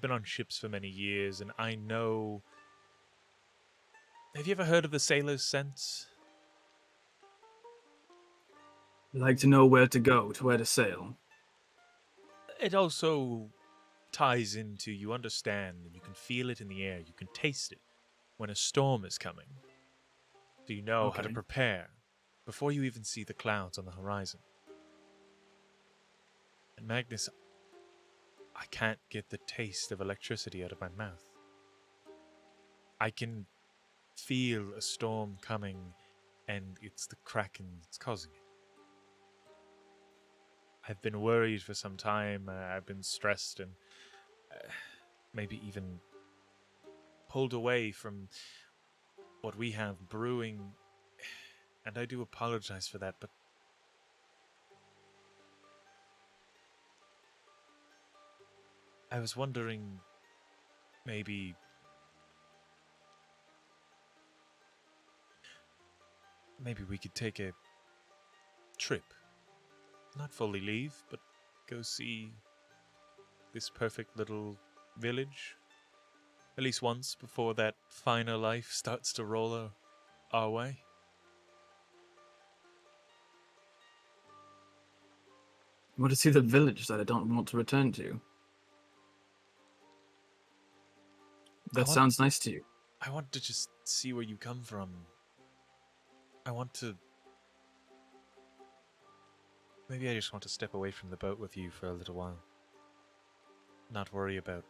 been on ships for many years, and I know. Have you ever heard of the sailor's sense? You like to know where to go, to where to sail. It also ties into you understand and you can feel it in the air, you can taste it when a storm is coming. So you know how to Okay. prepare before you even see the clouds on the horizon. And Magnus, I can't get the taste of electricity out of my mouth. I can feel a storm coming, and it's the Kraken that's causing it. I've been worried for some time. I've been stressed and maybe even pulled away from what we have brewing. And I do apologize for that, but I was wondering maybe maybe we could take a trip. Not fully leave, but go see this perfect little village. At least once before that finer life starts to roll our way. I want to see the village that I don't want to return to. That sounds nice to you. I want to just see where you come from. I want to... Maybe I just want to step away from the boat with you for a little while. Not worry about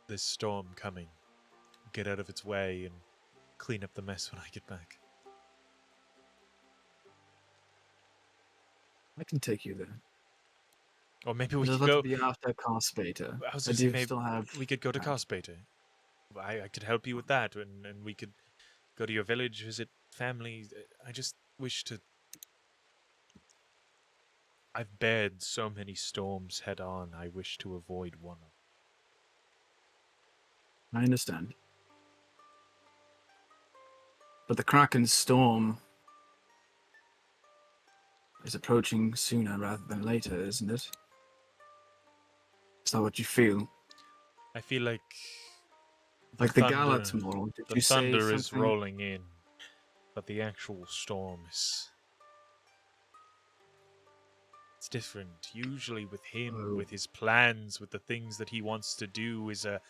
this storm coming. Get out of its way and clean up the mess when I get back. I can take you there. Or maybe we But could I'd go... like to be after Carspater. I was I just saying, do maybe still have we could go to that. Carspater. I could help you with that, and we could go to your village, visit family. I just wish to... I've bared so many storms head on, I wish to avoid one. I understand. But the Kraken's storm is approaching sooner rather than later, isn't it? Is that what you feel? I feel like... Like the Galat's thunder- model. Did The you say thunder is something? rolling in, but the actual storm is... It's different. Usually with him, with his plans, with the things that he wants to do, is a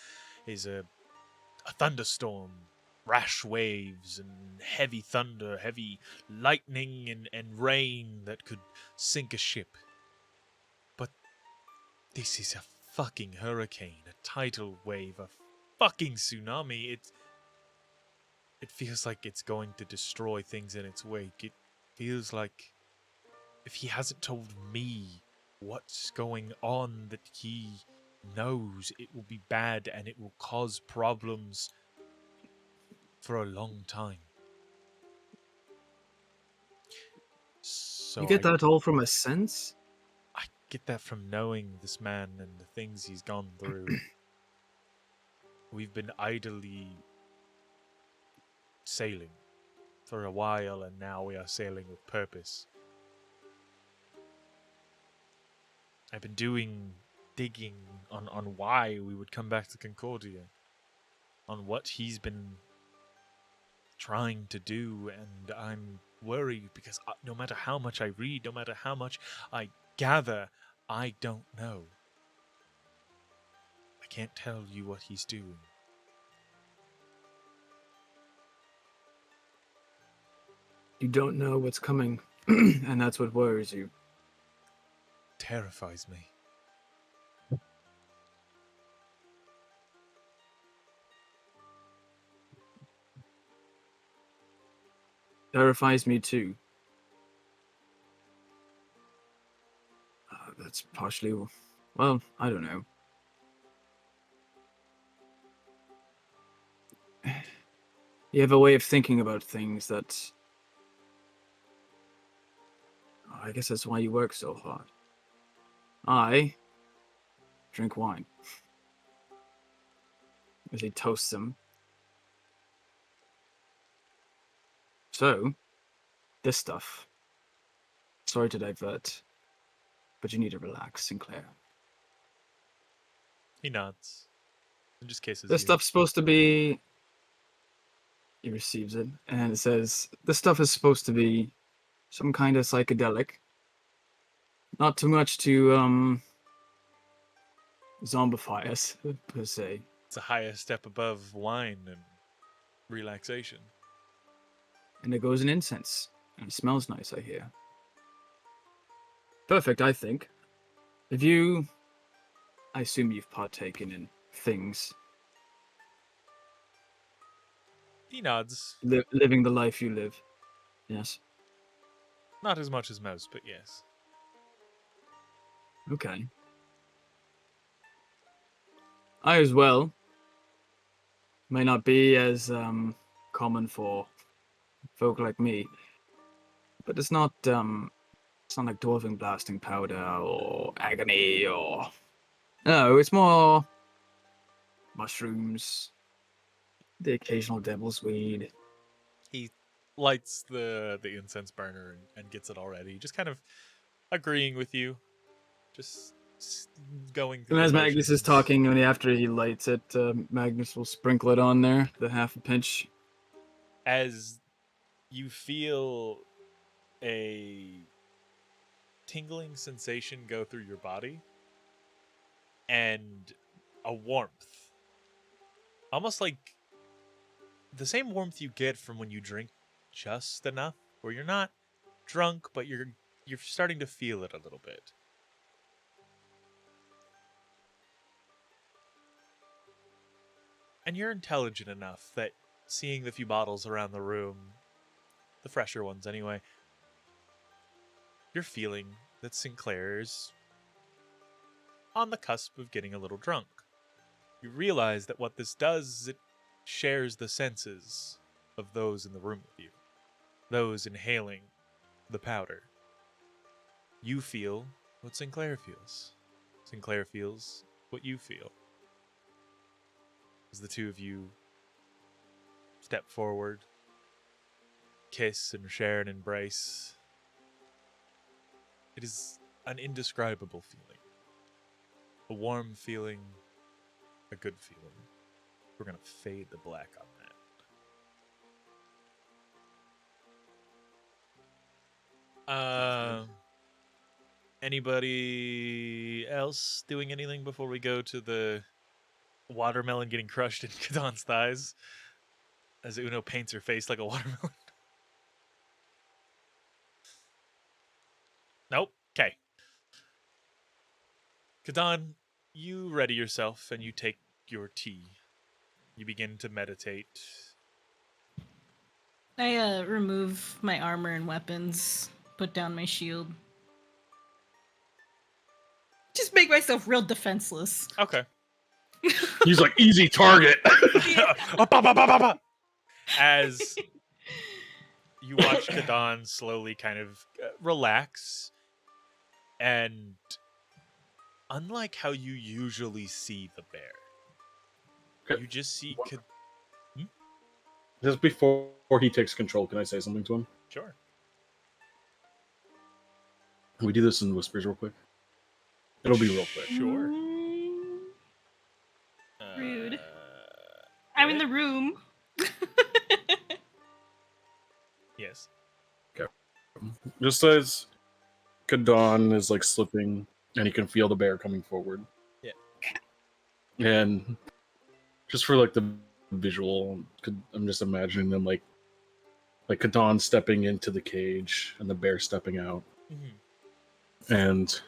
thunderstorm, rash waves and heavy thunder, heavy lightning and rain that could sink a ship. But this is a fucking hurricane, a tidal wave, a fucking tsunami. It feels like it's going to destroy things in its wake. It feels like if he hasn't told me what's going on that he knows, it will be bad and it will cause problems for a long time. So You get that all from a sense? I get that from knowing this man and the things he's gone through. We've been idly sailing for a while, and now we are sailing with purpose. I've been digging on why we would come back to Concordia, on what he's been trying to do, and I'm worried because no matter how much I read, no matter how much I gather, I don't know. I can't tell you what he's doing. You don't know what's coming, and that's what worries you. Terrifies me. Terrifies me too. That's partially... Well, I don't know. You have a way of thinking about things that... I guess that's why you work so hard. I drink wine. As he toasts them. So, this stuff. Sorry to divert, but you need to relax, Sinclair. He nods. In just cases. This stuff's supposed to be... He receives it, and it says, this stuff is supposed to be some kind of psychedelic. Not too much to, zombify us, per se. It's a higher step above wine and relaxation. And it goes in incense. And it smells nice, I hear. Perfect, I think. I assume you've partaken in things. He nods. Living the life you live. Yes. Not as much as most, but yes. Okay. I as well. May not be as common for folk like me, but it's not like dwarven blasting powder or agony or... No, it's more mushrooms, the occasional devil's weed. He lights the incense burner and gets it all ready. Just kind of agreeing with you. Just going through And the as Magnus is motions. talking, and after he lights it, Magnus will sprinkle it on there, the half a pinch. As you feel a tingling sensation go through your body and a warmth, almost like the same warmth you get from when you drink just enough, where you're not drunk but you're starting to feel it a little bit. And you're intelligent enough that seeing the few bottles around the room, the fresher ones anyway, you're feeling that Sinclair's on the cusp of getting a little drunk. You realize that what this does is it shares the senses of those in the room with you, those inhaling the powder. You feel what Sinclair feels. Sinclair feels what you feel. As the two of you step forward, kiss and share an embrace, it is an indescribable feeling. A warm feeling, a good feeling. We're going to fade the black on that. Anybody else doing anything before we go to the watermelon getting crushed in Kadon's thighs as Uno paints her face like a watermelon? Nope. Okay. Kadon, you ready yourself and you take your tea. You begin to meditate. I remove my armor and weapons, put down my shield. Just make myself real defenseless. Okay. He's like, easy target. As you watch Kadon slowly kind of relax, and unlike how you usually see the bear, Okay. you just see Just before he takes control, can I say something to him? Sure. Can we do this in whispers real quick? It'll be real quick. Sure. Rude. I'm in the room. Yes. Just as Kadon is like slipping, and he can feel the bear coming forward. Yeah. And just for like the visual, I'm just imagining them like Kadon stepping into the cage and the bear stepping out. Mm-hmm. And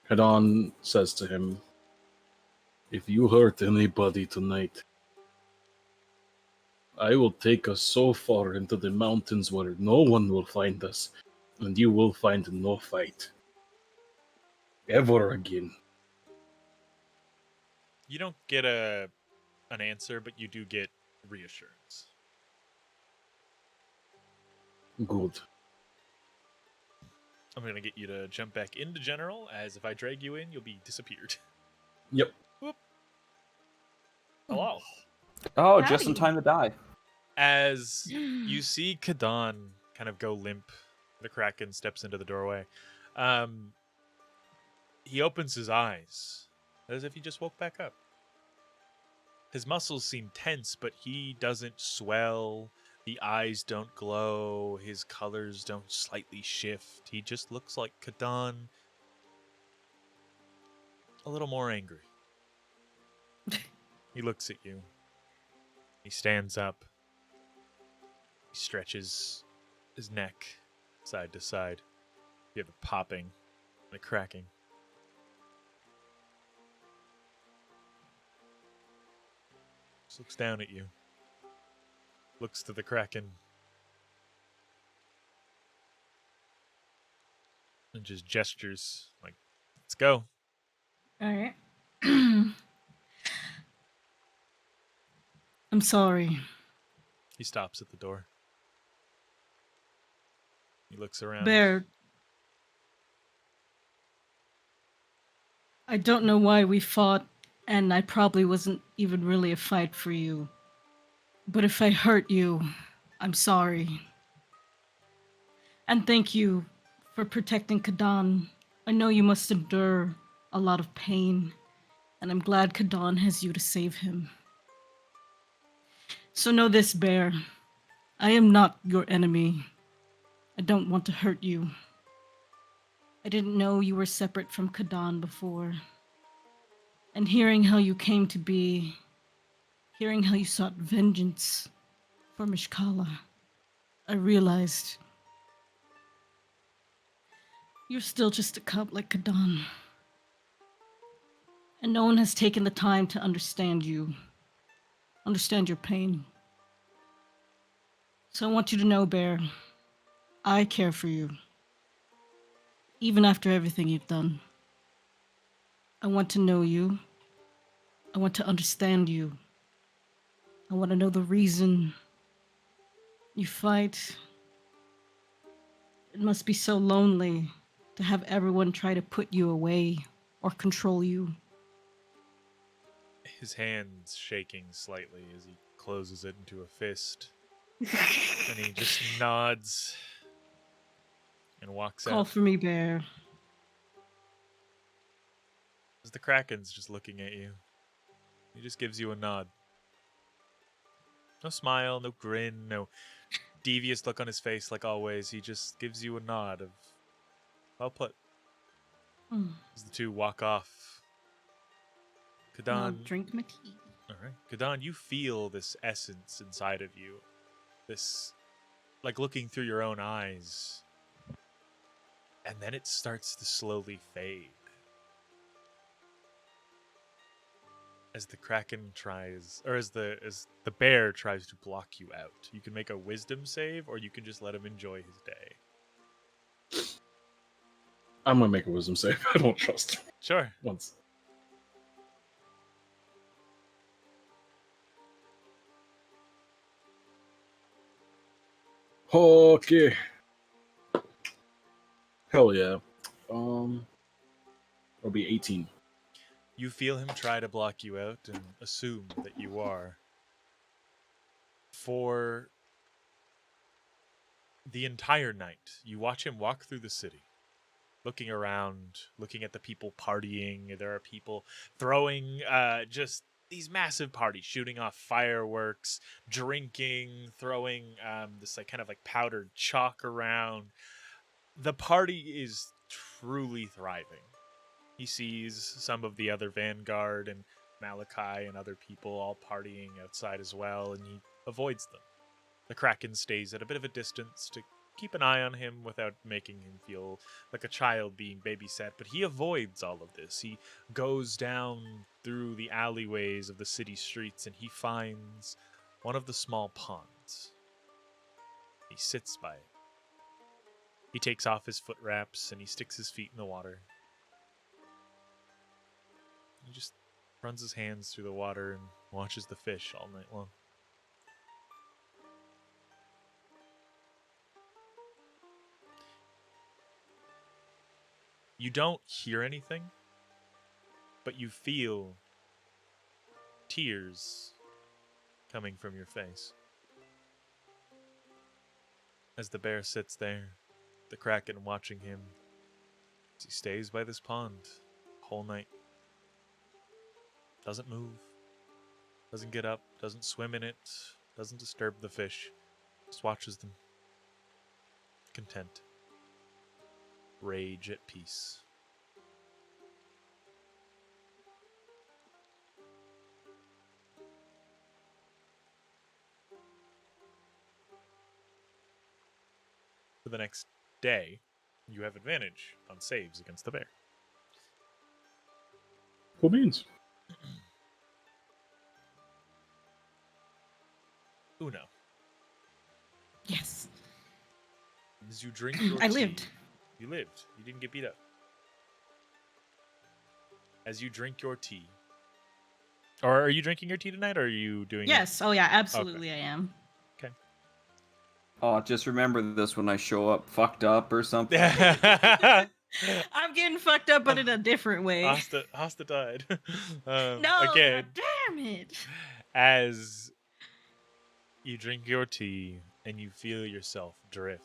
Kadon says to him, "If you hurt anybody tonight, I will take us so far into the mountains where no one will find us, and you will find no fight. Ever again." You don't get an answer, but you do get reassurance. Good. I'm going to get you to jump back into General, as if I drag you in, you'll be disappeared. Yep. Whoop. Hello. Oh, just in Howdy. time to die. As you see Kadon kind of go limp, the Kraken steps into the doorway. He opens his eyes as if he just woke back up. His muscles seem tense, but he doesn't swell. The eyes don't glow. His colors don't slightly shift. He just looks like Kadon, a little more angry. He looks at you. He stands up. He stretches his neck side to side. You have a popping and a cracking. Just looks down at you. Looks to the Kraken. And just gestures like, let's go. Alright. I'm sorry. He stops at the door. He looks around. Bear. I don't know why we fought, and I probably wasn't even really a fight for you. But if I hurt you, I'm sorry. And thank you for protecting Kadan. I know you must endure a lot of pain, and I'm glad Kadan has you to save him. So know this, Bear. I am not your enemy. I don't want to hurt you. I didn't know you were separate from Kadan before. And hearing how you came to be, hearing how you sought vengeance for Mishkala, I realized you're still just a cub like Kadan. And no one has taken the time to understand you, understand your pain. So I want you to know, Bear, I care for you. Even after everything you've done. I want to know you. I want to understand you. I want to know the reason you fight. It must be so lonely to have everyone try to put you away or control you. His hands shaking slightly as he closes it into a fist. And he just nods and walks Call out. for me, Bear. As the Kraken's just looking at you. He just gives you a nod. No smile, no grin, no devious look on his face like always. He just gives you a nod of, well put. Mm. As the two walk off. And I'll Kadan, drink my tea. all right. Kadan, you feel this essence inside of you. This, like looking through your own eyes. And then it starts to slowly fade. As the Kraken tries, or as the bear tries to block you out. You can make a wisdom save, or you can just let him enjoy his day. I'm gonna make a wisdom save. I don't trust him. Sure. Once. Okay. Hell yeah. It'll be 18. You feel him try to block you out and assume that you are. For the entire night, you watch him walk through the city, looking around, looking at the people partying. There are people throwing just these massive parties, shooting off fireworks, drinking, throwing this like kind of like powdered chalk around. The party is truly thriving. He sees some of the other Vanguard and Malachi and other people all partying outside as well, and he avoids them. The Kraken stays at a bit of a distance to keep an eye on him without making him feel like a child being babysat, but he avoids all of this. He goes down through the alleyways of the city streets and he finds one of the small ponds. He sits by it. He takes off his foot wraps and he sticks his feet in the water. He just runs his hands through the water and watches the fish all night long. You don't hear anything, but you feel tears coming from your face. As the bear sits there, the Kraken watching him, as he stays by this pond the whole night. Doesn't move, doesn't get up, doesn't swim in it, doesn't disturb the fish, just watches them. Content. Rage at peace. For the next day, you have advantage on saves against the bear. Cool beans. Uno. Yes. As you drink your I tea, lived. You lived. You didn't get beat up. As you drink your tea. Or are you drinking your tea tonight, or are you doing Yes. Oh yeah, absolutely I am. Oh, just remember this when I show up fucked up or something. it? I'm getting fucked up, but in a different way. Hasta died. No, again, God damn it. as you drink your tea, and you feel yourself drift.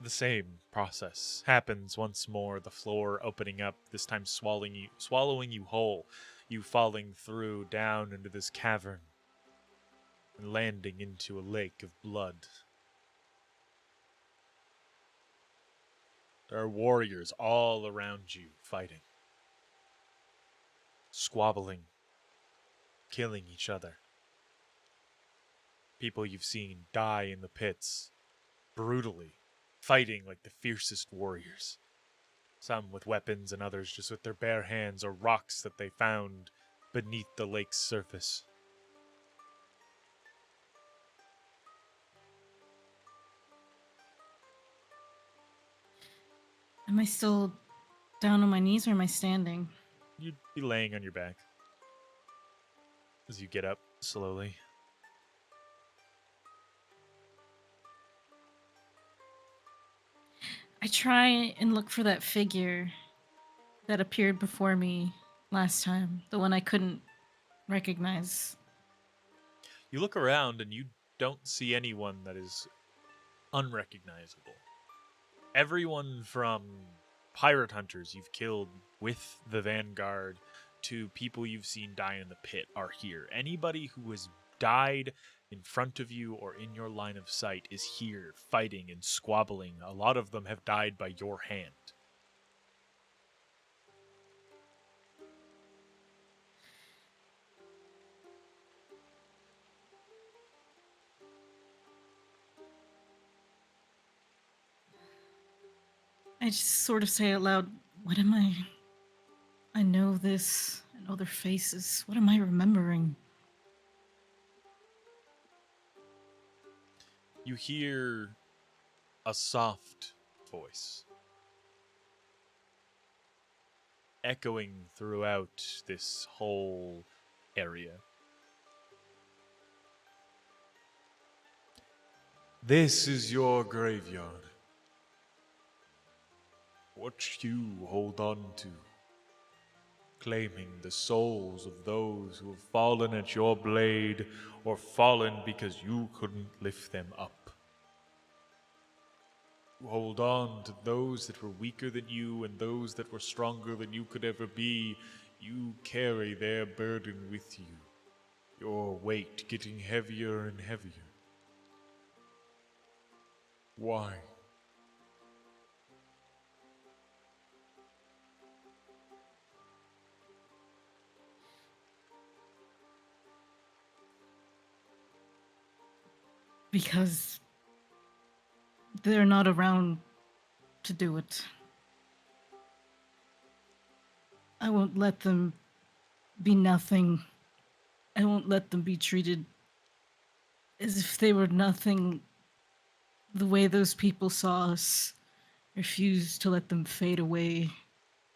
The same process happens once more, the floor opening up, this time swallowing you whole, you falling through down into this cavern and landing into a lake of blood. There are warriors all around you fighting, squabbling, killing each other. People you've seen die in the pits, brutally, fighting like the fiercest warriors. Some with weapons and others just with their bare hands or rocks that they found beneath the lake's surface. Am I still down on my knees or am I standing? You'd be laying on your back as you get up slowly. I try and look for that figure that appeared before me last time, the one I couldn't recognize. You look around and you don't see anyone that is unrecognizable. Everyone from pirate hunters you've killed with the Vanguard to people you've seen die in the pit are here. Anybody who has died in front of you or in your line of sight is here fighting and squabbling. A lot of them have died by your hand. I just sort of say out loud, what am I? I know this. I know their faces. What am I remembering? You hear a soft voice echoing throughout this whole area. This is your graveyard. What you hold on to, claiming the souls of those who have fallen at your blade or fallen because you couldn't lift them up. You hold on to those that were weaker than you and those that were stronger than you could ever be. You carry their burden with you, your weight getting heavier and heavier. Why? Because they're not around to do it. I won't let them be nothing. I won't let them be treated as if they were nothing. The way those people saw us, refuse to let them fade away.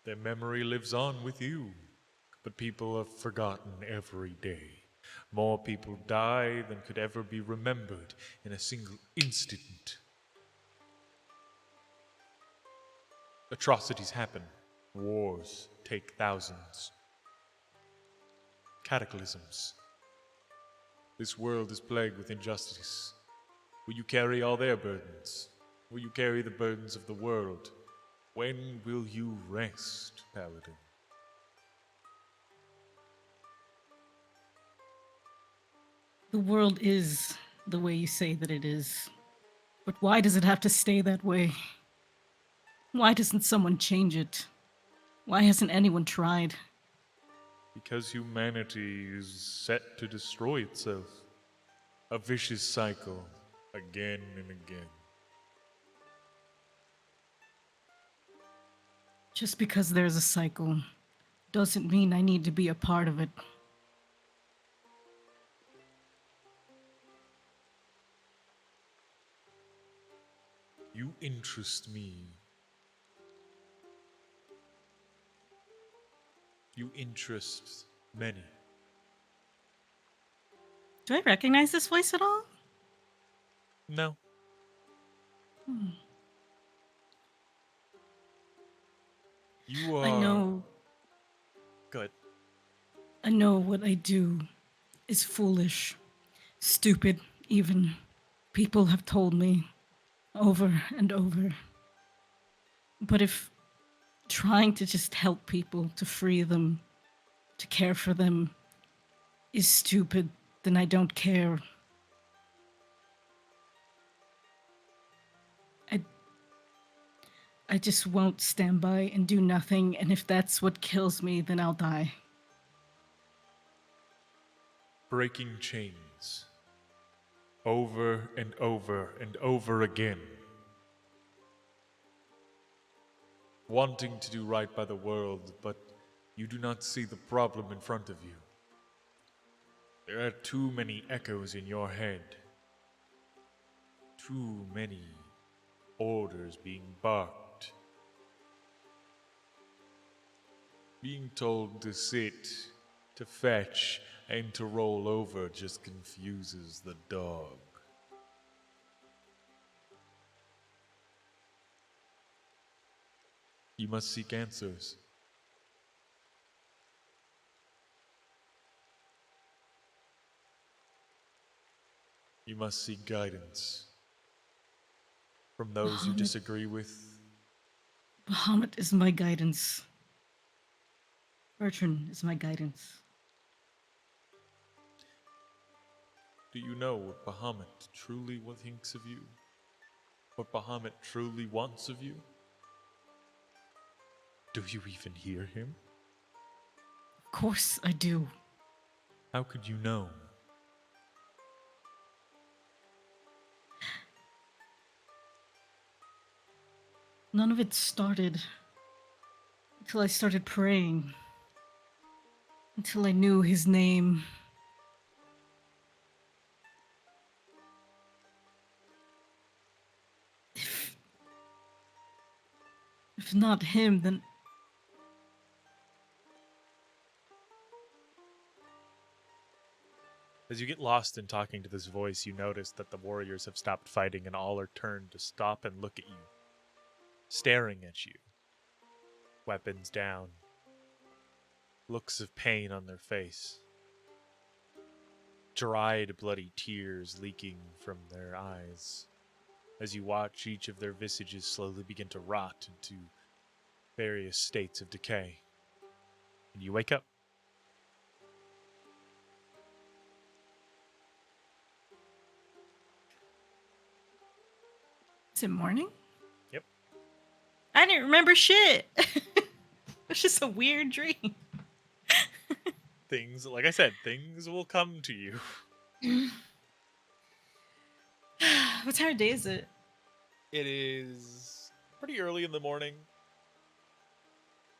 Their memory lives on with you, but people are forgotten every day. More people die than could ever be remembered in a single instant. Atrocities happen. Wars take thousands. Cataclysms. This world is plagued with injustice. Will you carry all their burdens? Will you carry the burdens of the world? When will you rest, Paladin? The world is the way you say that it is. But why does it have to stay that way? Why doesn't someone change it? Why hasn't anyone tried? Because humanity is set to destroy itself. A vicious cycle, again and again. Just because there's a cycle doesn't mean I need to be a part of it. You interest me. You interest many. Do I recognize this voice at all? No. You are. I know. Good. I know what I do is foolish, stupid, even. People have told me over and over. But if trying to just help people, to free them, to care for them, is stupid, then I don't care. I just won't stand by and do nothing, and if that's what kills me, then I'll die. Breaking chains. Over and over and over again. Wanting to do right by the world, but you do not see the problem in front of you. There are too many echoes in your head. Too many orders being barked. Being told to sit, to fetch, and to roll over just confuses the dog. You must seek answers. You must seek guidance from those you Bahamut. disagree with. Bahamut is my guidance. Bertrand is my guidance. Do you know what Bahamut truly thinks of you? What Bahamut truly wants of you? Do you even hear him? Of course I do. How could you know? None of it started until I started praying. Until I knew his name. If not him, then As you get lost in talking to this voice, you notice that the warriors have stopped fighting and all are turned to stop and look at you, staring at you. Weapons down. Looks of pain on their face. Dried, bloody tears leaking from their eyes. As you watch each of their visages slowly begin to rot into various states of decay. And you wake up. is it morning? Yep. I didn't remember shit. It's just a weird dream. Things, like I said, things will come to you. What time of day is it? It is pretty early in the morning.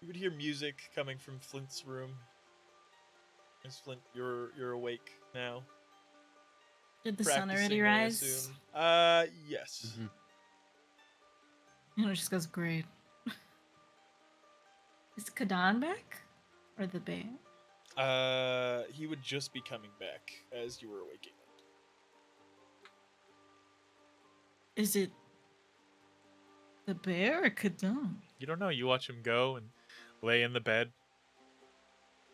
You would hear music coming from Flint's room. As Flint, you're awake now. Did the sun already Practicing, I rise? assume. Yes. You know, it just goes great. Is Kadan back? Or the bear? He would just be coming back as you were waking up. Is it the bear or Kadan? You don't know. You watch him go and lay in the bed,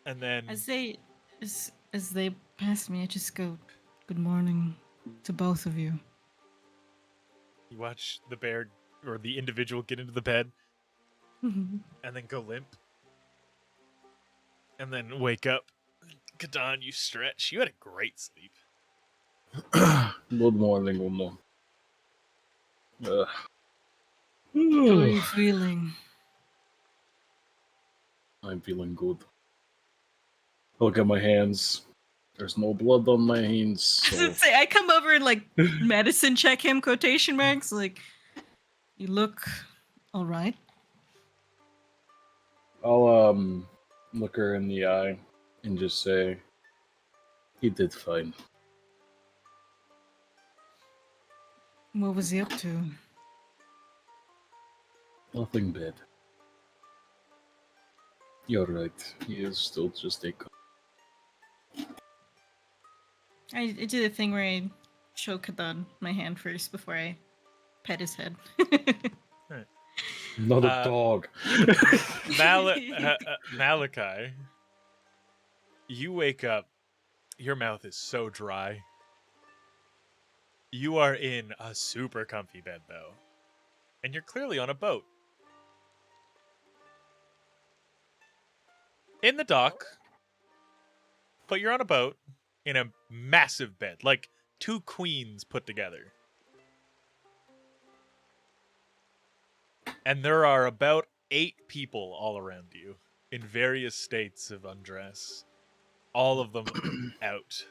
and then As they pass me, I just go, "Good morning" to both of you. you watch the bear or the individual get into the bed and then go limp, and then wake up. Kadan, you stretch. You had a great sleep. Good morning, Uno. How are you feeling? I'm feeling good. Look at my hands. There's no blood on my hands. I was So gonna say, I come over and like medicine check him, quotation marks, like, you look all right. I'll look her in the eye and just say, he did fine. What was he up to? Nothing bad. You're right. He is still just a cop. I do the thing where I show Kadan my hand first before I pet his head. Not a Uh, dog. Malachi, You wake up. Your mouth is so dry. You are in a super comfy bed, though. And you're clearly on a boat. In the dock. But you're on a boat in a massive bed. Like 2 queens put together. And there are about 8 people all around you in various states of undress. All of them out.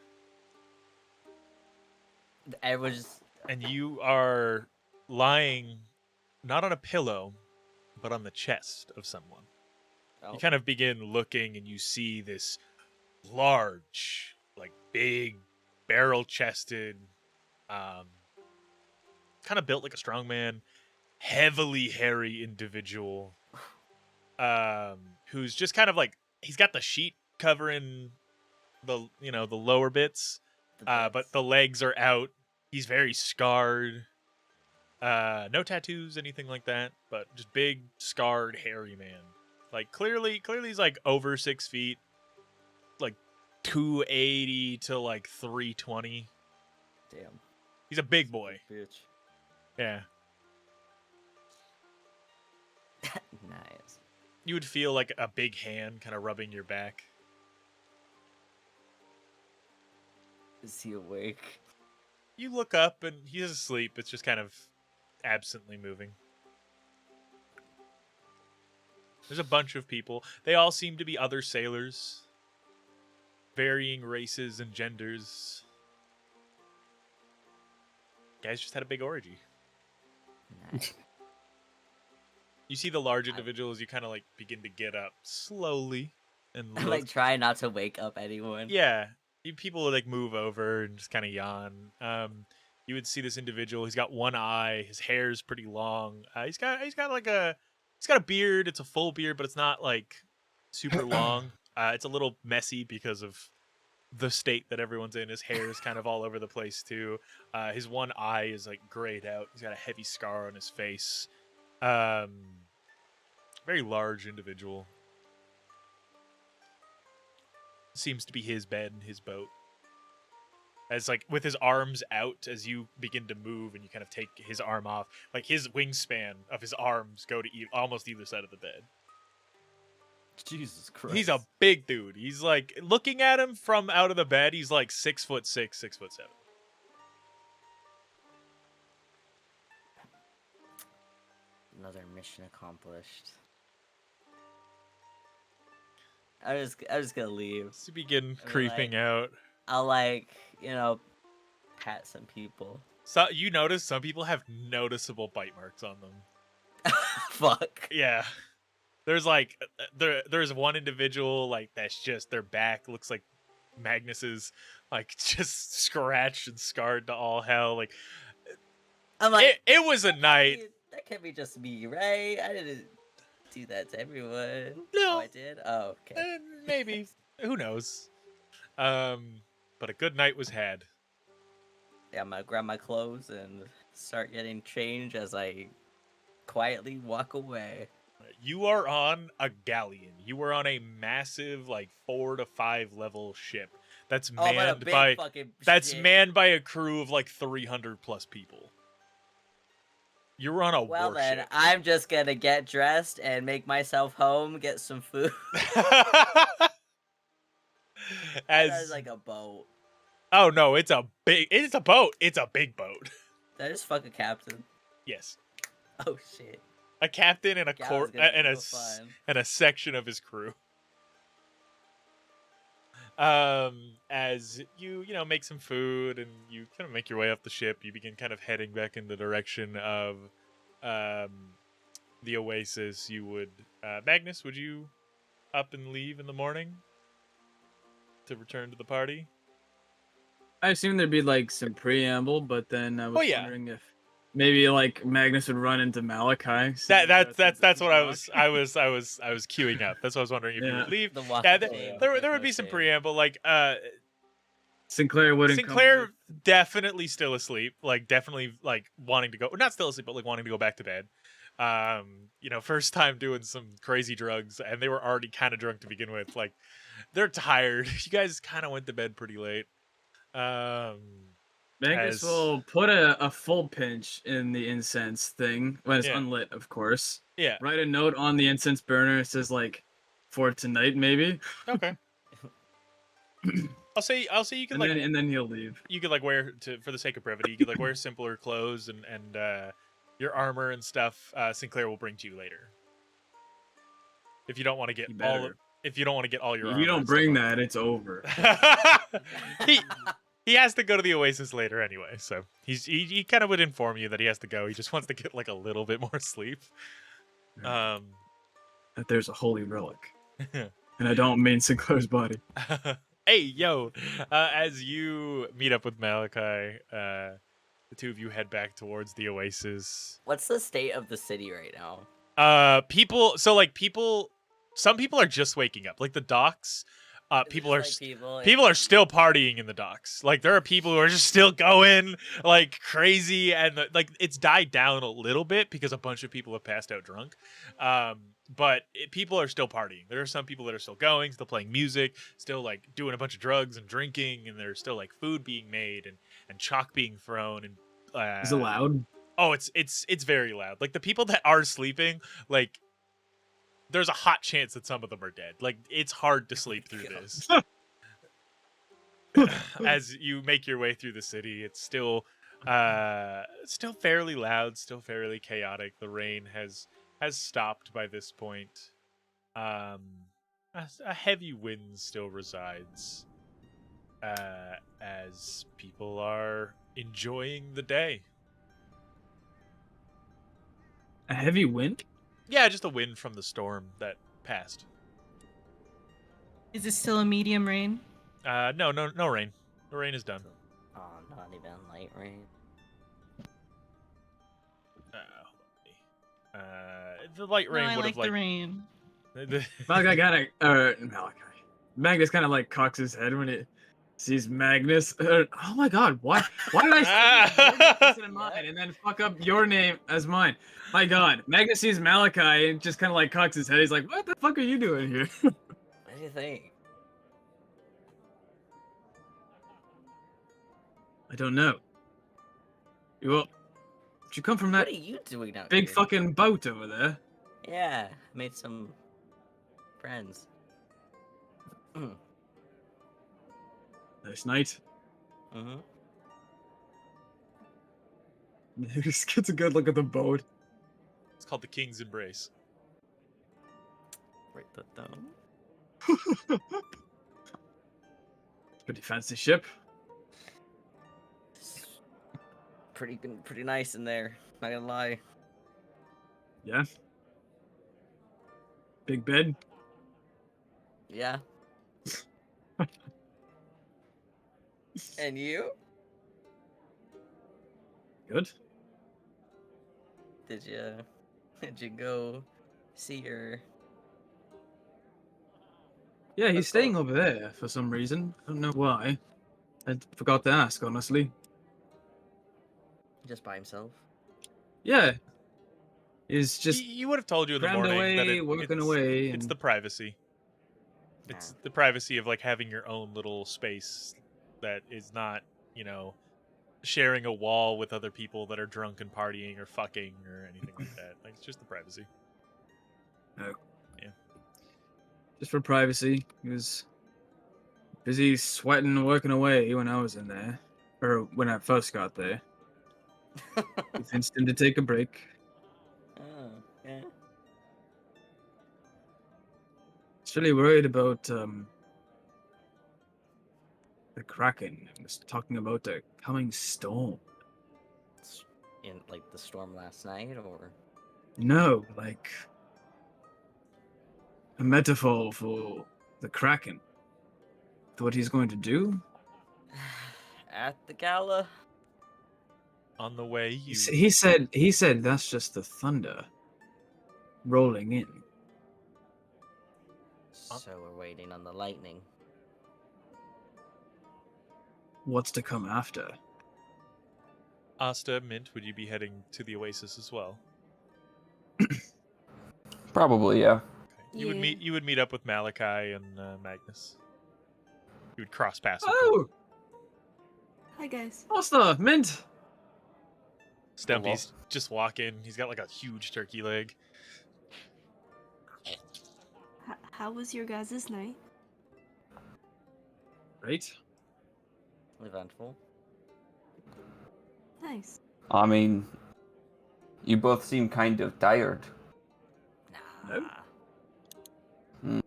I was And you are lying not on a pillow, but on the chest of someone. You kind of begin looking and you see this large, like big, barrel-chested, kind of built like a strongman, heavily hairy individual, who's just kind of like, he's got the sheet covering the, the lower bits, but the legs are out. He's very scarred. No tattoos, anything like that, but just big, scarred, hairy man. Like clearly he's like over 6 feet, like 280 to like 320. Damn. He's a big boy. Bitch. Yeah. Nice. You would feel like a big hand kind of rubbing your back. Is he awake? You look up and he's asleep. It's just kind of absently moving. There's a bunch of people. They all seem to be other sailors. Varying races and genders. Guys just had a big orgy. Nice. You see the large individual as you kind of like begin to get up slowly and I look. like try not to wake up anyone. Yeah. People would like move over and just kind of yawn. You would see this individual. He's got one eye. His hair's pretty long. He's got a beard. It's a full beard, but it's not like super long. It's a little messy because of the state that everyone's in. His hair is kind of all over the place too. His one eye is like grayed out. He's got a heavy scar on his face. Very large individual. Seems to be his bed and his boat. As like with his arms out, as you begin to move and you kind of take his arm off, like his wingspan of his arms go to almost either side of the bed. Jesus Christ. He's a big dude. He's like, looking at him from out of the bed, he's like 6'6", 6'7". Another mission accomplished. I was gonna leave. To begin I mean, creeping out. I'll pat some people. So you notice some people have noticeable bite marks on them. Fuck. Yeah. There's like there's one individual like that's just their back looks like Magnus's, like just scratched and scarred to all hell. Like I'm like, it was a night. That can't be just me, right? I didn't do that to everyone. No. Oh, I did. Oh, okay. Maybe. Who knows? But a good night was had. Yeah, I'm gonna grab my clothes and start getting changed as I quietly walk away. You are on a galleon. You are on a massive, like 4 to 5 level ship that's manned manned by a crew of like 300 plus people. You're on a Well then, warship. I'm just gonna get dressed and make myself home, get some food. That's like a boat. Oh no, it's a boat. It's a big boat. Did I just fuck a captain? Yes. Oh shit. A captain and a Yeah, court and a section of his crew. As you make some food and you kind of make your way up the ship, you begin kind of heading back in the direction of the oasis. You would Magnus, would you up and leave in the morning to return to the party? I assume there'd be like some preamble, but then I was yeah. wondering if maybe like Magnus would run into Malachi. That's what I was queuing up. That's what I was wondering if you would leave. There would be some preamble, like Sinclair wouldn't. Sinclair definitely still asleep, like definitely like wanting to go, not still asleep, but like wanting to go back to bed. First time doing some crazy drugs, and they were already kind of drunk to begin with. Like they're tired. You guys kind of went to bed pretty late. Magnus As- will put a full pinch in the incense thing when it's Yeah. unlit, of course. Yeah. Write a note on the incense burner. It says like, for tonight, maybe. Okay. I'll say you could And then he'll leave. you could like wear for the sake of brevity, you could like wear simpler clothes and your armor and stuff. Sinclair will bring to you later. If you don't want to get You all better. if you don't want to get all your If armor you don't and stuff bring on. that, it's over. he has to go to the Oasis later anyway, so he kind of would inform you that he has to go. He just wants to get like a little bit more sleep. That there's a holy relic. And I don't mean Sinclair's body. Hey, yo! As you meet up with Malachi, the two of you head back towards the Oasis. What's the state of the city right now? Some people are just waking up. Like the docks, people are There's, like, people are still partying in the docks. Like there are people who are just still going like crazy, and like it's died down a little bit because a bunch of people have passed out drunk. But people are still partying. There are some people that are still going, still playing music, still like doing a bunch of drugs and drinking, and there's still like food being made and chalk being thrown and. Is it loud? Oh, it's very loud. Like the people that are sleeping, like there's a hot chance that some of them are dead. Like it's hard to sleep through this. As you make your way through the city, it's still fairly loud, still fairly chaotic. The rain has stopped by this point. A heavy wind still resides as people are enjoying the day. A heavy wind? Yeah, just a wind from the storm that passed. Is it still a medium rain? No rain. The rain is done. Oh, not even light rain. The light rain no, I would like have like the rain. Malachi Magnus kind of like cocks his head when it sees Magnus. Oh my god, why did I say Magnus in mine and then fuck up your name as mine? My god, Magnus sees Malachi and just kind of like cocks his head. He's like, what the fuck are you doing here? What do you think? I don't know. Well, did you come from that What are you doing out big here? fucking boat over there? Yeah, made some friends. Nice night. Mm-hmm. He just gets a good look at the boat. It's called the King's Embrace. Write that down. Pretty fancy ship. Pretty nice in there. Not gonna lie. Yeah. Big bed. Yeah. And you? Good. Did you go see your? Yeah, he's That's staying cool. over there for some reason. I don't know why. I forgot to ask, honestly. Just by himself? Yeah. He's just He would have told you in the crammed morning away, that working away. it's and- the privacy. It's the privacy of like having your own little space that is not, sharing a wall with other people that are drunk and partying or fucking or anything like that. Like it's just the privacy. just for privacy. He was busy sweating and working away when I was in there. Or when I first got there. We convinced him to take a break. Oh, yeah. He's really worried about the Kraken. He was talking about the coming storm. In like the storm last night, or No, like a metaphor for the Kraken. What he's going to do? at the gala? On the way, He said that's just the thunder rolling in. So we're waiting on the lightning. What's to come after? Asta, Mint, would you be heading to the Oasis as well? Probably, yeah. You would Yeah. meet up with Malachi and Magnus. You would cross paths with them. Oh, Hi guys. Asta, Mint. Stumpy's just walking. He's got like a huge turkey leg. How was your guys' night? Great. Eventful. Nice. I mean, you both seem kind of tired. Nah. No. Hmm.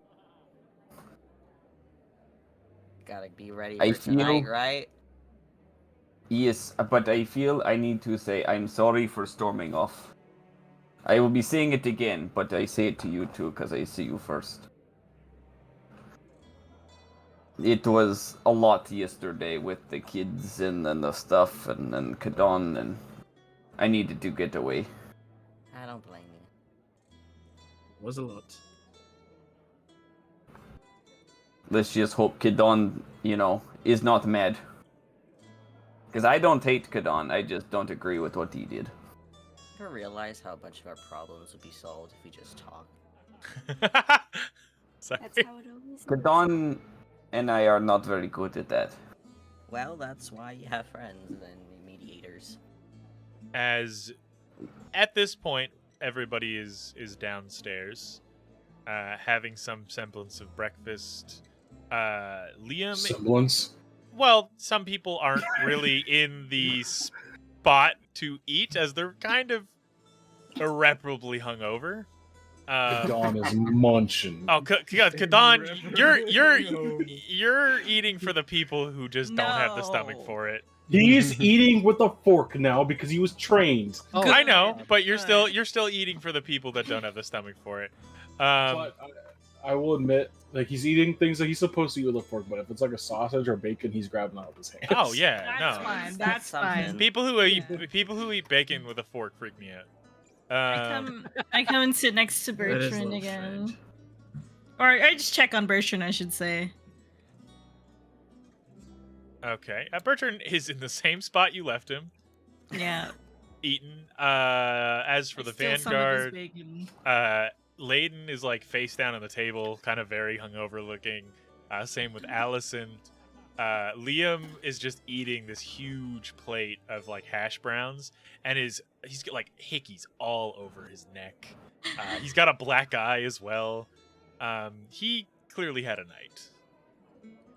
Gotta be ready I for tonight, feel- right? Yes, but I feel I need to say I'm sorry for storming off. I will be saying it again, but I say it to you too, because I see you first. It was a lot yesterday with the kids and the stuff and Kadon, and I needed to get away. I don't blame you. Was a lot. Let's just hope Kadon, is not mad. Because I don't hate Kadon, I just don't agree with what he did. Ever realize how a bunch of our problems would be solved if we just talk? Sorry. That's how it always is. Kadon and I are not very good at that. Well, that's why you have friends and mediators. As at this point, everybody is downstairs, having some semblance of breakfast. Liam. Semblance. Well, some people aren't really in the spot to eat, as they're kind of irreparably hungover. Dawn is munching. Oh, Kadon, you're eating for the people who just don't have the stomach No. for it. He's eating with a fork now because he was trained. Oh, I know, but you're Good. still eating for the people that don't have the stomach for it. But I will admit, like, he's eating things that he's supposed to eat with a fork, but if it's like a sausage or bacon, he's grabbing out with his hands. Oh yeah, That's no. fine. That's That's fine. something. People who eat bacon with a fork freak me out. I come and sit next to That is a Bertrand little again. strange. Or I just check on Bertrand, I should say. Okay, Bertrand is in the same spot you left him, Yeah. eaten. As for I the steal some of his Vanguard, bacon. Layden is like face down on the table, kind of very hungover looking. Same with Allison. Liam is just eating this huge plate of like hash browns, and he's got like hickeys all over his neck. He's got a black eye as well. He clearly had a night.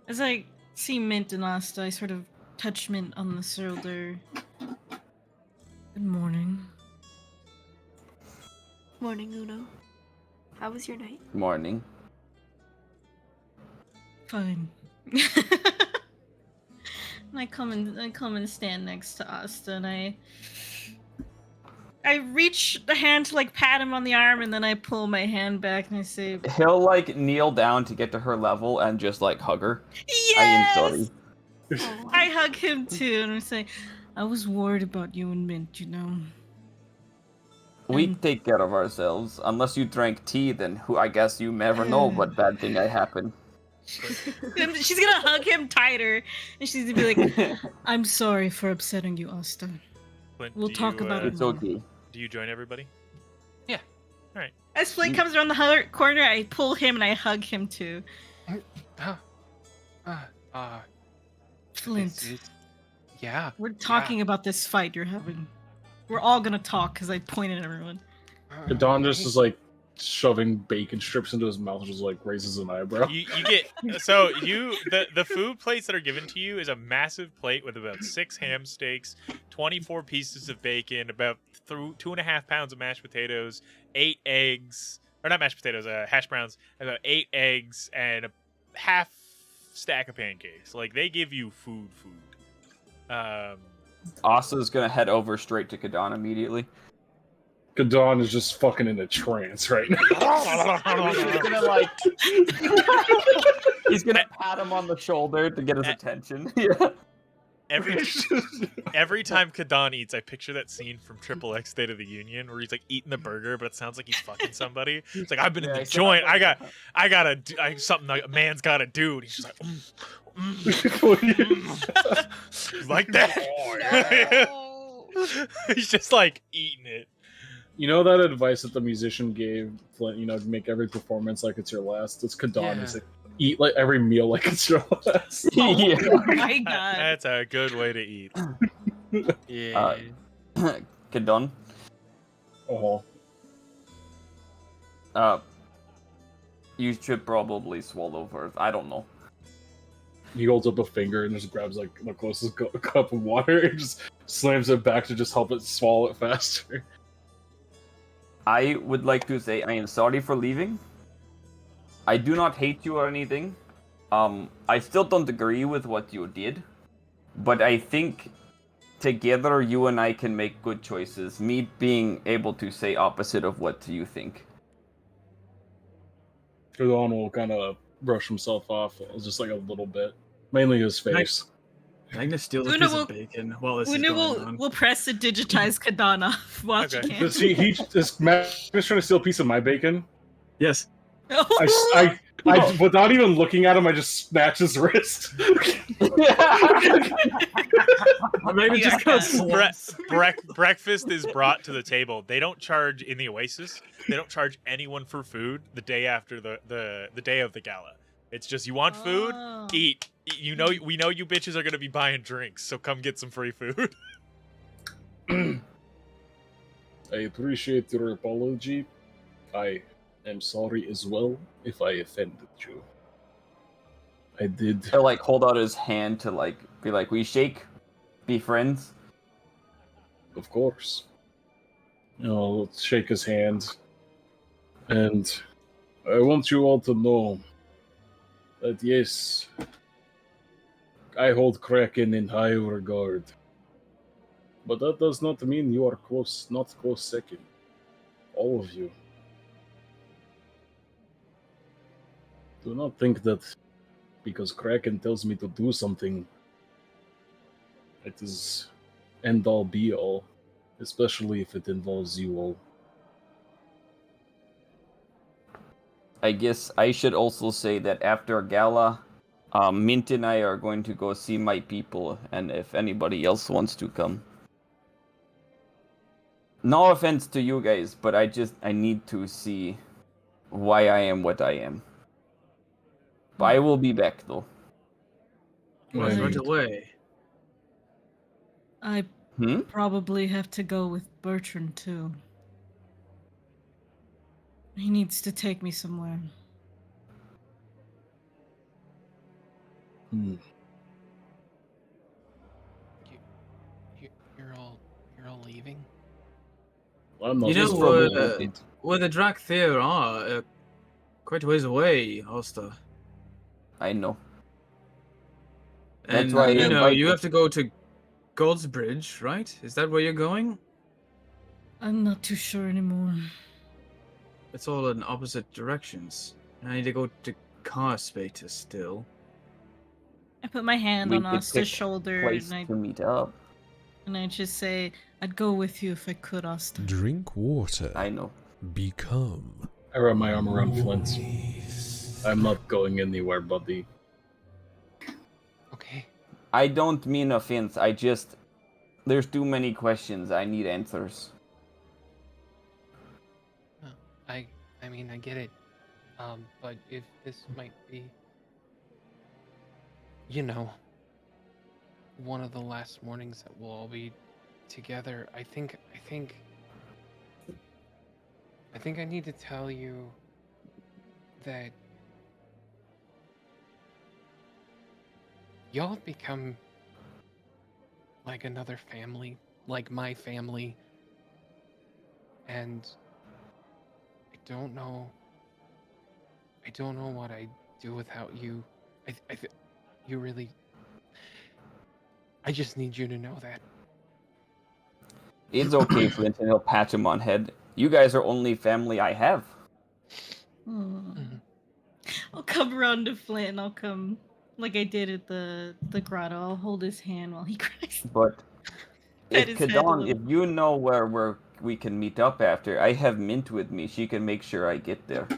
As I see Mint and Asta, I sort of touch Mint on the shoulder. Good morning. Morning, Uno. How was your night? Morning. Fine. And I come and stand next to Asta, and I reach the hand to like pat him on the arm, and then I pull my hand back and I say, He'll like kneel down to get to her level and just like hug her. "Yes!" I am sorry. Oh, I hug him too, and I say, "I was worried about you and Mint, We take care of ourselves. Unless you drank tea, then I guess you never know what bad thing might happen. And she's gonna hug him tighter, and she's gonna be like, "I'm sorry for upsetting you, Asta. Clint, We'll do talk you, about it It's okay. Do you join everybody? As Flint comes around the corner, I pull him and I hug him too. Flint, Yeah. we're talking about this fight you're having. We're all gonna talk because I pointed at everyone. Dawn just is like shoving bacon strips into his mouth and just like raises an eyebrow. You get the food plates that are given to you is a massive plate with about 6 ham steaks, 24 pieces of bacon, about 2.5 pounds of mashed potatoes, 8 eggs, or not mashed potatoes, hash browns, about 8 eggs, and a half stack of pancakes. Like, they give you food. Asa's gonna head over straight to Kadon immediately. Dawn is just fucking in a trance right now. He's gonna like he's gonna pat him on the shoulder to get his attention. Yeah. Every time Kadon eats, I picture that scene from Triple X State of the Union where he's like eating the burger, but it sounds like he's fucking somebody. It's like, I've been in the joint. I something like a man's gotta do. And he's just like, He's like that. No. He's just like eating it. You know that advice that the musician gave Flint, to make every performance like it's your last? It's Kadon. Yeah. He's like, eat like every meal like it's your last. Yeah. Oh my god. That's a good way to eat. Yeah. Kadon, Oh, you should probably swallow first. I don't know. he holds up a finger and just grabs like the closest cup of water and just slams it back to just help it swallow it faster. I would like to say I am sorry for leaving. I do not hate you or anything. I still don't agree with what you did, but I think together you and I can make good choices. Me being able to say opposite of what you think. Kadon will kind of brush himself off just like a little bit, mainly his face. Magnus steals a Una piece will- of bacon while this is Una going on. will press the digitize Kadana off while she Okay. can. Does he is Magnus trying to steal a piece of my bacon? Yes. I without even looking at him, I just snatch his wrist. Magnus Yeah. just kind of Breakfast is brought to the table. They don't charge in the Oasis. They don't charge anyone for food the day after the day of the gala. It's just you want food, Oh. eat. We know you bitches are gonna be buying drinks, so come get some free food. I appreciate your apology. I am sorry as well if I offended you. I did. He'll like hold out his hand to like be like, we shake, be friends. Of course. Let's shake his hand. And I want you all to know that yes, I hold Kraken in high regard. But that does not mean you are not close second. All of you. Do not think that because Kraken tells me to do something, it is end all be all, especially if it involves you all. I guess I should also say that after gala, Mint and I are going to go see my people, and if anybody else wants to come. No offense to you guys, but I need to see why I am what I am. But I will be back though. Right And away. I Hmm? probably have to go with Bertrand too. He needs to take me somewhere. You're all leaving. I'm not You know just where the Drakthir are, quite a ways away, Hosta. I know. And That's why I you invited- have to go to God's Bridge, right? Is that where you're going? I'm not too sure anymore. It's all in opposite directions. I need to go to Carspater still. I put my hand We on could Asta's pick shoulder Place and to meet up. I just say, I'd go with you if I could, Asta. Drink water. I know. Become. I wrap my arm around Flint. I'm not going anywhere, buddy. Okay. I don't mean offense. There's too many questions. I need answers. I mean, I get it. But if this might be, one of the last mornings that we'll all be together, I think I need to tell you that y'all have become like another family, like my family, and I don't know what I'd do without you. You really. I just need you to know that. It's okay, Flint, and he'll pat him on head. You guys are only family I have. Hmm. I'll come around to Flint and I'll come like I did at the grotto. I'll hold his hand while he cries. But Pat if his head a Kadon, little. if you know where we can meet up after, I have Mint with me. She can make sure I get there.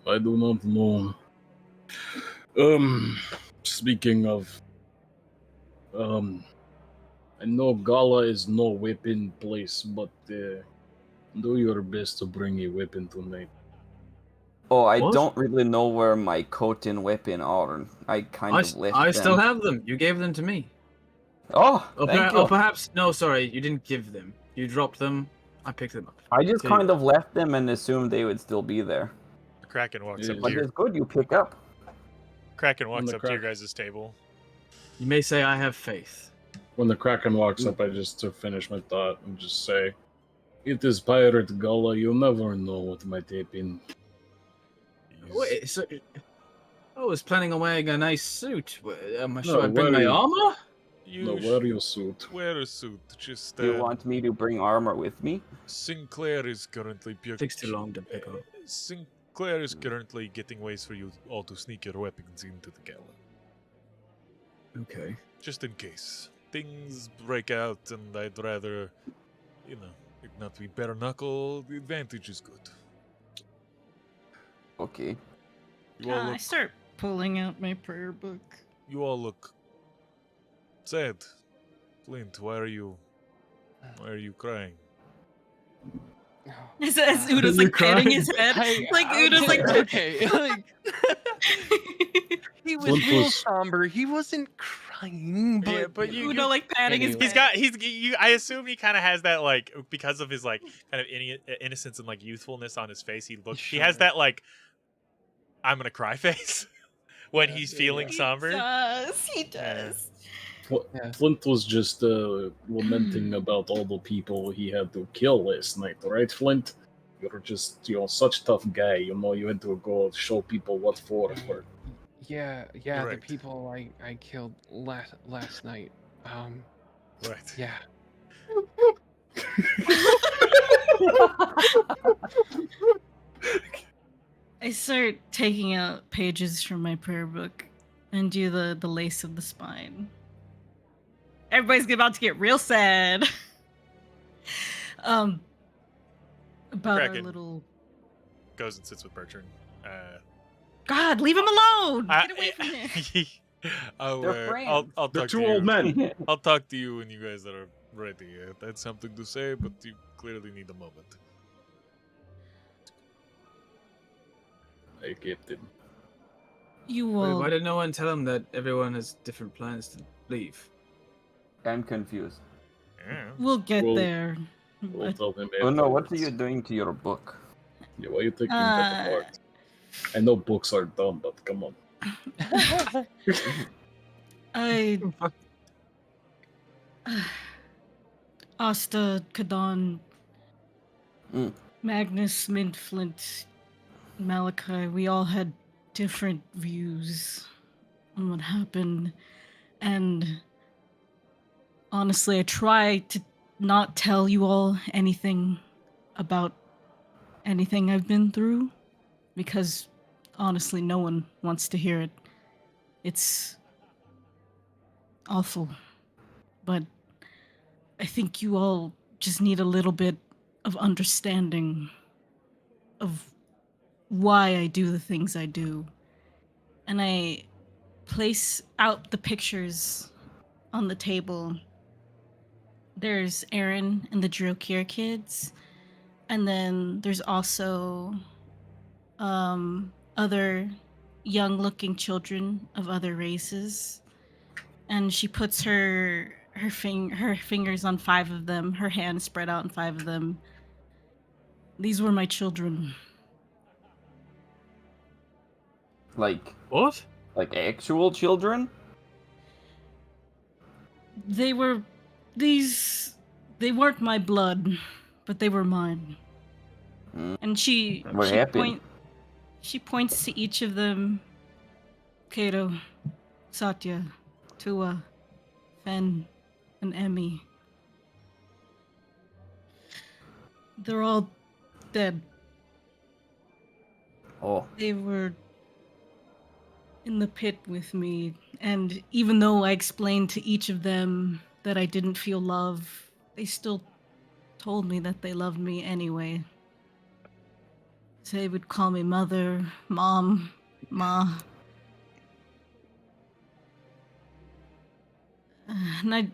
I do not know. Speaking of, I know Gala is no weapon place, but Do your best to bring a weapon tonight. Oh, I What? don't really know where my coat and weapon are. I kind of left I them. still have them. You gave them to me. Oh, Or, thank or you. perhaps no, sorry, you didn't give them. You dropped them. I picked them up. I just Here you kind go. of left them and assumed they would still be there. The Kraken walks Yeah. up to But your it's good you pick up. Kraken When walks the up to your Krak- guys' table. You may say I have faith. When the Kraken walks up, I just to finish my thought and just say, "It is Pirate Gullah. You never know what might happen." Wait, so I was planning on wearing a nice suit. Should No, I bring my wear- armor? No, wear your suit. Wear a suit. Just Do you want me to bring armor with me? Sinclair is currently Takes too long to pick up. Sinclair is currently getting ways for you all to sneak your weapons into the gala. Okay. Just in case things break out, and I'd rather, it not be bare knuckle. The advantage is good. Okay. You all I look. start pulling out my prayer book. You all look sad. Flint, why are you crying? As Uda's like patting his head. Like Uda's like okay. Like he was Flint real was- somber. He wasn't crying, but Yeah, but you- Uda like patting his Anyway. head. I assume he kind of has that, like, because of his, like, kind of innocence and, like, youthfulness on his face. He has Sure. that, like, I'm gonna cry face when he's feeling He somber. He does. Yeah. Flint was just lamenting about all the people he had to kill last night, right, Flint? You're just, such a tough guy. You had to go show people what for. Yeah, the Right. people I killed last night. Right. Yeah. I start taking out pages from my prayer book and do the lace of the spine. Everybody's about to get real sad. About our Kraken. little. Goes and sits with Bertrand. God, leave him alone! I- Get away from him! I'll They're talk They're to two you. old men. I'll talk to you when you guys are ready. That's something to say, but you clearly need a moment. I kept him. You Wait, will. why did no one tell him that everyone has different plans to leave? I'm confused. Yeah. We'll get We'll- there. We'll But, tell him. Oh no, what are afterwards. you doing to your book? Yeah, why are you taking that apart? I know books are dumb, but come on. I. Asta, Kadan, Mm. Magnus, Mint, Flint, Malachi, we all had different views on what happened. And honestly, I try to not tell you all anything about anything I've been through because honestly, no one wants to hear it. It's awful. But I think you all just need a little bit of understanding of why I do the things I do. And I place out the pictures on the table. There's Aaron and the Drokir kids. And then there's also other young looking children of other races. And she puts her fingers on 5 of them, her hands spread out on 5 of them. These were my children. Like What? actual children? They were they weren't my blood, but they were mine. Hmm. And she What happened? she points to each of them. Kato, Satya, Tua, Fen, and Emmy. They're all dead. Oh, They were in the pit with me, and even though I explained to each of them that I didn't feel love, they still told me that they loved me anyway. So they would call me mother, mom, ma. And I...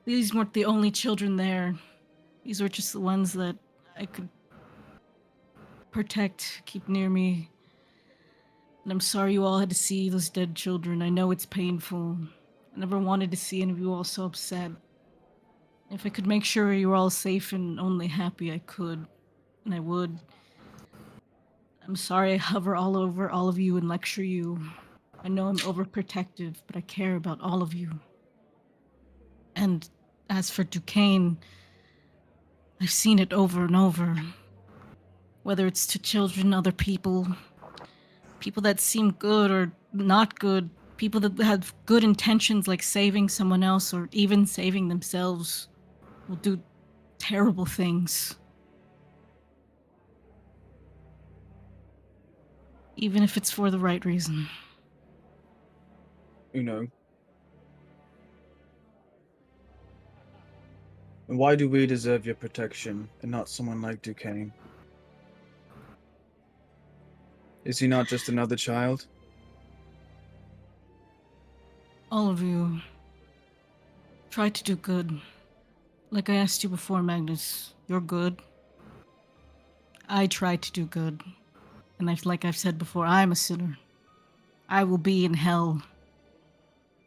These weren't the only children there. These were just the ones that I could protect, keep near me. And I'm sorry you all had to see those dead children. I know it's painful. I never wanted to see any of you all so upset. If I could make sure you were all safe and only happy, I could. And I would. I'm sorry I hover all over all of you and lecture you. I know I'm overprotective, but I care about all of you. And as for Duquesne, I've seen it over and over. Whether it's to children, other people that seem good or not good, people that have good intentions like saving someone else or even saving themselves will do terrible things. Even if it's for the right reason. And why do we deserve your protection and not someone like Duquesne? Is he not just another child? All of you, try to do good. Like I asked you before, Magnus, you're good. I try to do good. And like I've said before, I'm a sinner. I will be in hell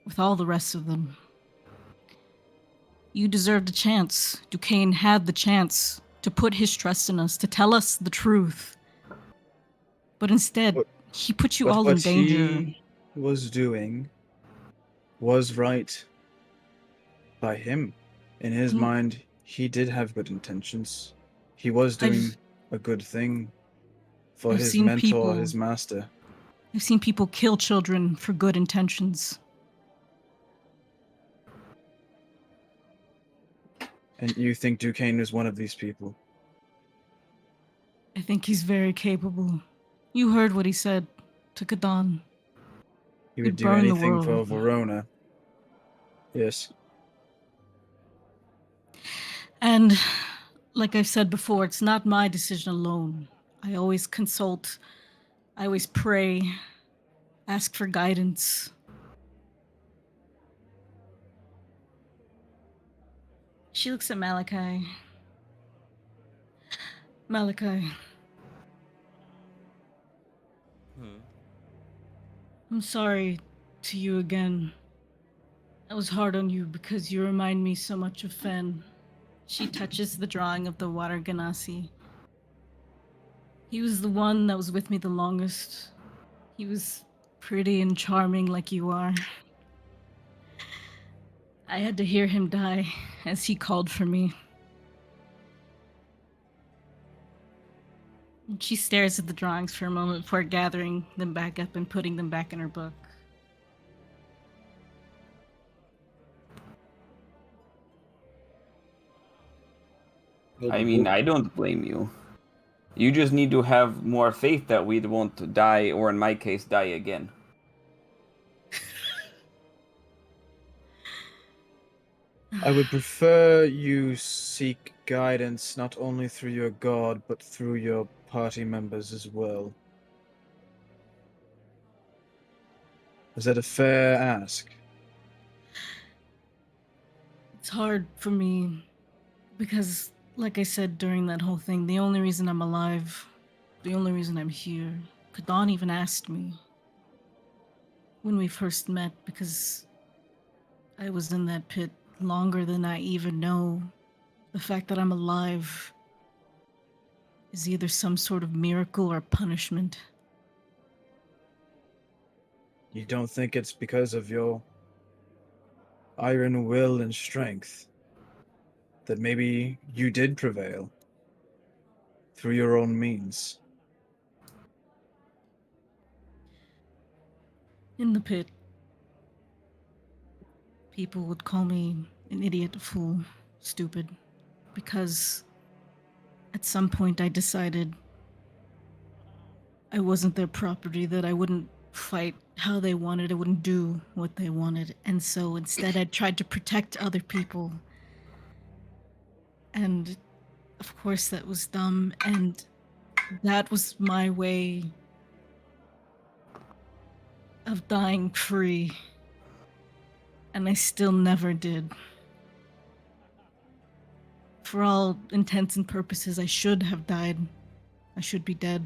with all the rest of them. You deserved a chance. Duquesne had the chance to put his trust in us, to tell us the truth. But instead, he put you all in danger. What he was doing was right by him. In his mind, he did have good intentions. He was doing a good thing for I've his seen mentor, people- his master. I've seen people kill children for good intentions. And you think Duquesne is one of these people? I think he's very capable. You heard what he said to Kadan. He would He'd do burn the anything for world. Verona. Yes. And like I've said before, it's not my decision alone. I always consult, I always pray, ask for guidance. She looks at Malachi. Malachi, I'm sorry to you again. I was hard on you because you remind me so much of Fen. She touches the drawing of the water Ganassi. He was the one that was with me the longest. He was pretty and charming like you are. I had to hear him die as he called for me. She stares at the drawings for a moment before gathering them back up and putting them back in her book. I mean, I don't blame you. You just need to have more faith that we won't die, or in my case, die again. I would prefer you seek guidance not only through your god, but through your party members as well. Is that a fair ask? It's hard for me because, like I said during that whole thing, the only reason I'm alive, the only reason I'm here, Kadan even asked me when we first met because I was in that pit longer than I even know. The fact that I'm alive is either some sort of miracle or punishment. You don't think it's because of your iron will and strength that maybe you did prevail through your own means? In the pit, people would call me an idiot, a fool, stupid, because at some point I decided I wasn't their property, that I wouldn't fight how they wanted, I wouldn't do what they wanted, and so instead I tried to protect other people. And of course that was dumb, and that was my way of dying free. And I still never did. For all intents and purposes, I should have died. I should be dead.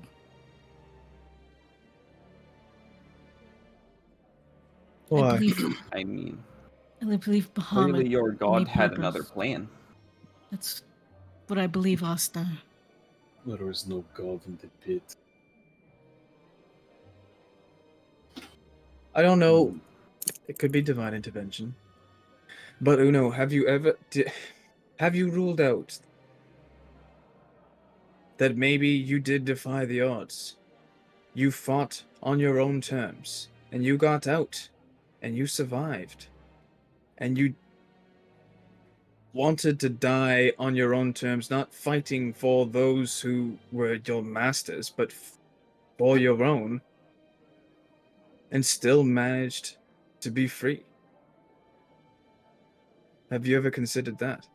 I Why? believe I mean, I believe clearly Bahamut your gave god me had another purpose. plan. That's what I believe, Asta. There is no god in the pit. I don't know. It could be divine intervention. But Uno, have you have you ruled out that maybe you did defy the odds? You fought on your own terms, and you got out, and you survived, and you wanted to die on your own terms, not fighting for those who were your masters, but for your own, and still managed to be free. Have you ever considered that?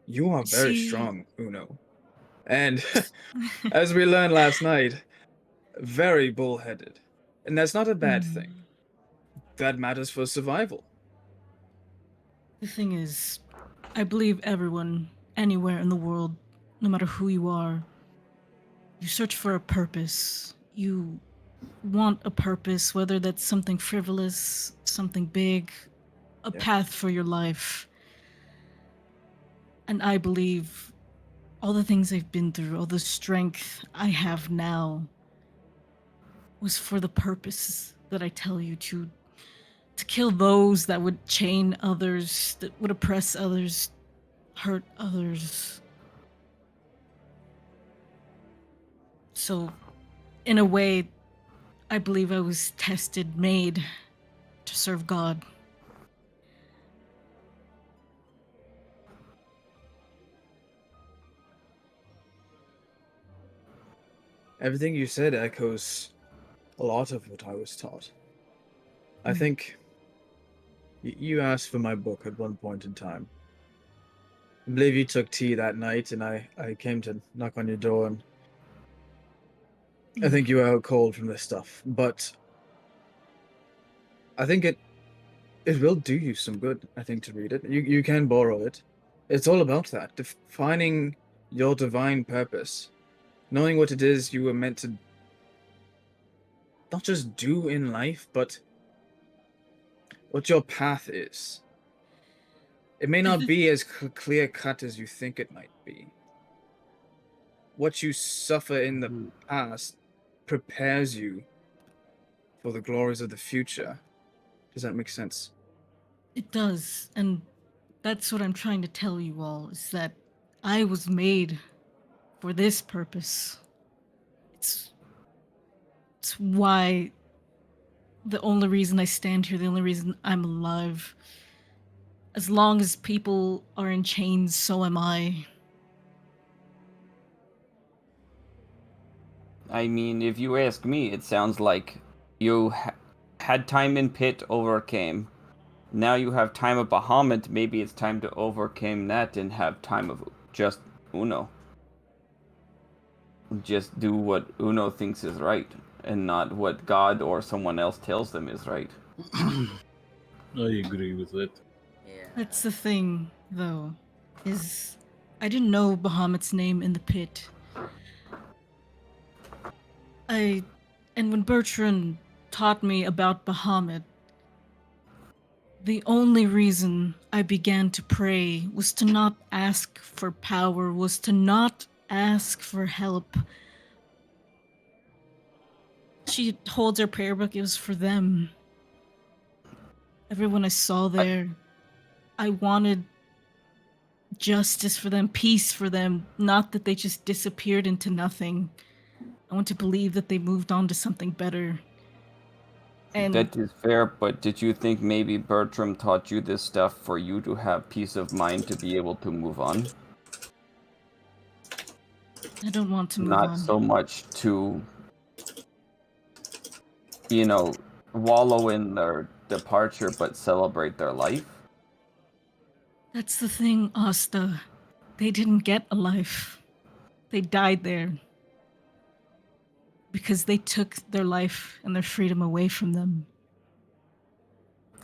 You are very See, strong, Uno. And as we learned last night, very bullheaded. And that's not a bad thing. That matters for survival. the thing is, I believe everyone, anywhere in the world, no matter who you are, you search for a purpose. You want a purpose, whether that's something frivolous, something big, a Yeah. path for your life. And I believe all the things I've been through, all the strength I have now, was for the purpose that I tell you to kill those that would chain others, that would oppress others, hurt others. So, in a way, I believe I was tested, made to serve God. Everything you said echoes a lot of what I was taught. I think you asked for my book at one point in time. I believe you took tea that night, and I came to knock on your door, and I think you were out cold from this stuff. But I think it will do you some good, I think, to read it. You can borrow it. It's all about that, defining your divine purpose, knowing what it is you were meant to not just do in life, but what your path is. It may not be as clear cut as you think it might be. What you suffer in the past prepares you for the glories of the future. Does that make sense? It does, and that's what I'm trying to tell you all, is that I was made for this purpose. It's why the only reason I stand here, the only reason I'm alive. As long as people are in chains, so am I. I mean, if you ask me, it sounds like you had time in pit, overcame. Now you have time of Bahamut. Maybe it's time to overcome that and have time of just Uno. Just do what Uno thinks is right, and not what God or someone else tells them is right. I agree with it. Yeah. That's the thing, though, is I didn't know Bahamut's name in the pit. And when Bertrand taught me about Bahamut, the only reason I began to pray was to not ask for power, was to not ask for help. She holds her prayer book, it was for them. Everyone I saw there, I wanted justice for them, peace for them, not that they just disappeared into nothing. I want to believe that they moved on to something better. And That is fair, but did you think maybe Bertram taught you this stuff for you to have peace of mind to be able to move on? I don't want to move Not on. so much to, wallow in their departure, but celebrate their life? That's the thing, Asta. They didn't get a life. They died there. because they took their life and their freedom away from them.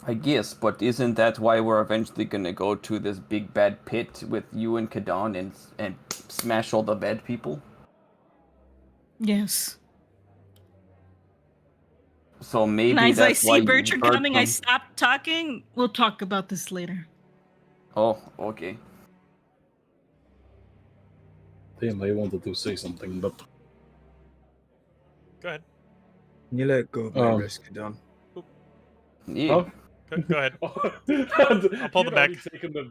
I guess, but isn't that why we're eventually gonna go to this big bad pit with you and Kadan and smash all the bad people? Yes. So maybe And as I that's why see Bertrand coming, I Bertrand- stop talking. We'll talk about this later. Oh, okay. Damn, I wanted to say something, but Go ahead. Can you let go of my Um, risk, Don? Yeah. huh? Go ahead. I'll pull the bag.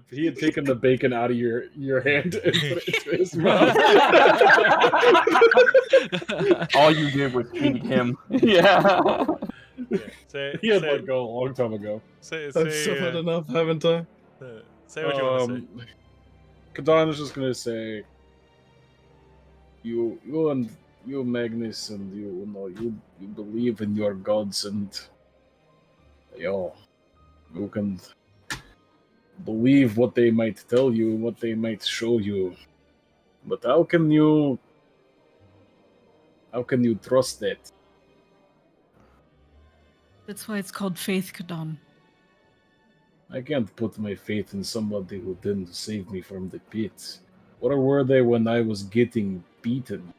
He had taken the bacon out of your hand and put it into his mouth. All you did was feed him. Yeah. Yeah. Say, He had say, let go a long time ago. say, I've say, suffered enough, haven't I? say what you want to say. Kadan is just gonna say, you Magnus, and you believe in your gods, and you can believe what they might tell you, what they might show you, but how can you trust that? That's why it's called faith, Kadan. I can't put my faith in somebody who didn't save me from the pit. Where were they when I was getting beaten?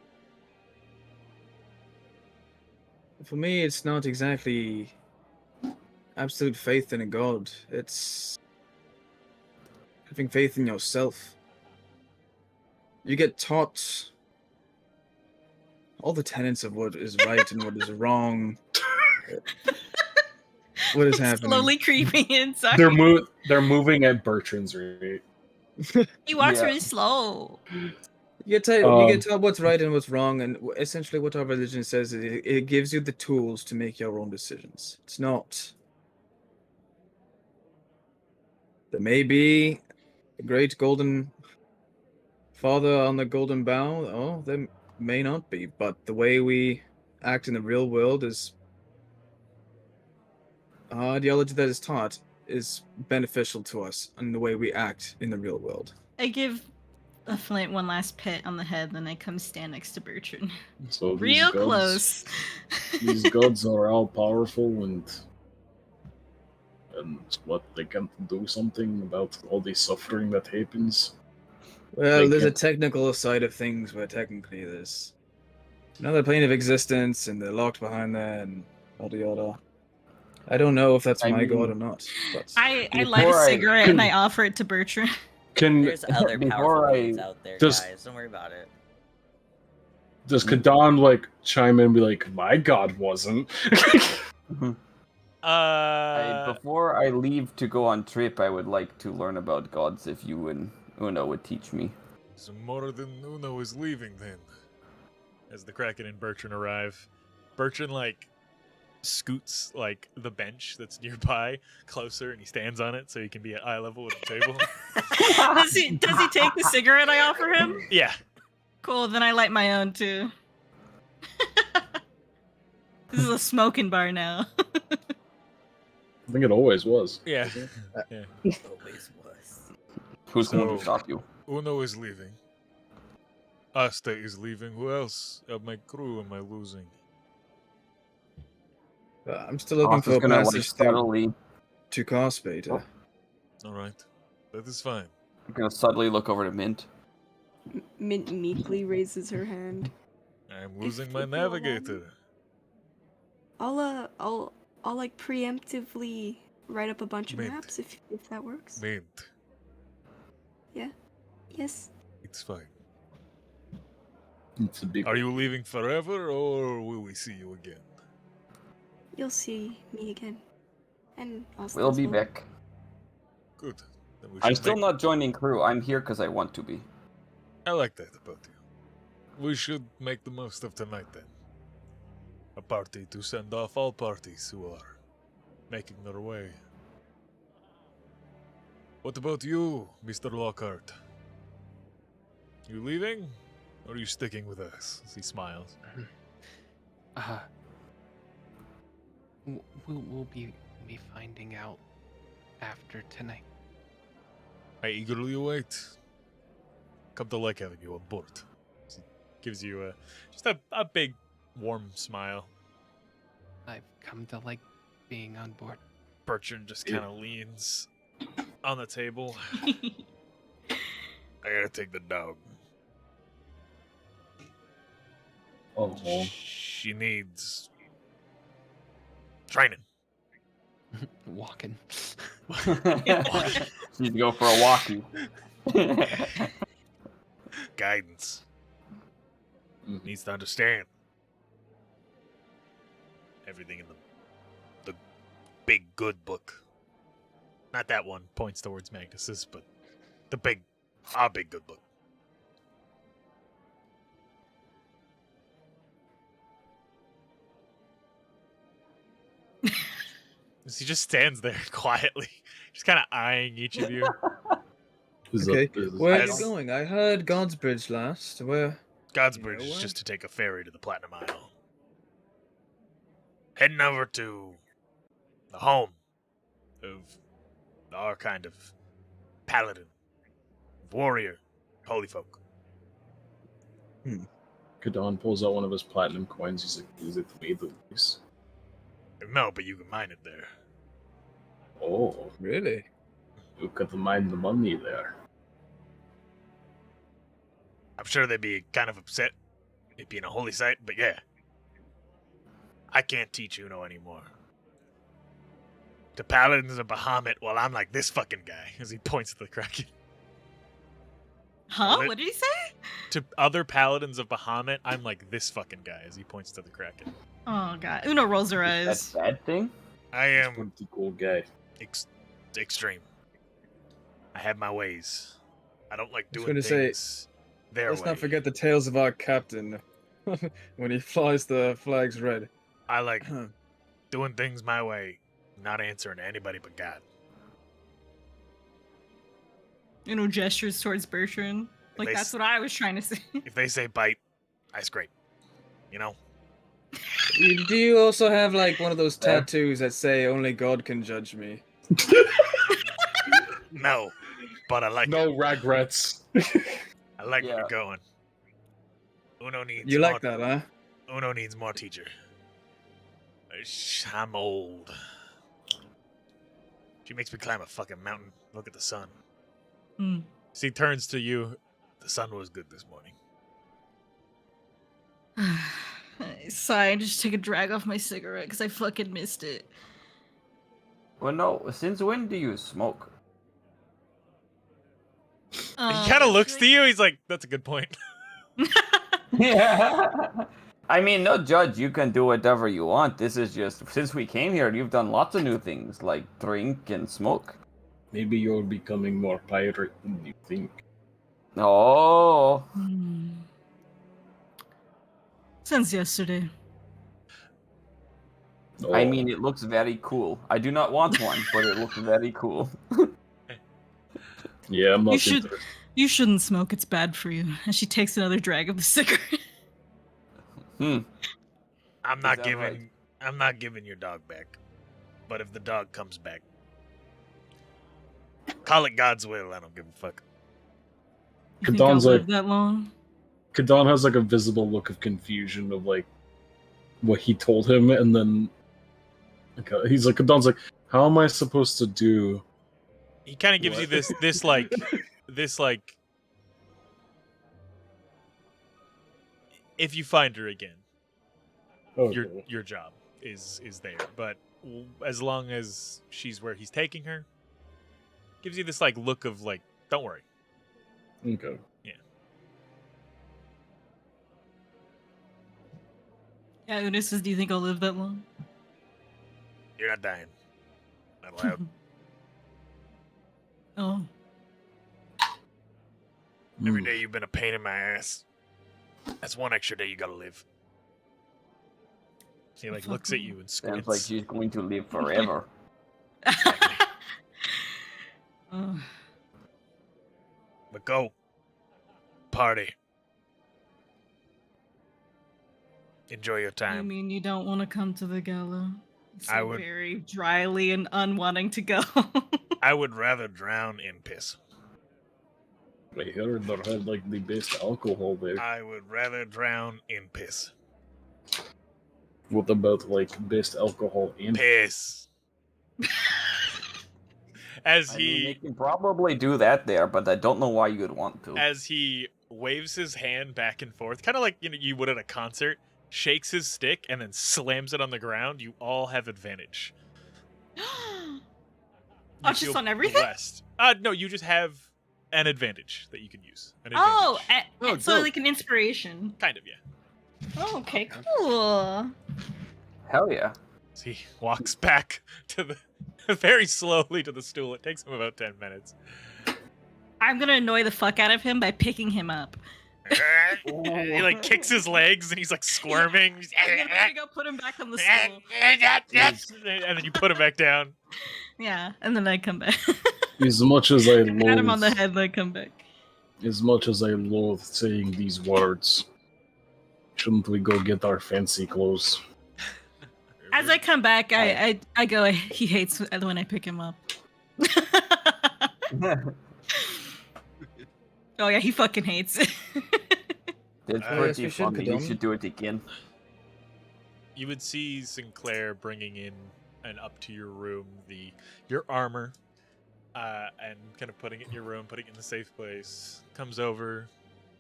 For me, it's not exactly absolute faith in a god. It's having faith in yourself. You get taught all the tenets of what is right and what is wrong. What is happening? Slowly creeping inside. They're moving at Bertrand's rate. He walks Yeah. really slow. You get taught what's right and what's wrong, and essentially what our religion says is it gives you the tools to make your own decisions. It's not. There may be a great golden father on the golden bough. Oh, there may not be, but the way we act in the real world is ideology that is taught is beneficial to us and the way we act in the real world. I give a Flint one last pet on the head, then I come stand next to Bertrand. So Real close. These gods are all powerful, and what, they can't do something about all the suffering that happens. Well, They there's a can't- technical side of things where technically there's another plane of existence and they're locked behind there and yada yada. I don't know if that's I my god mean, or not, but I light a Before I- cigarette and I offer it to Bertrand. Can There's other Before powerful I- beings out there, Does- guys. Don't worry about it. does Kadan like chime in and be like, my god wasn't? Before I leave to go on trip, I would like to learn about gods if you and Una would teach me. So more than Uno is leaving then. As the Kraken and Bertrand arrive, Bertrand like scoots like the bench that's nearby closer, and he stands on it so he can be at eye level with the table. Does he take the cigarette I offer him? Yeah. Cool, then I light my own too. This is a smoking bar now. I think it always was. Yeah. Always was. Who's going So- to stop you? Uno is leaving. Asta is leaving. Who else of my crew am I losing? I'm still looking Asta's for a gonna like passage subtly, to Carspate. Alright. That is fine. gonna subtly look over to Mint. Mint meekly raises her hand. I'm losing If my you don't mind. navigator. I'll like preemptively write up a bunch of Mint. maps if that works. Mint. Yes. It's fine. It's a big Are you leaving forever, or will we see you again? You'll see me again. And I'll We'll be back. Good. Then we I'm should still make- not joining crew. I'm here because I want to be. I like that about you. We should make the most of tonight then. A party to send off all parties who are making their way. What about you, Mr. Lockhart? You leaving? Or are you sticking with us? As he smiles. We'll be finding out after tonight. I eagerly await. Come to like having you on board. He gives you just a big warm smile. I've come to like being on board. Bertrand just kind of leans on the table. I gotta take the dog. Oh, She needs training. Walking. She'd go for a walkie. Guidance. Mhm. Needs to understand everything in the big good book. Not that one, points towards Magnus's, but our big good book. He just stands there quietly, just kind of eyeing each of you. Who's Okay, up? Is- where are you As- going? I heard Godsbridge last. Where? Godsbridge You know is what? just to take a ferry to the Platinum Isle. Heading over to the home of our kind of paladin, warrior, holy folk. Kadon pulls out one of his platinum coins. He's like, "Is it to me, the least?" No, but you can mine it there. Oh, Really? you could mine the money there. I'm sure they'd be kind of upset it being a holy site, but yeah. I can't teach Uno anymore. The paladins of Bahamut, well, I'm like this fucking guy, as he points to the Kraken. Huh? Lit- What did he say? To other paladins of Bahamut, I'm like this fucking guy, as he points to the Kraken. Oh god. Una rolls her Is eyes. that bad thing? I He's a am pretty cool guy. extreme. I have my ways. I don't like I was doing gonna say, things their Let's way. not forget the tales of our captain when he flies the flags red. I like doing things my way, not answering to anybody but God. Una gestures towards Bertrand. Like They that's s- what I was trying to say. If they say bite, I scrape. You know? Do you also have like one of those Yeah. tattoos that say "Only God can judge me"? No, but I like it. No regrets. I like where Yeah. you're going. Uno needs You more, like that, huh? Uno needs more teacher. I'm old. She makes me climb a fucking mountain. Look at the sun. Hmm. She turns to you. The sun was good this morning. I sigh and just take a drag off my cigarette because I fucking missed it. Well, no. Since when do you smoke? He kind of looks to you. He's like, "That's a good point." Yeah. I mean, no judge. You can do whatever you want. This is just since we came here, you've done lots of new things like drink and smoke. Maybe you're becoming more pirate than you think. Oh, Hmm. Since yesterday. I Oh, mean, it looks very cool. I do not want one, but it looks very cool. yeah, I'm not You should- interested. You shouldn't smoke, it's bad for you. And she takes another drag of the cigarette. I'm not that giving. right? I'm not giving your dog back. But if the dog comes back, call it God's will. I don't give a fuck. You think I'll Kadon's like, live that long? Kadon has like a visible look of confusion of like what he told him, and then he's like, Kadon's like, how am I supposed to do? He kind of gives you What? this like if you find her again, Okay. your job is there. But as long as she's where he's taking her, gives you this like look of like, don't worry. Okay. Yeah, Una says, do you think I'll live that long? You're not dying. Not allowed. Oh. Every day you've been a pain in my ass. That's one extra day you gotta live. He like looks at you and Sounds squints. like she's going to live forever. Oh. But go. Party. Enjoy your You time. mean you don't want to come to the gala? So I would- very dryly and unwanting to go. I would rather drown in piss. I heard they had like the best alcohol there. I would rather drown in piss. What about like best alcohol in? Piss. As I mean, they he can probably do that there, but I don't know why you'd want to. as he waves his hand back and forth, kind of like you would at a concert, shakes his stick and then slams it on the ground. You all have advantage. Oh, You just feel on everything? blessed. No, you just have an advantage that you can use. An Oh, advantage. so like an inspiration. Kind of, yeah. Oh, okay, cool. Hell yeah. So he walks back to the very slowly to the stool. It takes him about 10 minutes. I'm gonna annoy the fuck out of him by picking him up. He like kicks his legs and he's like squirming. I'm gonna go put him back on the stool. And then you put him back down. Yeah, and then I come back. As much as I Pat him on the loathe, head, and I come back. as much as I loathe saying these words, shouldn't we go get our fancy clothes? As I come back, I go. He hates when I pick him up. Oh yeah, he fucking hates it. It's Yes, pretty we should, funny. You Kadam. should do it again. You would see Sinclair bringing in and up to your room your armor, and kind of putting it in your room, putting it in the safe place. Comes over,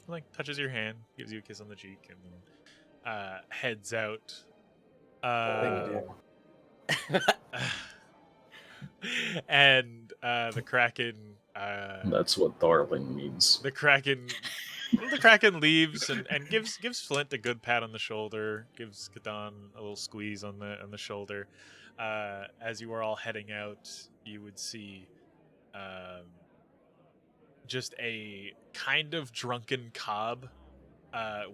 like touches your hand, gives you a kiss on the cheek, and then heads out. And the Kraken. That's what darling means. The Kraken leaves and gives Flint a good pat on the shoulder, gives Kadan a little squeeze on the shoulder. As you are all heading out, you would see just a kind of drunken Cobb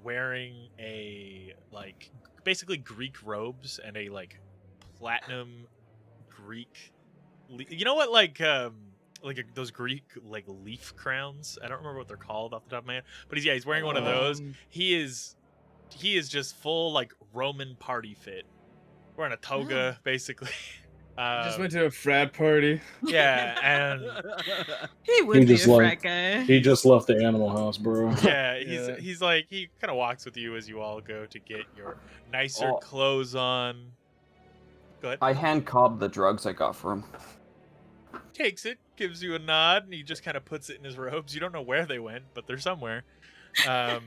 wearing a like basically Greek robes and a like platinum Greek you know what like those Greek like leaf crowns. I don't remember what they're called off the top of my head, but he's wearing one of those. He is just full like Roman party fit, wearing a toga basically. Just went to a frat party. Yeah, and He would He be a just frat like- guy. He just left the Animal House, bro. yeah, Yeah. he's like he kind of walks with you as you all go to get your nicer Oh. clothes on. Go ahead. I hand Cobb the drugs I got for him. Takes it, gives you a nod, and he just kind of puts it in his robes. You don't know where they went, but they're somewhere. I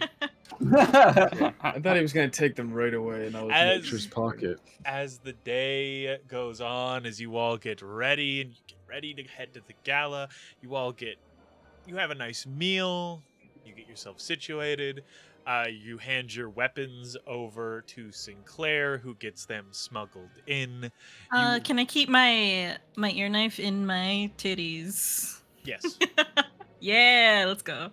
thought he was gonna take them right away, and I was As- Nature's pocket. As the day goes on, as you all get ready and you get ready to head to the gala, you have a nice meal, you get yourself situated, you hand your weapons over to Sinclair, who gets them smuggled in. Can I keep my ear knife in my titties? Yes. Yeah, let's go.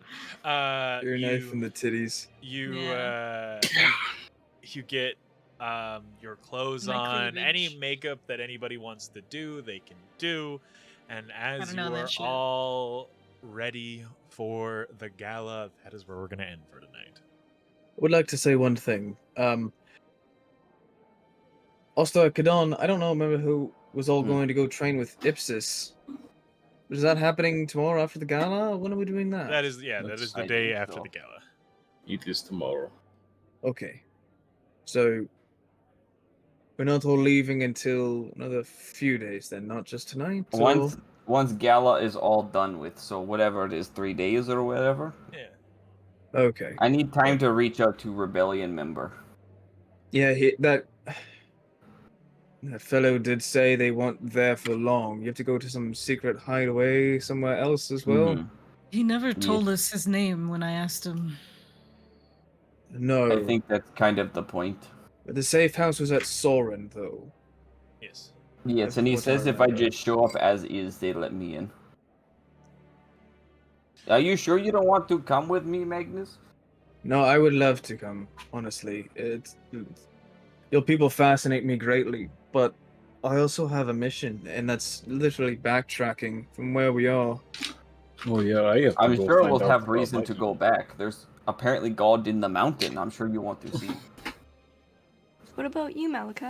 Your knife in the titties. You Yeah. you get your clothes My on. Any cleavage. makeup that anybody wants to do, they can do. And as don't you know that are shit. all ready for the gala, that is where we're gonna end for tonight. I would like to say one thing. Also, Kadon, I don't know, remember who was all going to go train with Ipsis. Is that happening tomorrow after the gala? When are we doing that? That is the I day think after so. the gala. It is tomorrow. Okay. So we're not all leaving until another few days then, not just tonight? or- Once gala is all done with, so whatever it is, 3 days or whatever. Yeah. Okay. I need time to reach out to Rebellion member. Yeah, that fellow did say they weren't there for long. You have to go to some secret hideaway somewhere else as well. Mhm. He never told us his name when I asked him. No. I think that's kind of the point. But the safe house was at Soren, though. Yes. Yes, That's and he what I says if I remember. just show up as is, they let me in. Are you sure you don't want to come with me, Magnus? No, I would love to come, honestly. Your people fascinate me greatly, but I also have a mission, and that's literally backtracking from where we are. Oh yeah, I have to I'm go sure find we'll out have about reason my to people. go back. There's apparently God in the mountain. I'm sure you want to see. What about you, Malachi?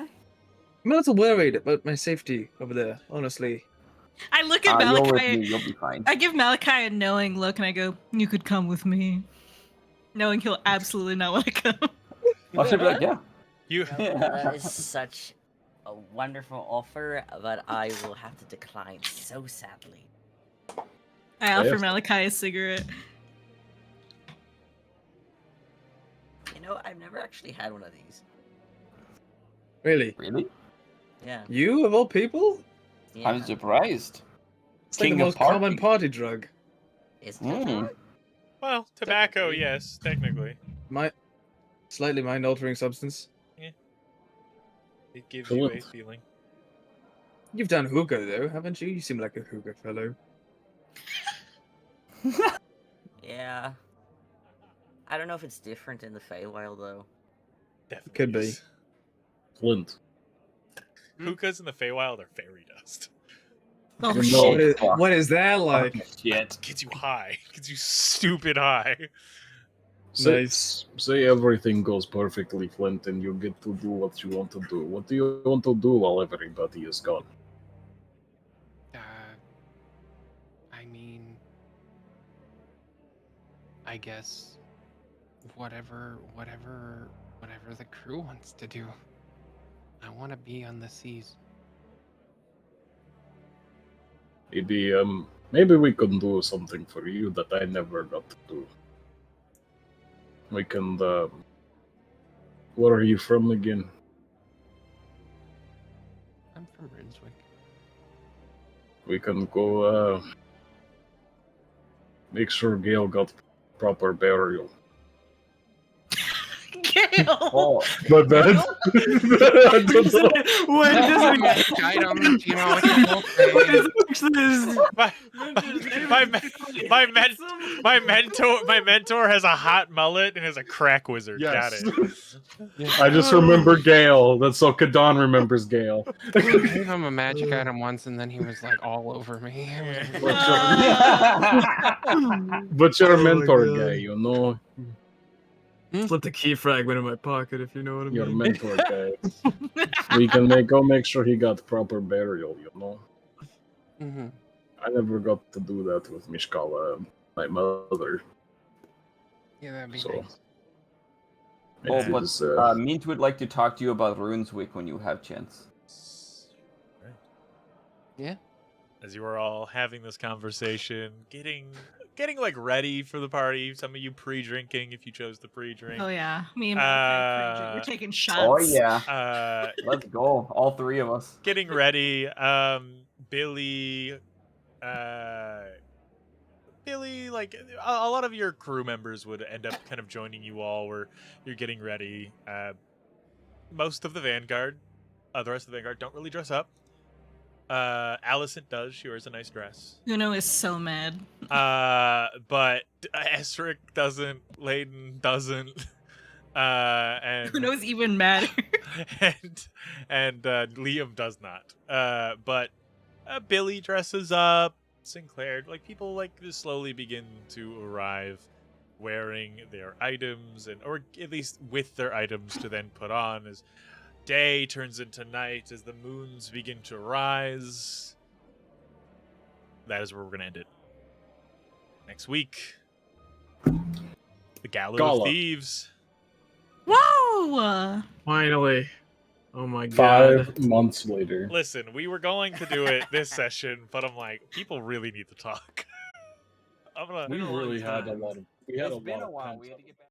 I'm a little worried about my safety over there, honestly. I look at You're with Malachi. me. You'll be fine. I give Malachi a knowing look, and I go, "You could come with me," knowing he'll absolutely not want to come. I should be like, yeah. You. That is such a wonderful offer, but I will have to decline so sadly. I offer Yes. Malachi a cigarette. You know, I've never actually had one of these. Really? Really? Yeah. You of all people? Yeah. I'm surprised. It's like King the of most common party. party drug. Is it a drug? Well, tobacco, Technically. yes, technically. Slightly mind-altering substance. It gives you a Excellent. feeling. You've done hookah though, haven't you? You seem like a hookah fellow. Yeah. I don't know if it's different in the Feywild though. Definitely Could be. is. Flint. Hookahs in the Feywild are fairy dust. Oh You know- shit! What is that like? Shit. Gets you high. Gets you stupid high. Say everything goes perfectly, Flint, and you get to do what you want to do. What do you want to do while everybody is gone? I mean, I guess whatever the crew wants to do. I want to be on the seas. Maybe we can do something for you that I never got to do. We can, where are you from again? I'm from Brunswick. We can go, make sure Gail got proper burial. Gale! Oh, My bad. I don't know. What does it Magic items, you know, it's the whole thing. What is actually My mentor has a hot mullet and is a crack wizard. Yes. Got it. I just remember Gail. That's so Kadan remembers Gail. I gave him a magic item once, and then he was like all over me. It was But you're a Oh my mentor God. guy, you know? Slip the key fragment in my pocket if you know what I You're a mean. mentor guy. We can make sure he got proper burial, you know? Mhm. I never got to do that with Mishkala, my mother. Yeah, that'd be So- nice. oh, It but is, Mint would like to talk to you about Runeswick when you have chance. As you are all having this conversation, getting like ready for the party. Some of you pre-drinking if you chose to pre-drink. Oh yeah, me and Malachi, we're taking shots. Oh yeah, let's go, all three of us. Getting ready. Billy, like a lot of your crew members would end up kind of joining you all where you're getting ready. Most of the Vanguard, the rest of the Vanguard don't really dress up. Alicent does. She wears a nice dress. Uno is so mad. But Esric doesn't. Layden doesn't. And Uno's even madder. and Liam does not. But Billy dresses up. Sinclair, like people like just slowly begin to arrive wearing their items or at least with their items to then put on as day turns into night as the moons begin to rise. That is where we're going to end it. Next week, the Gala of Gala. Thieves. Whoa! Finally. Oh my god. 5 months later. Listen, we were going to do it this session, but I'm like, people really need to talk. I'm gonna. We really had a times. lot of. We had It's a been lot a of while. content. We had to get back.